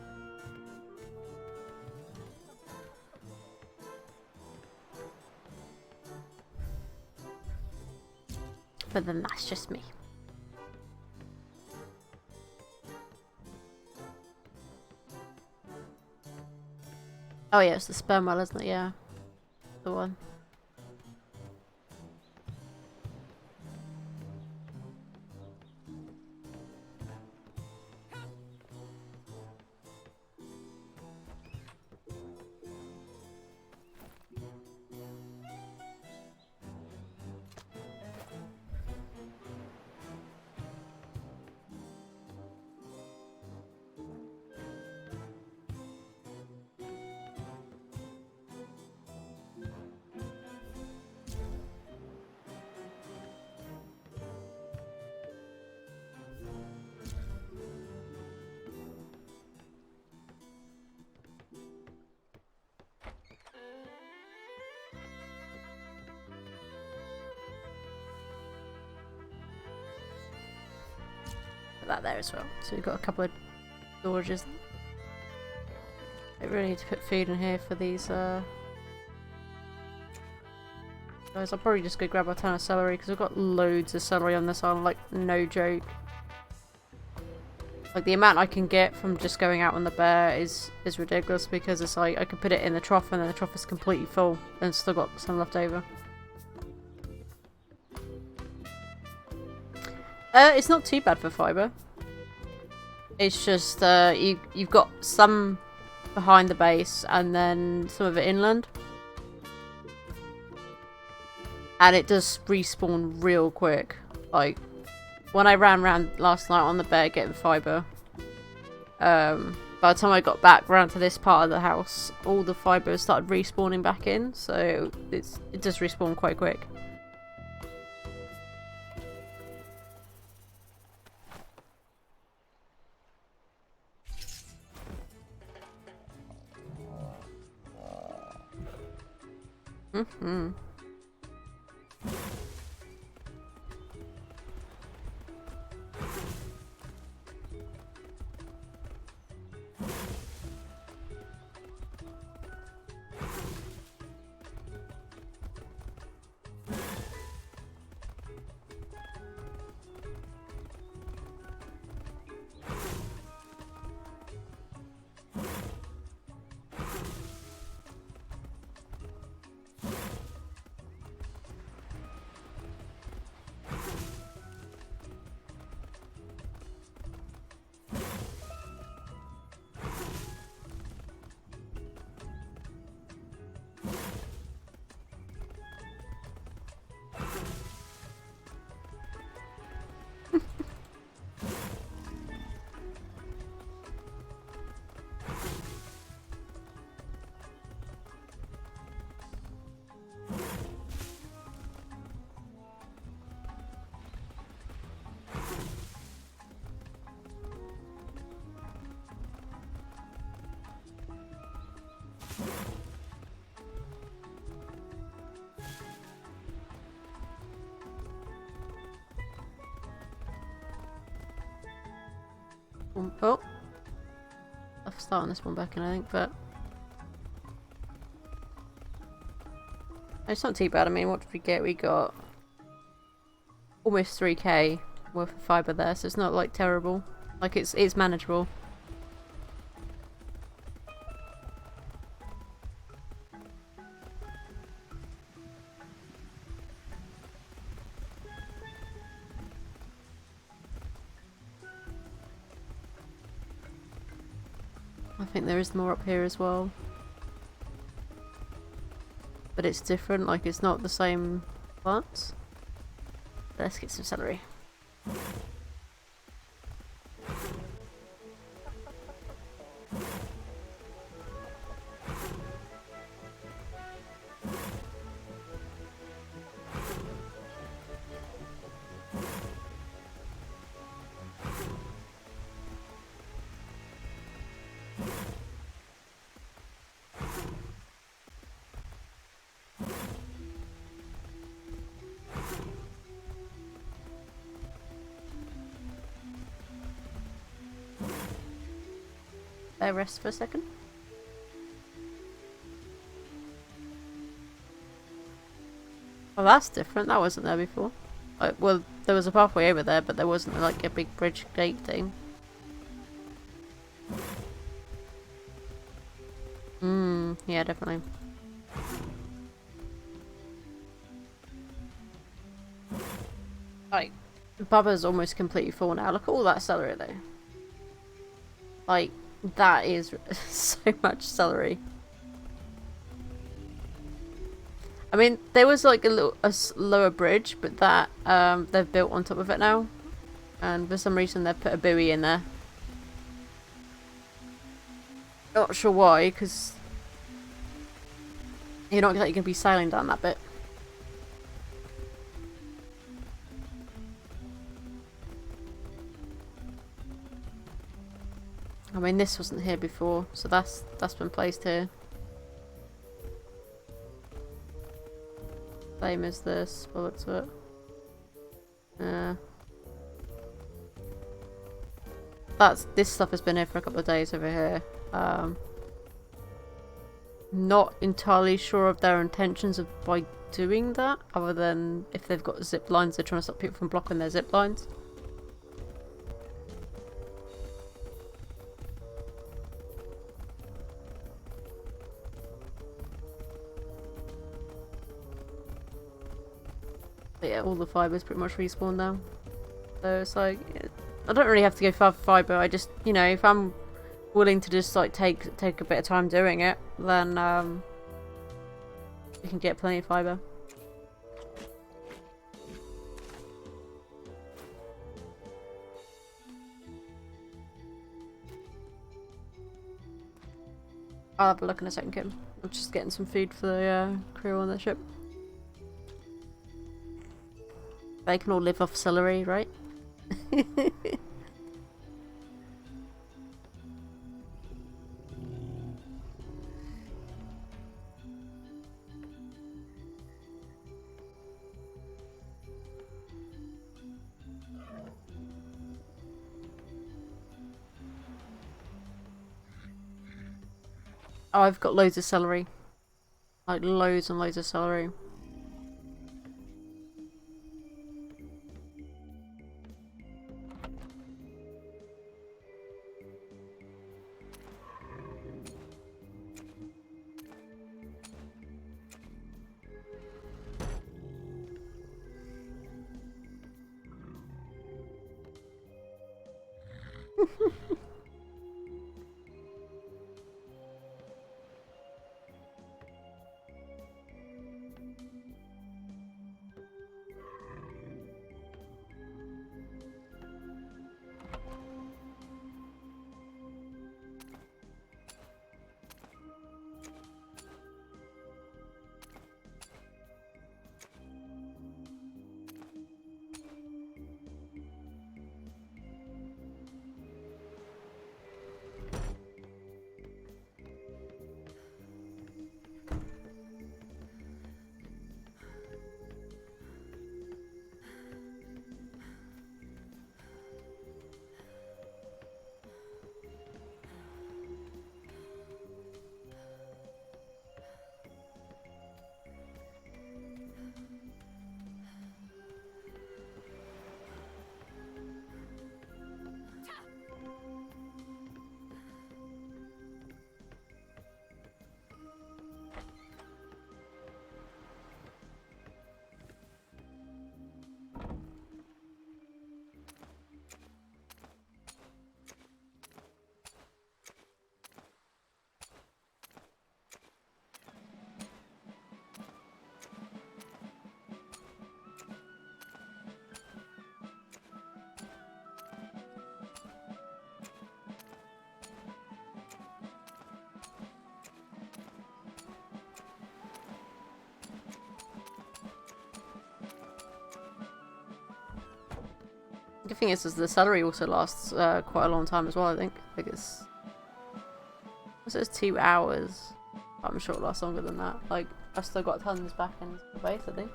Speaker 1: But then that's just me. Oh yeah, it's the sperm whale, isn't it? Yeah. The one. That there as well. So we've got a couple of storages. I really need to put food in here for these guys. I'll probably just go grab a ton of celery because we've got loads of celery on this island, like no joke. Like the amount I can get from just going out on the bear is ridiculous because it's like I could put it in the trough and then the trough is completely full and still got some left over. It's not too bad for fibre. It's just you've got some behind the base and then some of it inland. And it does respawn real quick. Like, when I ran around last night on the bear getting fibre, by the time I got back round to this part of the house, all the fibre started respawning back in, so it does respawn quite quick. Oh, I'll start on this one back in, I think, but it's not too bad. I mean, what did we get? We got almost 3k worth of fibre there, so it's not like terrible. Like it's manageable. I think there is more up here as well. But it's different, like it's not the same plants. Let's get some celery. Rest for a second. Oh, that's different. That wasn't there before. Well, there was a pathway over there, but there wasn't like a big bridge gate thing. Yeah, definitely. Like, Bubba's almost completely full now. Look at all that celery though. Like, that is so much celery. I mean, there was like a lower bridge, but that they've built on top of it now, and for some reason they've put a buoy in there. Not sure why, because you're not like, going to be sailing down that bit. I mean, this wasn't here before, so that's been placed here. Same as this, by the looks of it. This stuff has been here for a couple of days over here. Not entirely sure of their intentions of by doing that, other than if they've got zip lines, they're trying to stop people from blocking their zip lines. But yeah, all the fibres pretty much respawn now. So it's like, I don't really have to go far for fibre. I just, you know, if I'm willing to just like take a bit of time doing it, then you can get plenty of fibre. I'll have a look in a second, Kim. I'm just getting some food for the crew on the ship. They can all live off celery, right? Oh, I've got loads of celery. Like loads and loads of celery. The thing is the celery also lasts quite a long time as well, I think. Like it's... It says 2 hours. I'm sure it'll last longer than that. Like, I've still got tons back in the base, I think.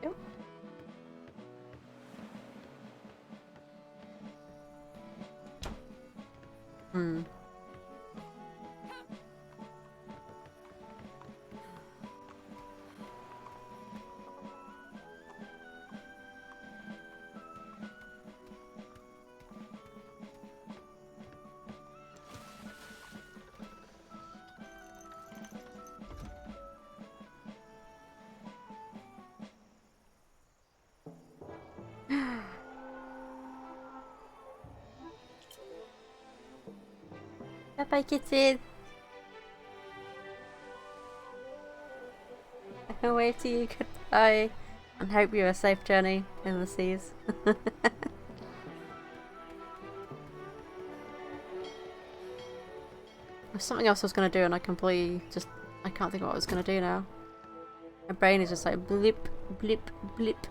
Speaker 1: Yep. Hmm. Bye-bye, kitten. I'll wave to you goodbye and hope you have a safe journey in the seas. There's something else I was going to do and I completely just... I can't think of what I was going to do now. My brain is just like blip, blip, blip.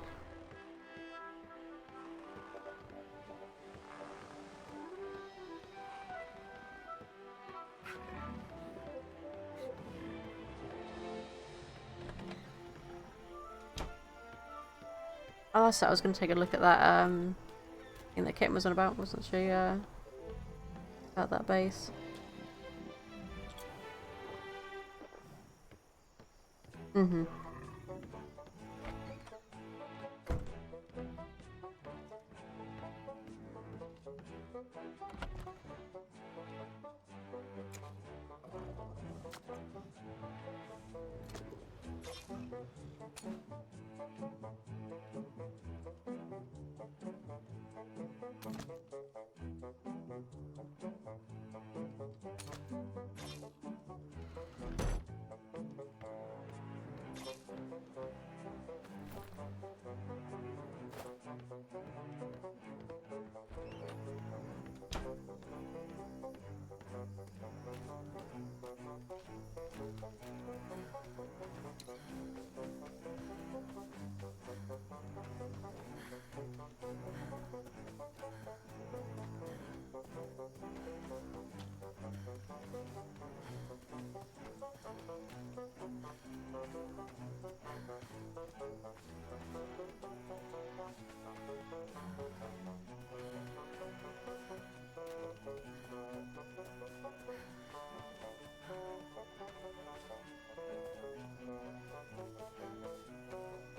Speaker 1: Oh, that's it. I was going to take a look at that thing that Kitten was on about, wasn't she? About that base. Mm-hmm.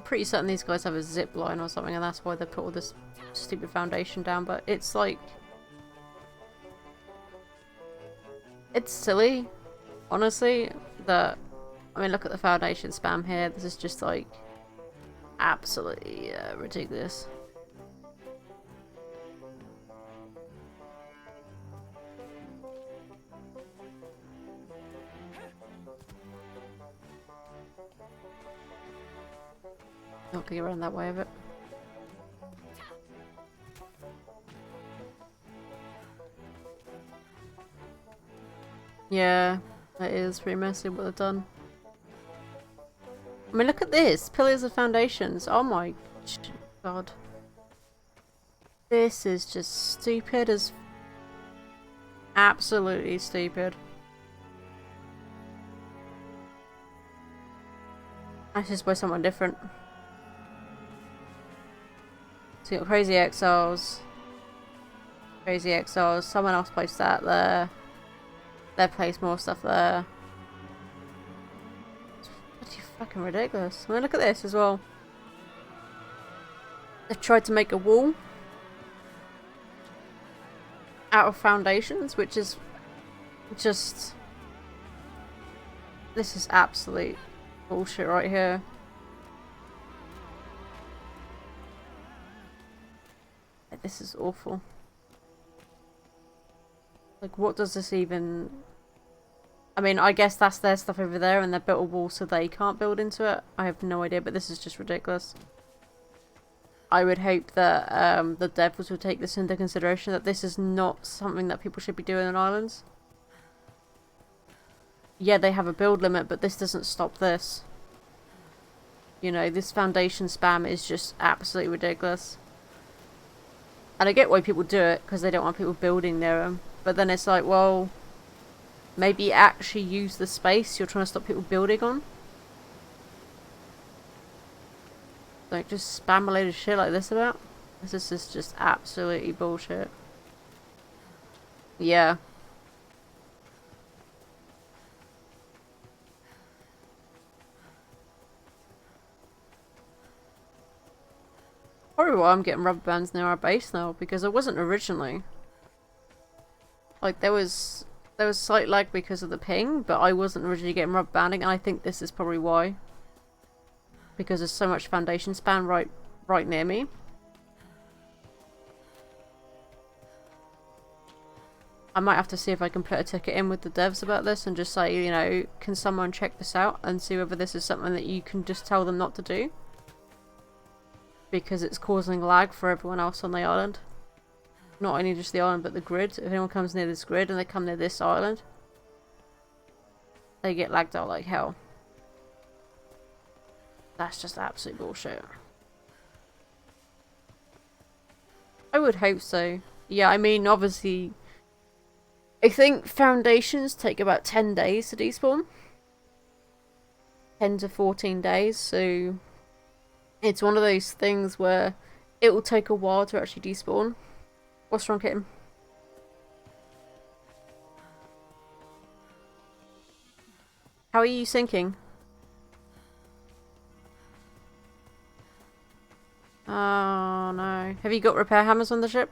Speaker 1: Pretty certain these guys have a zip line or something and that's why they put all this stupid foundation down, but it's like... It's silly, honestly, that... I mean, look at the foundation spam here. This is just like... absolutely ridiculous. Not gonna get around that way of it. Yeah, that is pretty messy what they've done. I mean, look at this. Pillars of foundations. Oh my god. This is just stupid as... absolutely stupid. I should buy someone different. So you got Crazy Exiles. Crazy Exiles. Someone else placed that there. They placed more stuff there. It's pretty fucking ridiculous. I mean, look at this as well. They've tried to make a wall out of foundations, which is just... This is absolute bullshit right here. This is awful. Like, what does this even... I mean, I guess that's their stuff over there, and they built a wall so they can't build into it. I have no idea, but this is just ridiculous. I would hope that the devs would take this into consideration, that this is not something that people should be doing on islands. Yeah, they have a build limit, but this doesn't stop this. You know, this foundation spam is just absolutely ridiculous. And I get why people do it, because they don't want people building near them. But then it's like, well, maybe actually use the space you're trying to stop people building on. Like, just spam a load of shit like this about. This is just absolutely bullshit. Yeah. Probably why I'm getting rubber bands near our base now, because I wasn't originally. Like, there was slight lag because of the ping, but I wasn't originally getting rubber banding, and I think this is probably why. Because there's so much foundation spam right near me. I might have to see if I can put a ticket in with the devs about this and just say, you know, can someone check this out and see whether this is something that you can just tell them not to do. Because it's causing lag for everyone else on the island. Not only just the island, but the grid. If anyone comes near this grid and they come near this island, they get lagged out like hell. That's just absolute bullshit. I would hope so. Yeah, I mean, obviously, I think foundations take about 10 days to despawn. 10 to 14 days, so it's one of those things where it will take a while to actually despawn. What's wrong, kitten? How are you sinking? Oh no. Have you got repair hammers on the ship?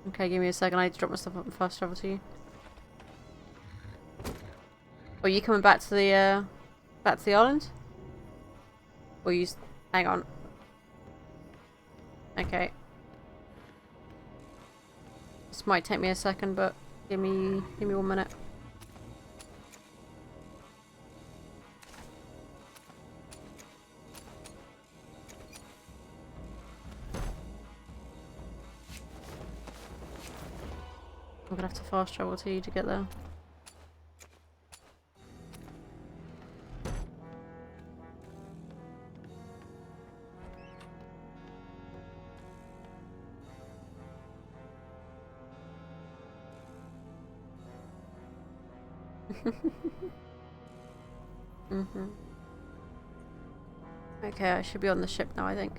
Speaker 1: Okay, give me a second. I need to drop my stuff up and fast travel to you. Are you coming back to the island? Or you hang on. Okay. This might take me a second, but give me 1 minute. I'm gonna have to fast travel to you to get there. Okay, I should be on the ship now, I think.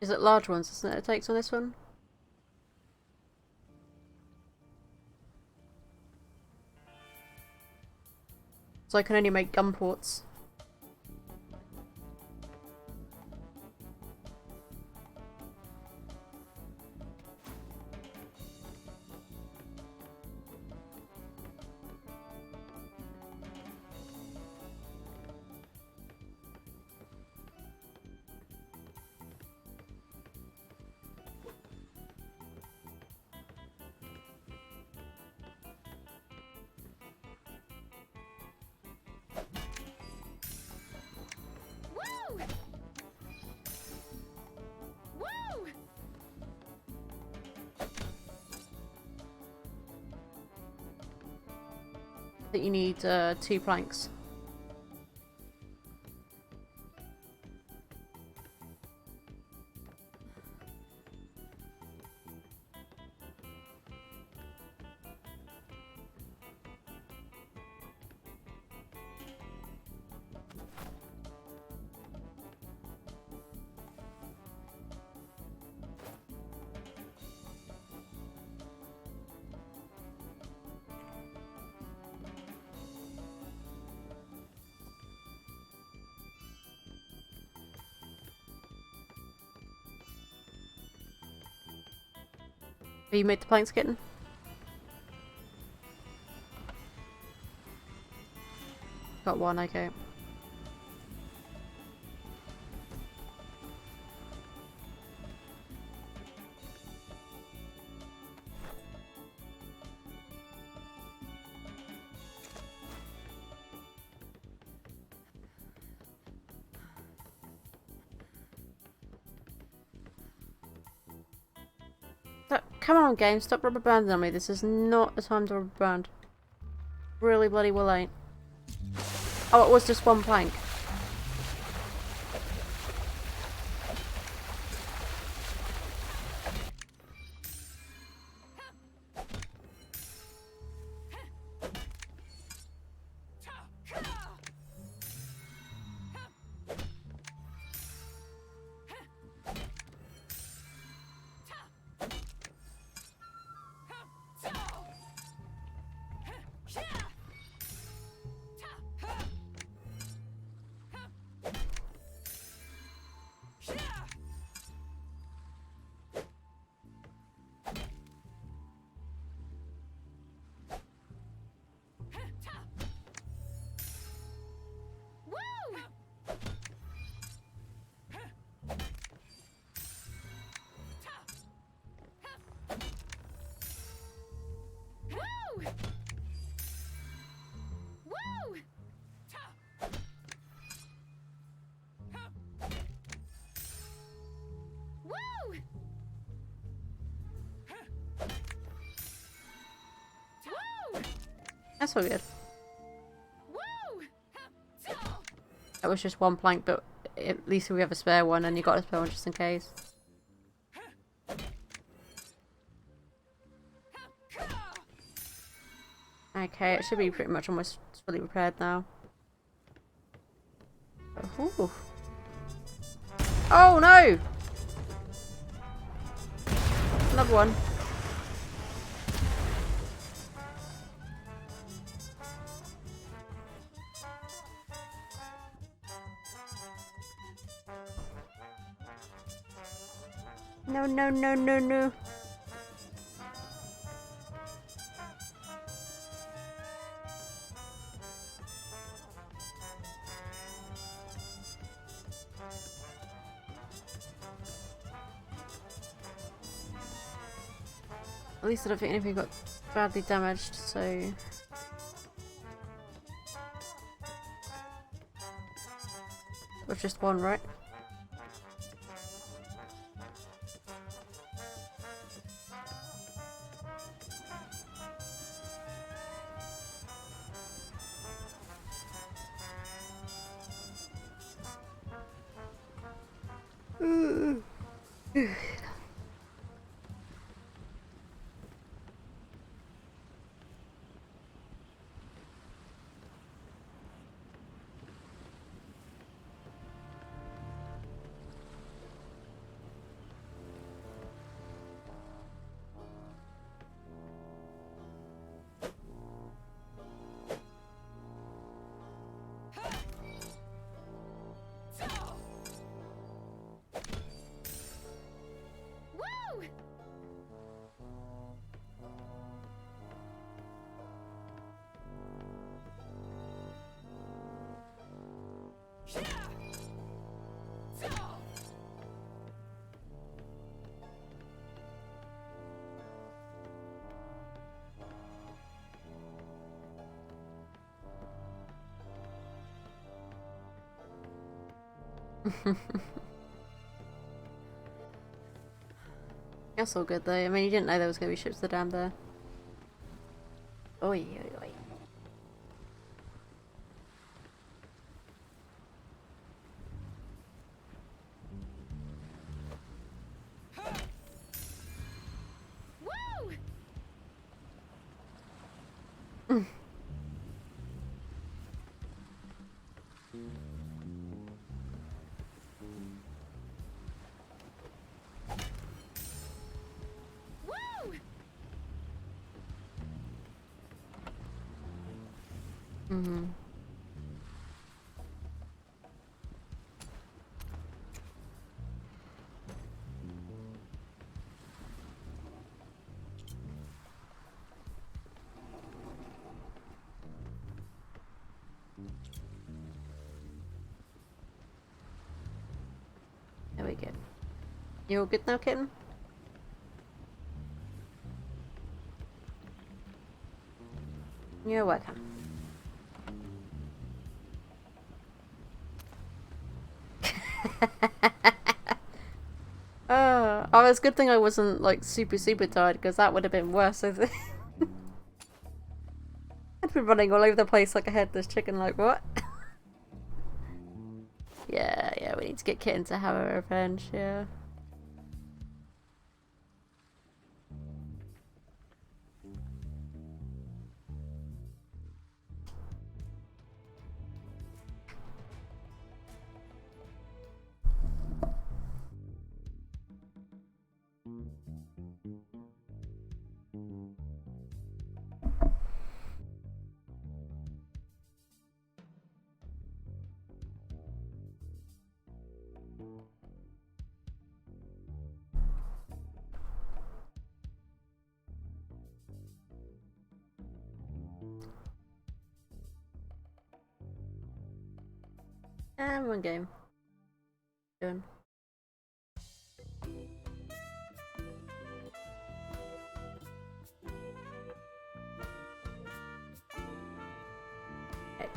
Speaker 1: Is it large ones, isn't it takes on this one? So I can only make gun ports. That you need 2 planks. Have you made the planks, kitten? Got one, okay. Come on, game, stop rubber banding on me. This is not the time to rubber band. Really bloody well ain't. Oh, it was just one plank. That's all good. That was just one plank, but at least we have a spare one, and you got a spare one just in case. Okay, it should be pretty much almost fully repaired now. Ooh. Oh no! Another one. No, no, no, no, no. At least I don't think anything got badly damaged, so... With just one, right? That's all good though. I mean, you didn't know there was going to be ships to the dam there. Oi, oi, oi. Mm-hmm. take it. You all good now, kitten? You're welcome. Oh, it's a good thing I wasn't like super tired, because that would have been worse, I think. I'd been running all over the place like a headless chicken, like what? Yeah, we need to get Kitten to have her revenge, yeah. And one game. Done. Okay.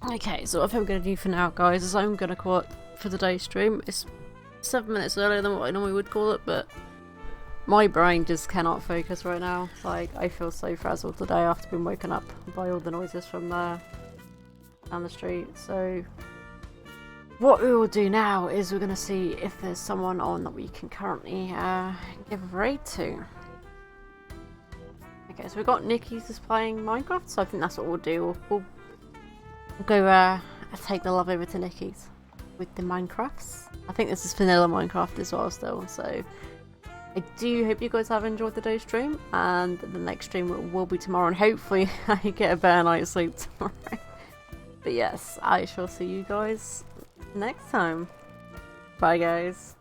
Speaker 1: Okay, so what I'm going to do for now, guys, is I'm going to call it for the day stream. It's 7 minutes earlier than what I normally would call it, but my brain just cannot focus right now. Like, I feel so frazzled today after being woken up by all the noises from there down the street. So what we will do now is we're going to see if there's someone on that we can currently give a raid to. Okay, so we've got Nikki's just playing Minecraft, so I think that's what we'll do. We'll go take the love over to Nikki's with the Minecrafts. I think this is vanilla Minecraft as well still, so I do hope you guys have enjoyed the day stream, and the next stream will be tomorrow, and hopefully I get a better night's sleep tomorrow. But yes, I shall see you guys next time. Bye guys.